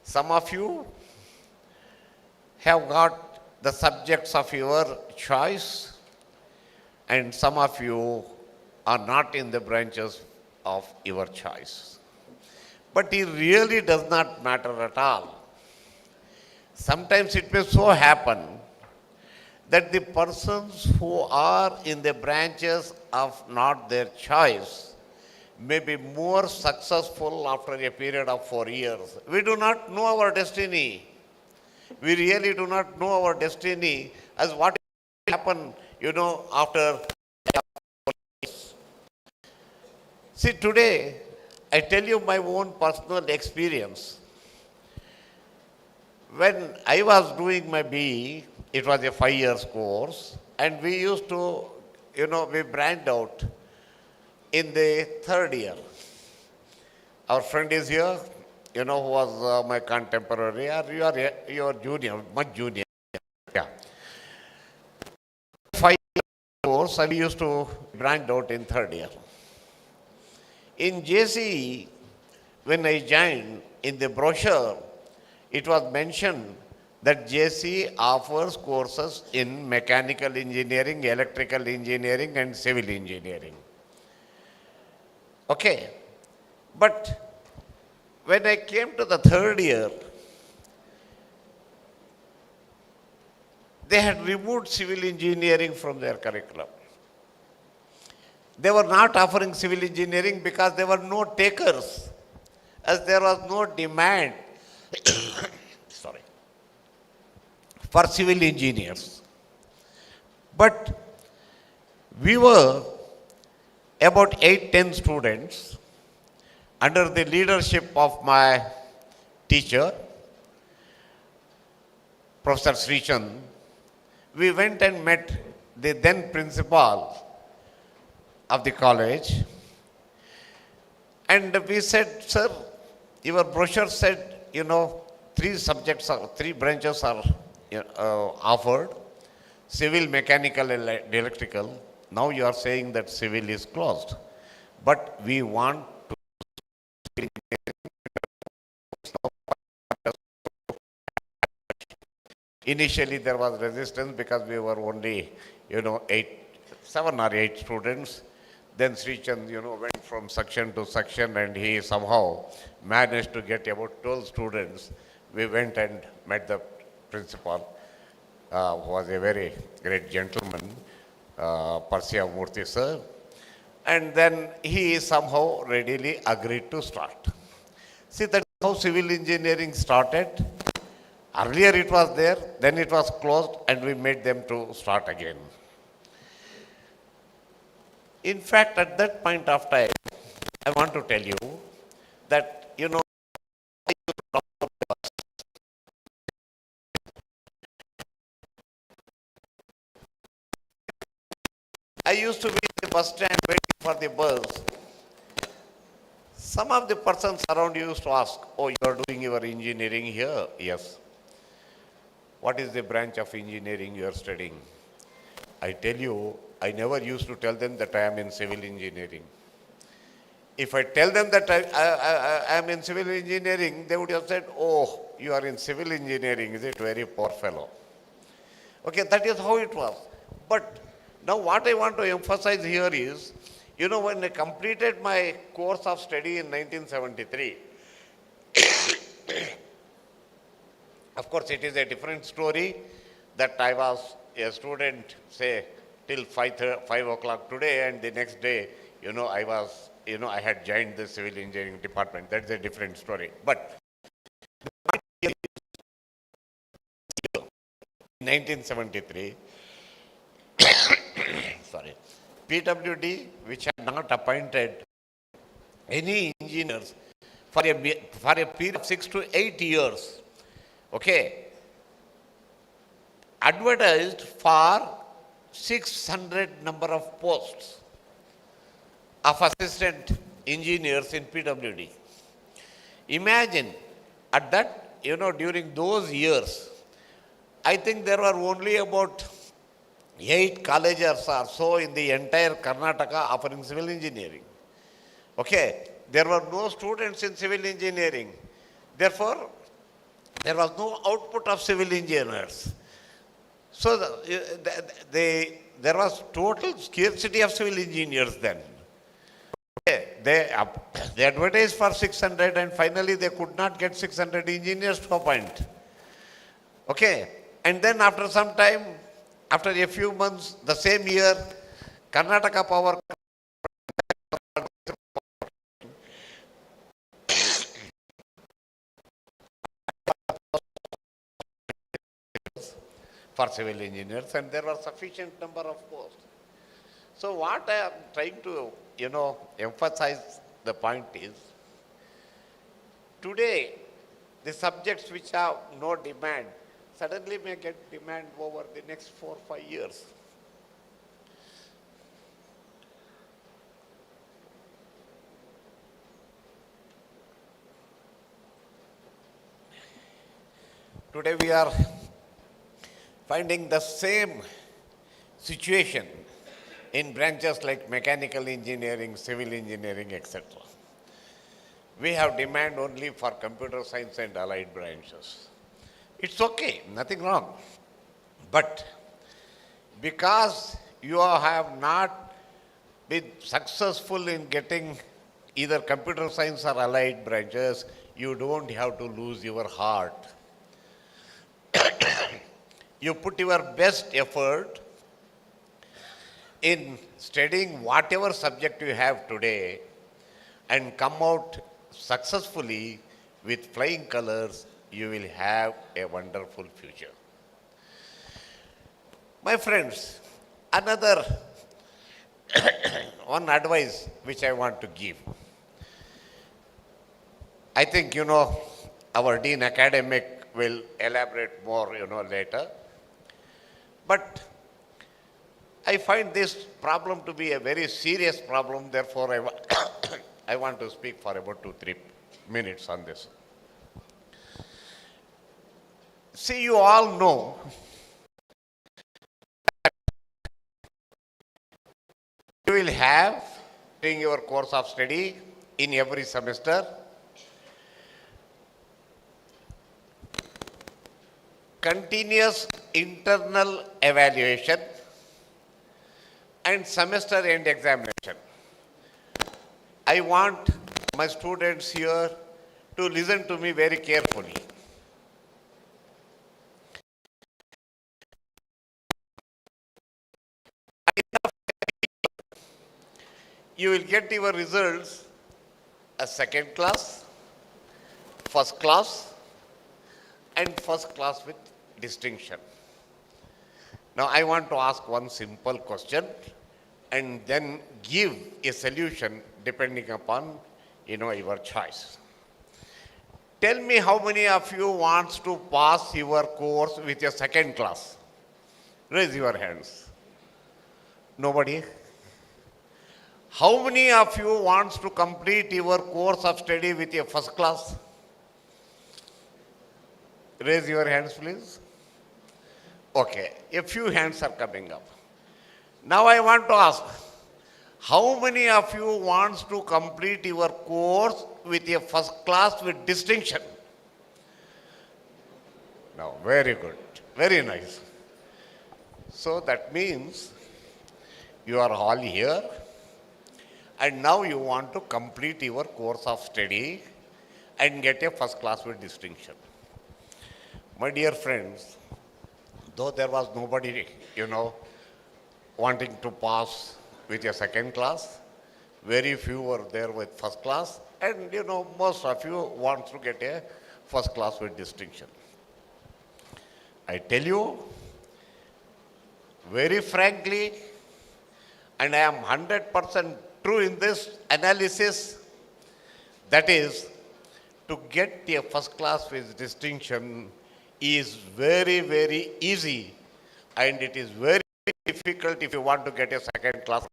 Speaker 9: Some of you have got the subjects of your choice, and some of you are not in the branches of your choice. But it really does not matter at all. Sometimes it may so happen that the persons who are in the branches of not their choice may be more successful after a period of 4 years. We do not know our destiny. We really do not know our destiny as what will happen, after 4 years. See, today, I tell you my own personal experience. When I was doing my BE, it was a 5 years course, and we used to, we branched out in the 3rd year. Our friend is here, who was my contemporary, or you are junior, much junior. Yeah. 5 years course, and we used to branch out in 3rd year. In JCE, when I joined, in the brochure, it was mentioned that JCE offers courses in mechanical engineering, electrical engineering, and civil engineering. Okay. But when I came to the 3rd year, they had removed civil engineering from their curriculum. They were not offering civil engineering because there were no takers, as there was no demand for civil engineers. But we were about 8-10 students under the leadership of my teacher, Professor Srichand. We went and met the then principal of the college, and we said, sir, your brochure said, three branches are offered, civil, mechanical, and electrical. Now you are saying that civil is closed. But we want to. Initially, there was resistance because we were only, 7 or 8 students. Then Srichand, went from section to section, and he somehow managed to get about 12 students. We went and met the principal, who was a very great gentleman, Parsiya Murthy sir. And then he somehow readily agreed to start. See, that's how civil engineering started. Earlier it was there, then it was closed, and we made them to start again. In fact, at that point of time, I want to tell you that, I used to be in the bus stand waiting for the bus. Some of the persons around used to ask, oh, you are doing your engineering here? Yes. What is the branch of engineering you are studying? I tell you, I never used to tell them that I am in civil engineering. If I tell them that I am in civil engineering, they would have said, oh, you are in civil engineering, is it? Very poor fellow. Okay, that is how it was. But now what I want to emphasize here is, when I completed my course of study in 1973, of course, it is a different story that I was a student, say, till 5 o'clock today, and the next day, I had joined the civil engineering department. That's a different story. But in 1973, sorry, PWD, which had not appointed any engineers for a period of 6 to 8 years, okay, advertised for 600 number of posts of assistant engineers in PWD. Imagine, at that, during those years, I think there were only about 8 colleges or so in the entire Karnataka offering civil engineering. Okay, there were no students in civil engineering. Therefore, there was no output of civil engineers. So there was total scarcity of civil engineers then. Okay, they advertised for 600, and finally they could not get 600 engineers to appoint. Okay, and then after some time, after a few months, the same year, Karnataka Power for civil engineers, and there were sufficient number of posts. So what I am trying to, emphasize the point is, today, the subjects which have no demand suddenly may get demand over the next 4 or 5 years. Today we are finding the same situation in branches like mechanical engineering, civil engineering, etc. We have demand only for computer science and allied branches. It's okay, nothing wrong. But because you have not been successful in getting either computer science or allied branches, you don't have to lose your heart. You put your best effort in studying whatever subject you have today and come out successfully with flying colors, you will have a wonderful future. My friends, Another one advice which I want to give. I think, our Dean Academic will elaborate more, later. But I find this problem to be a very serious problem. Therefore, I want to speak for about 2-3 minutes on this. See, you all know you will have during your course of study in every semester continuous internal evaluation and semester end examination. I want my students here to listen to me very carefully. You will get your results as second class, first class, and first class with distinction. Now I want to ask one simple question and then give a solution depending upon your choice. Tell me how many of you wants to pass your course with your second class? Raise your hands. Nobody? How many of you wants to complete your course of study with your first class? Raise your hands, please. Okay, a few hands are coming up. Now I want to ask, how many of you wants to complete your course with your first class with distinction? Now, very good, very nice. So that means you are all here and now you want to complete your course of study and get a first class with distinction. My dear friends, though there was nobody, wanting to pass with a second class, very few were there with first class, and most of you want to get a first class with distinction. I tell you very frankly, and I am 100% true in this analysis, that is, to get a first class with distinction is very, very easy, and it is very difficult if you want to get a second class.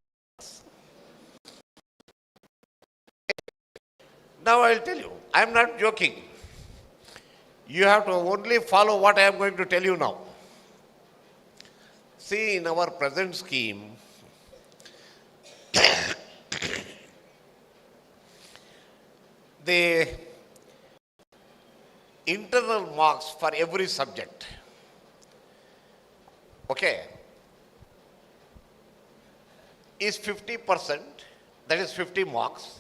Speaker 9: Now I will tell you, I am not joking. You have to only follow what I am going to tell you now. See, in our present scheme, the internal marks for every subject, is 50%, that is 50 marks.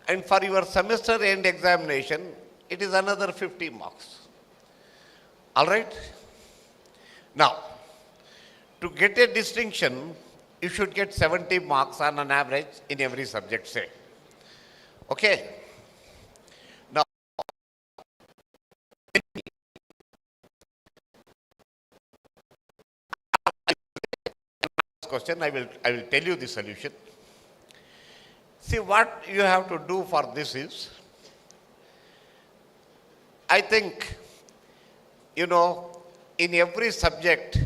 Speaker 9: And for your semester end examination, it is another 50 marks. All right? Now, to get a distinction, you should get 70 marks on an average in every subject, say. Okay? Now, question, I will tell you the solution. See, what you have to do for this is, I think, in every subject,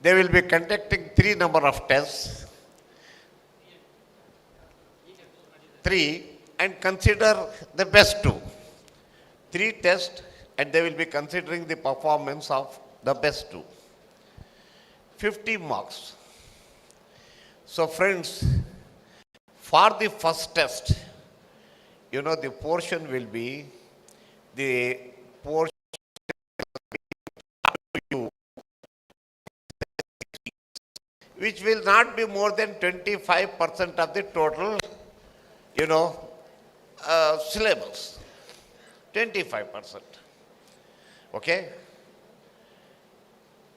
Speaker 9: they will be conducting 3 number of tests. 3, and consider the best 2. 3 tests, and they will be considering the performance of the best 2. 50 marks. So friends, for the first test, the portion will be the portion which will not be more than 25% of the total, syllabus. 25%. Okay?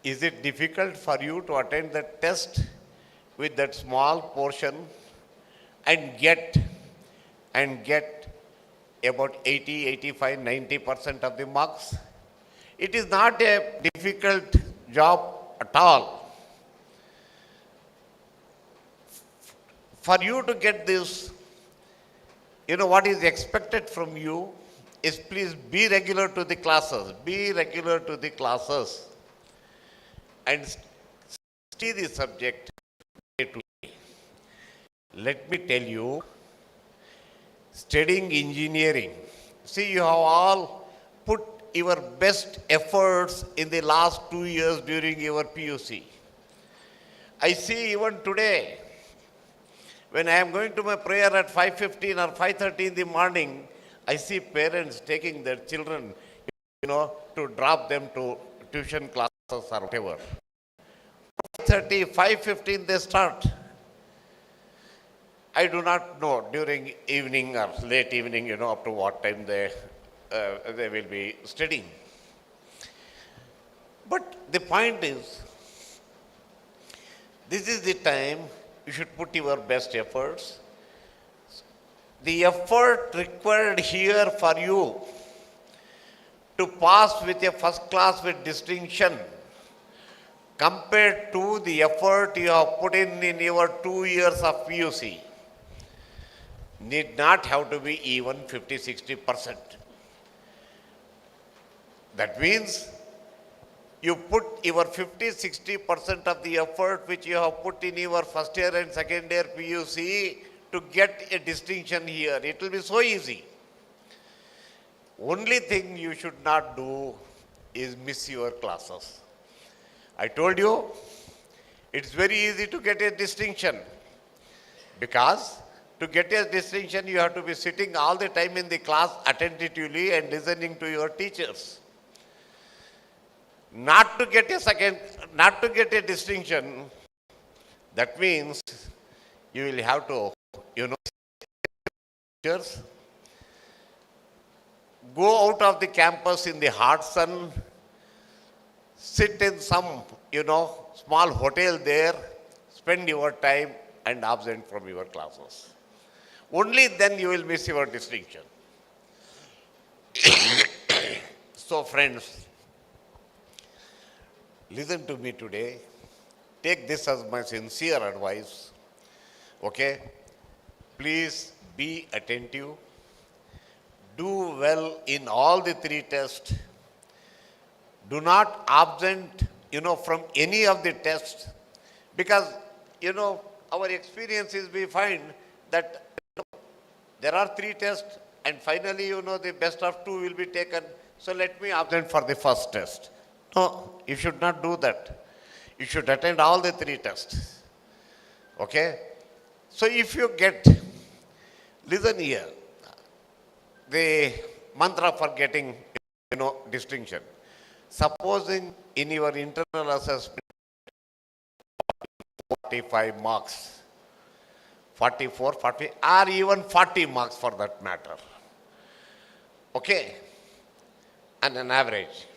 Speaker 9: Is it difficult for you to attend the test with that small portion and get about 80, 85, 90% of the marks? It is not a difficult job at all. For you to get this, what is expected from you is please be regular to the classes. Be regular to the classes and study the subject day to day. Let me tell you, studying engineering, see, you have all put your best efforts in the last 2 years during your PUC. I see even today, when I am going to my prayer at 5:15 or 5:30 in the morning, I see parents taking their children, to drop them to tuition classes or whatever. 5:30, 5:15 they start. I do not know during evening or late evening, up to what time they will be studying. But the point is, this is the time you should put your best efforts. The effort required here for you to pass with a first class with distinction compared to the effort you have put in your 2 years of PUC need not have to be even 50-60%. That means you put your 50-60% of the effort which you have put in your first year and second year PUC to get a distinction here. It will be so easy. Only thing you should not do is miss your classes. I told you, it's very easy to get a distinction, because to get a distinction you have to be sitting all the time in the class attentively and listening to your teachers. Not to get a distinction, that means you will have to, teachers, go out of the campus in the hot sun, sit in some, small hotel there, spend your time and absent from your classes. Only then you will miss your distinction. So friends, listen to me today. Take this as my sincere advice. Okay? Please be attentive. Do well in all the 3 tests. Do not absent, from any of the tests. Because, our experience is we find that there are 3 tests and finally, the best of 2 will be taken. So let me absent for the first test. No, you should not do that. You should attend all the 3 tests. Okay? So if you get, listen here, the mantra for getting, distinction. Supposing in your internal assessment, 45 marks, 44, 40, or even 40 marks for that matter. Okay? And an average.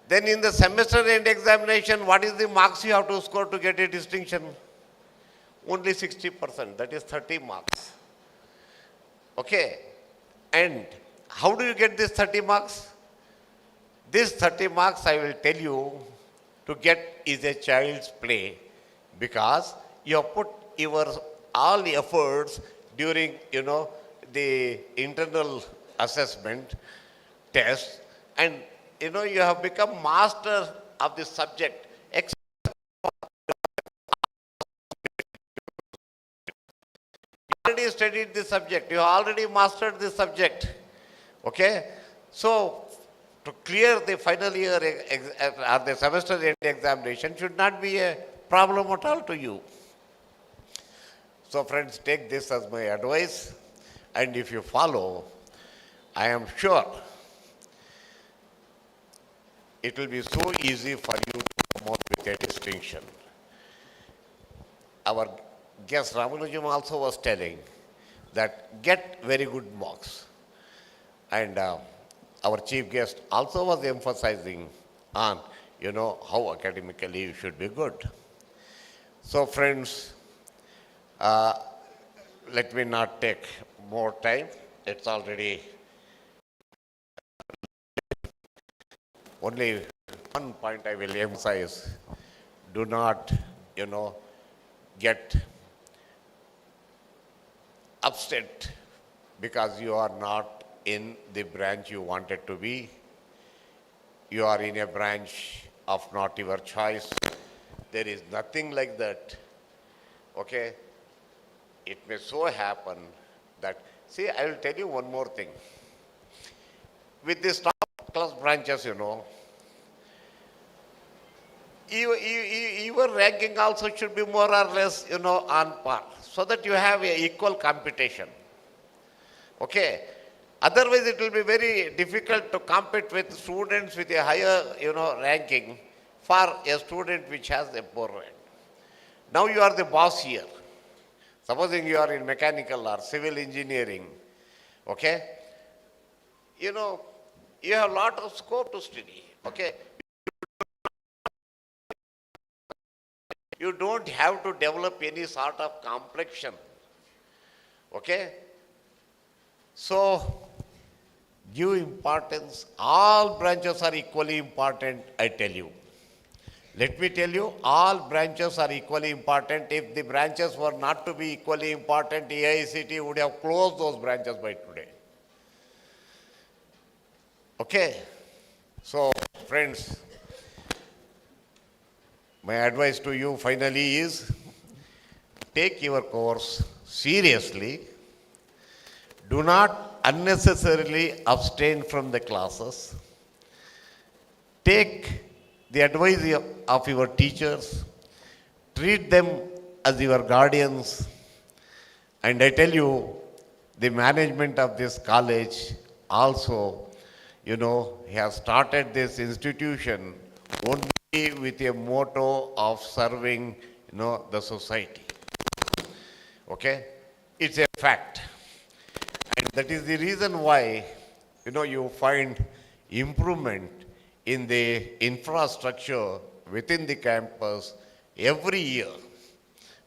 Speaker 9: Then in the semester end examination, what is the marks you have to score to get a distinction? Only 60%, that is 30 marks. Okay? And how do you get this 30 marks? This 30 marks, I will tell you, to get is a child's play, because you have put your all efforts during, the internal assessment test, and, you have become master of the subject. You already studied the subject. You already mastered the subject. Okay? So, to clear the final year or the semester end examination should not be a problem at all to you. So friends, take this as my advice, and if you follow, I am sure it will be so easy for you to come out with a distinction. Our guest Ramanujam also was telling that get very good marks. And our chief guest also was emphasizing on, how academically you should be good. So friends, let me not take more time. It's already only one point I will emphasize. Do not, get upset because you are not in the branch you wanted to be. You are in a branch of not your choice. There is nothing like that. Okay? It may so happen that, see, I will tell you one more thing. With these top class branches, your ranking also should be more or less, on par, so that you have a equal competition. Okay? Otherwise, it will be very difficult to compete with students with a higher, ranking for a student which has a poor rank. Now you are the boss here. Supposing you are in mechanical or civil engineering, okay? You have a lot of scope to study, okay? You don't have to develop any sort of complexion, okay? So, give importance. All branches are equally important, I tell you. Let me tell you, all branches are equally important. If the branches were not to be equally important, AICT would have closed those branches by today. Okay? So, friends, my advice to you finally is, take your course seriously. Do not unnecessarily abstain from the classes. Take the advice of your teachers. Treat them as your guardians. And I tell you, the management of this college also, has started this institution only with a motto of serving, the society. Okay? It's a fact. And that is the reason why, you find improvement in the infrastructure within the campus every year.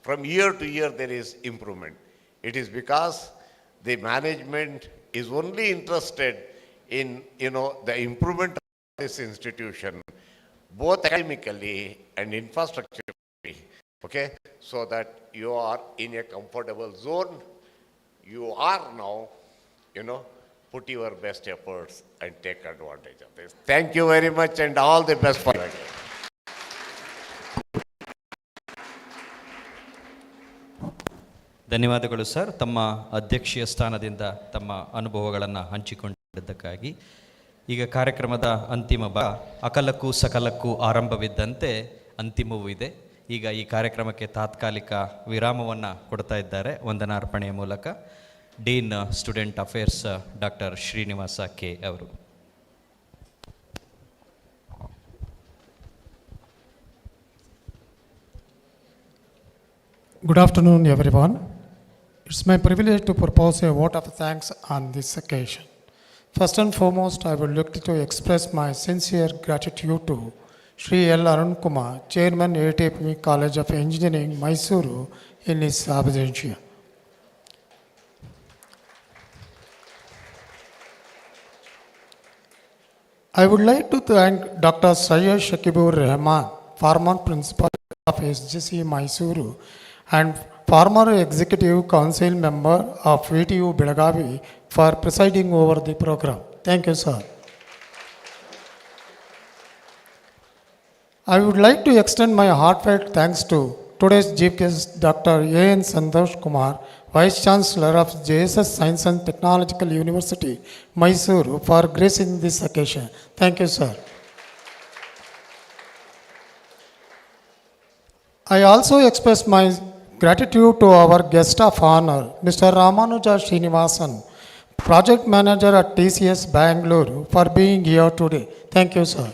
Speaker 9: From year to year, there is improvement. It is because the management is only interested in, the improvement of this institution, both academically and infrastructurally, okay? So that you are in a comfortable zone. You are now, put your best efforts and take advantage of this. Thank you very much and all the best for you.
Speaker 1: ಧನ್ಯವಾದಗಳು sir, ತಮ್ಮ ಅಧ್ಯಕ್ಷೀಯ ಸ್ಥಾನದಿಂದ ತಮ್ಮ ಅನುಭವಗಳನ್ನು ಹಂಚಿಕೊಂಡಿದ್ದಕ್ಕಾಗಿ. ಈಗ ಕಾರ್ಯಕ್ರಮದ ಅಂತಿಮ ಅಕಲಕ್ಕೂ ಸಕಲಕ್ಕೂ ಆರಂಭವಿದ್ದಂತೆ ಅಂತಿಮವೂ ಇದೆ. ಈಗ ಈ ಕಾರ್ಯಕ್ರಮಕ್ಕೆ ತಾತ್ಕಾಲಿಕ ವಿರಾಮವನ್ನು ಕೊಡ್ತಾ ಇದ್ದಾರೆ ವಂದನಾರ್ಪಣೆಯ ಮೂಲಕ dean student affairs doctor Srinivasa K ಅವರು.
Speaker 10: Good afternoon, everyone. It's my privilege to propose a vote of thanks on this occasion. First and foremost, I would like to express my sincere gratitude to Sri L. Arun Kumar, Chairman, ATME College of Engineering, Mysuru, in his absentia. I would like to thank Dr. Syed Shakibur Rahman, former Principal of SGC Mysuru and former Executive Council member of VTU Belagavi for presiding over the program. Thank you, sir. I would like to extend my heartfelt thanks to today's chief guest, Dr. A.N. Santosh Kumar, Vice Chancellor of JSS Science and Technological University, Mysuru, for gracing this occasion. Thank you, sir. I also express my gratitude to our guest of honor, Mr. Ramanuja Srinivasan, Project Manager at TCS Bangalore, for being here today. Thank you, sir.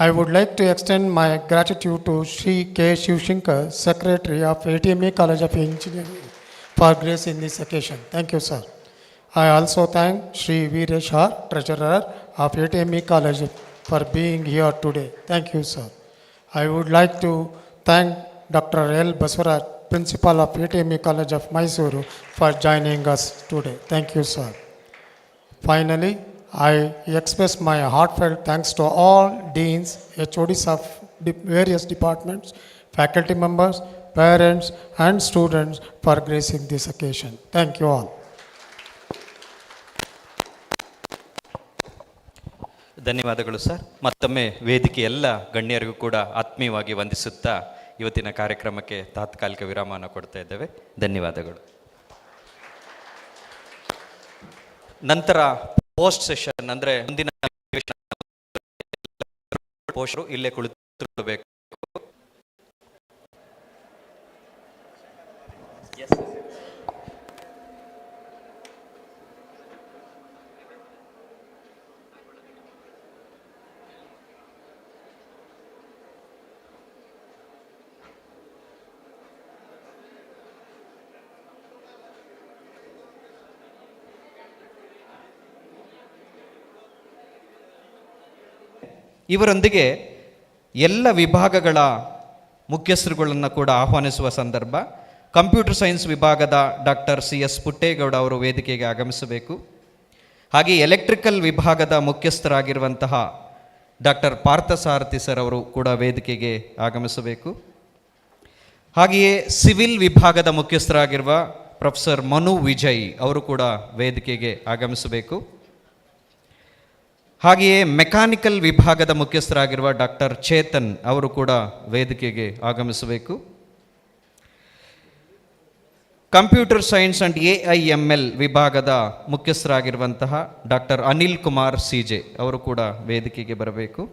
Speaker 10: I would like to extend my gratitude to Sri K. Shivshankar, Secretary of ATME College of Engineering, for grace in this occasion. Thank you, sir. I also thank Sri Vireshar, Treasurer of ATME College, for being here today. Thank you, sir. I would like to thank Dr. L. Baswaraj, Principal of ATME College of Mysuru, for joining us today. Thank you, sir. Finally, I express my heartfelt thanks to all deans, HODs of various departments, faculty members, parents, and students for gracing this occasion. Thank you all.
Speaker 1: ಧನ್ಯವಾದಗಳು sir. ಮತ್ತೊಮ್ಮೆ ವೇದಿಕೆ ಎಲ್ಲ ಗಣ್ಯರಿಗೂ ಕೂಡ ಆತ್ಮೀಯವಾಗಿ ವಂದಿಸುತ್ತಾ ಇವತ್ತಿನ ಕಾರ್ಯಕ್ರಮಕ್ಕೆ ತಾತ್ಕಾಲಿಕ ವಿರಾಮವನ್ನು ಕೊಡ್ತಾ ಇದ್ದೇವೆ. ಧನ್ಯವಾದಗಳು. ನಂತರ ಪೋಸ್ಟ್ ಸೆಷನ್ ಅಂದರೆ ಮುಂದಿನ ಪೋಸ್ಟರು ಇಲ್ಲೇ ಕುಳಿತುಕೊಳ್ಳಬೇಕು. ಇವರೊಂದಿಗೆ ಎಲ್ಲ ವಿಭಾಗಗಳ ಮುಖ್ಯಸ್ಥರುಗಳನ್ನು ಕೂಡ ಆಹ್ವಾನಿಸುವ ಸಂದರ್ಭ ಕಂಪ್ಯೂಟರ್ ಸೈನ್ಸ್ ವಿಭಾಗದ ಡಾಕ್ಟರ್ CS ಪುಟ್ಟೇಗೌಡ ಅವರು ವೇದಿಕೆಗೆ ಆಗಮಿಸಬೇಕು. ಹಾಗೆ ಎಲೆಕ್ಟ್ರಿಕಲ್ ವಿಭಾಗದ ಮುಖ್ಯಸ್ಥರಾಗಿರುವಂತಹ ಡಾಕ್ಟರ್ ಪಾರ್ಥಸಾರಥಿ ಸರ್ ಅವರು ಕೂಡ ವೇದಿಕೆಗೆ ಆಗಮಿಸಬೇಕು. ಹಾಗೆಯೇ ಸಿವಿಲ್ ವಿಭಾಗದ ಮುಖ್ಯಸ್ಥರಾಗಿರುವ ಪ್ರೊಫೆಸರ್ ಮನು ವಿಜಯ್ ಅವರು ಕೂಡ ವೇದಿಕೆಗೆ ಆಗಮಿಸಬೇಕು. ಹಾಗೆಯೇ ಮೆಕ್ಯಾನಿಕಲ್ ವಿಭಾಗದ ಮುಖ್ಯಸ್ಥರಾಗಿರುವ ಡಾಕ್ಟರ್ ಚೇತನ್ ಅವರು ಕೂಡ ವೇದಿಕೆಗೆ ಆಗಮಿಸಬೇಕು. ಕಂಪ್ಯೂಟರ್ ಸೈನ್ಸ್ ಆ್ಯಂಡ್ AIML ವಿಭಾಗದ ಮುಖ್ಯಸ್ಥರಾಗಿರುವಂತಹ ಡಾಕ್ಟರ್ ಅನಿಲ್ ಕುಮಾರ್ CJ ಅವರು ಕೂಡ ವೇದಿಕೆಗೆ ಬರಬೇಕು.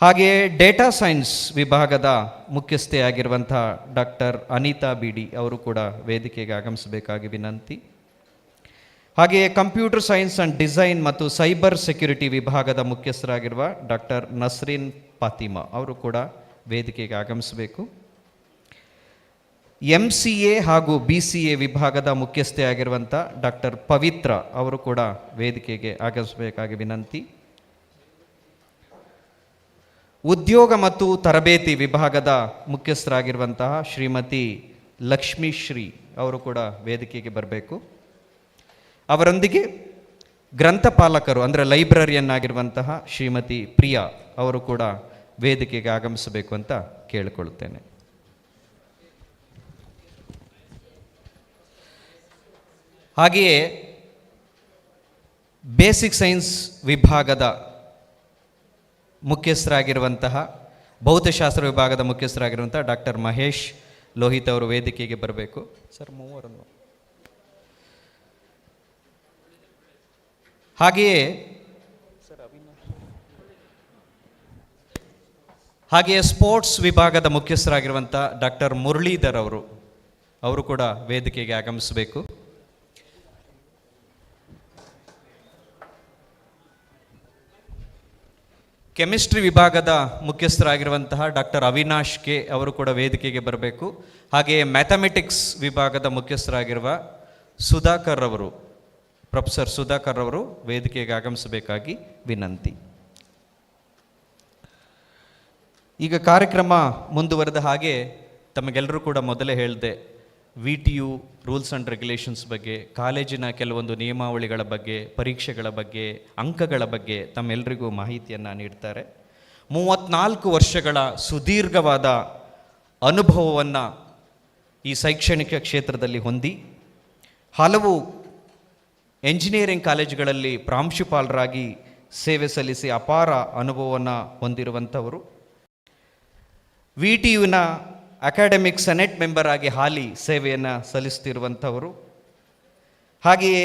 Speaker 1: ಹಾಗೆಯೇ ಡೇಟಾ ಸೈನ್ಸ್ ವಿಭಾಗದ ಮುಖ್ಯಸ್ಥೆಯಾಗಿರುವಂತಹ ಡಾಕ್ಟರ್ ಅನಿತಾ BD ಅವರು ಕೂಡ ವೇದಿಕೆಗೆ ಆಗಮಿಸಬೇಕಾಗಿ ವಿನಂತಿ. ಹಾಗೆಯೇ ಕಂಪ್ಯೂಟರ್ ಸೈನ್ಸ್ ಆ್ಯಂಡ್ ಡಿಸೈನ್ ಮತ್ತು ಸೈಬರ್ ಸೆಕ್ಯುರಿಟಿ ವಿಭಾಗದ ಮುಖ್ಯಸ್ಥರಾಗಿರುವ ಡಾಕ್ಟರ್ ನಸ್ರೀನ್ ಫಾತಿಮಾ ಅವರು ಕೂಡ ವೇದಿಕೆಗೆ ಆಗಮಿಸಬೇಕು. MCA ಹಾಗೂ BCA ವಿಭಾಗದ ಮುಖ್ಯಸ್ಥೆಯಾಗಿರುವಂಥ ಡಾಕ್ಟರ್ ಪವಿತ್ರ ಅವರು ಕೂಡ ವೇದಿಕೆಗೆ ಆಗಮಿಸಬೇಕಾಗಿ ವಿನಂತಿ. ಉದ್ಯೋಗ ಮತ್ತು ತರಬೇತಿ ವಿಭಾಗದ ಮುಖ್ಯಸ್ಥರಾಗಿರುವಂತಹ ಶ್ರೀಮತಿ ಲಕ್ಷ್ಮೀಶ್ರೀ ಅವರು ಕೂಡ ವೇದಿಕೆಗೆ ಬರಬೇಕು. ಅವರೊಂದಿಗೆ ಗ್ರಂಥಪಾಲಕರು ಅಂದರೆ ಲೈಬ್ರರಿಯನ್ನಾಗಿರುವಂತಹ ಶ್ರೀಮತಿ ಪ್ರಿಯಾ ಅವರು ಕೂಡ ವೇದಿಕೆಗೆ ಆಗಮಿಸಬೇಕು ಅಂತ ಕೇಳಿಕೊಳ್ಳುತ್ತೇನೆ. ಹಾಗೆಯೇ ಬೇಸಿಕ್ ಸೈನ್ಸ್ ವಿಭಾಗದ ಮುಖ್ಯಸ್ಥರಾಗಿರುವಂತಹ ಭೌತಶಾಸ್ತ್ರ ವಿಭಾಗದ ಮುಖ್ಯಸ್ಥರಾಗಿರುವಂತಹ ಡಾಕ್ಟರ್ ಮಹೇಶ್ ಲೋಹಿತ್ ಅವರು ವೇದಿಕೆಗೆ ಬರಬೇಕು. ಸರ್ ಮೂವರನ್ನು. ಹಾಗೆಯೇ ಸ್ಪೋರ್ಟ್ಸ್ ವಿಭಾಗದ ಮುಖ್ಯಸ್ಥರಾಗಿರುವಂಥ ಡಾಕ್ಟರ್ ಮುರಳೀಧರ್ ಅವರು ಕೂಡ ವೇದಿಕೆಗೆ ಆಗಮಿಸಬೇಕು. ಕೆಮಿಸ್ಟ್ರಿ ವಿಭಾಗದ ಮುಖ್ಯಸ್ಥರಾಗಿರುವಂತಹ ಡಾಕ್ಟರ್ ಅವಿನಾಶ್ ಕೆ ಅವರು ಕೂಡ ವೇದಿಕೆಗೆ ಬರಬೇಕು. ಹಾಗೆಯೇ ಮ್ಯಾಥಮೆಟಿಕ್ಸ್ ವಿಭಾಗದ ಮುಖ್ಯಸ್ಥರಾಗಿರುವ ಪ್ರೊಫೆಸರ್ ಸುಧಾಕರ್ ಅವರು ವೇದಿಕೆಗೆ ಆಗಮಿಸಬೇಕಾಗಿ ವಿನಂತಿ. ಈಗ ಕಾರ್ಯಕ್ರಮ ಮುಂದುವರೆದ ಹಾಗೆ ತಮಗೆಲ್ಲರೂ ಕೂಡ ಮೊದಲೇ ಹೇಳಿದೆ, VTU ರೂಲ್ಸ್ ಆ್ಯಂಡ್ ರೆಗ್ಯುಲೇಷನ್ಸ್ ಬಗ್ಗೆ, ಕಾಲೇಜಿನ ಕೆಲವೊಂದು ನಿಯಮಾವಳಿಗಳ ಬಗ್ಗೆ, ಪರೀಕ್ಷೆಗಳ ಬಗ್ಗೆ, ಅಂಕಗಳ ಬಗ್ಗೆ ತಮ್ಮೆಲ್ಲರಿಗೂ ಮಾಹಿತಿಯನ್ನು ನೀಡ್ತಾರೆ. 34 ವರ್ಷಗಳ ಸುದೀರ್ಘವಾದ ಅನುಭವವನ್ನು ಈ ಶೈಕ್ಷಣಿಕ ಕ್ಷೇತ್ರದಲ್ಲಿ ಹೊಂದಿ ಹಲವು ಎಂಜಿನಿಯರಿಂಗ್ ಕಾಲೇಜುಗಳಲ್ಲಿ ಪ್ರಾಂಶುಪಾಲರಾಗಿ ಸೇವೆ ಸಲ್ಲಿಸಿ ಅಪಾರ ಅನುಭವವನ್ನು ಹೊಂದಿರುವಂಥವರು. VTUನ ಅಕಾಡೆಮಿಕ್ ಸೆನೆಟ್ ಮೆಂಬರ್ ಆಗಿ ಹಾಲಿ ಸೇವೆಯನ್ನು ಸಲ್ಲಿಸ್ತಿರುವಂಥವರು. ಹಾಗೆಯೇ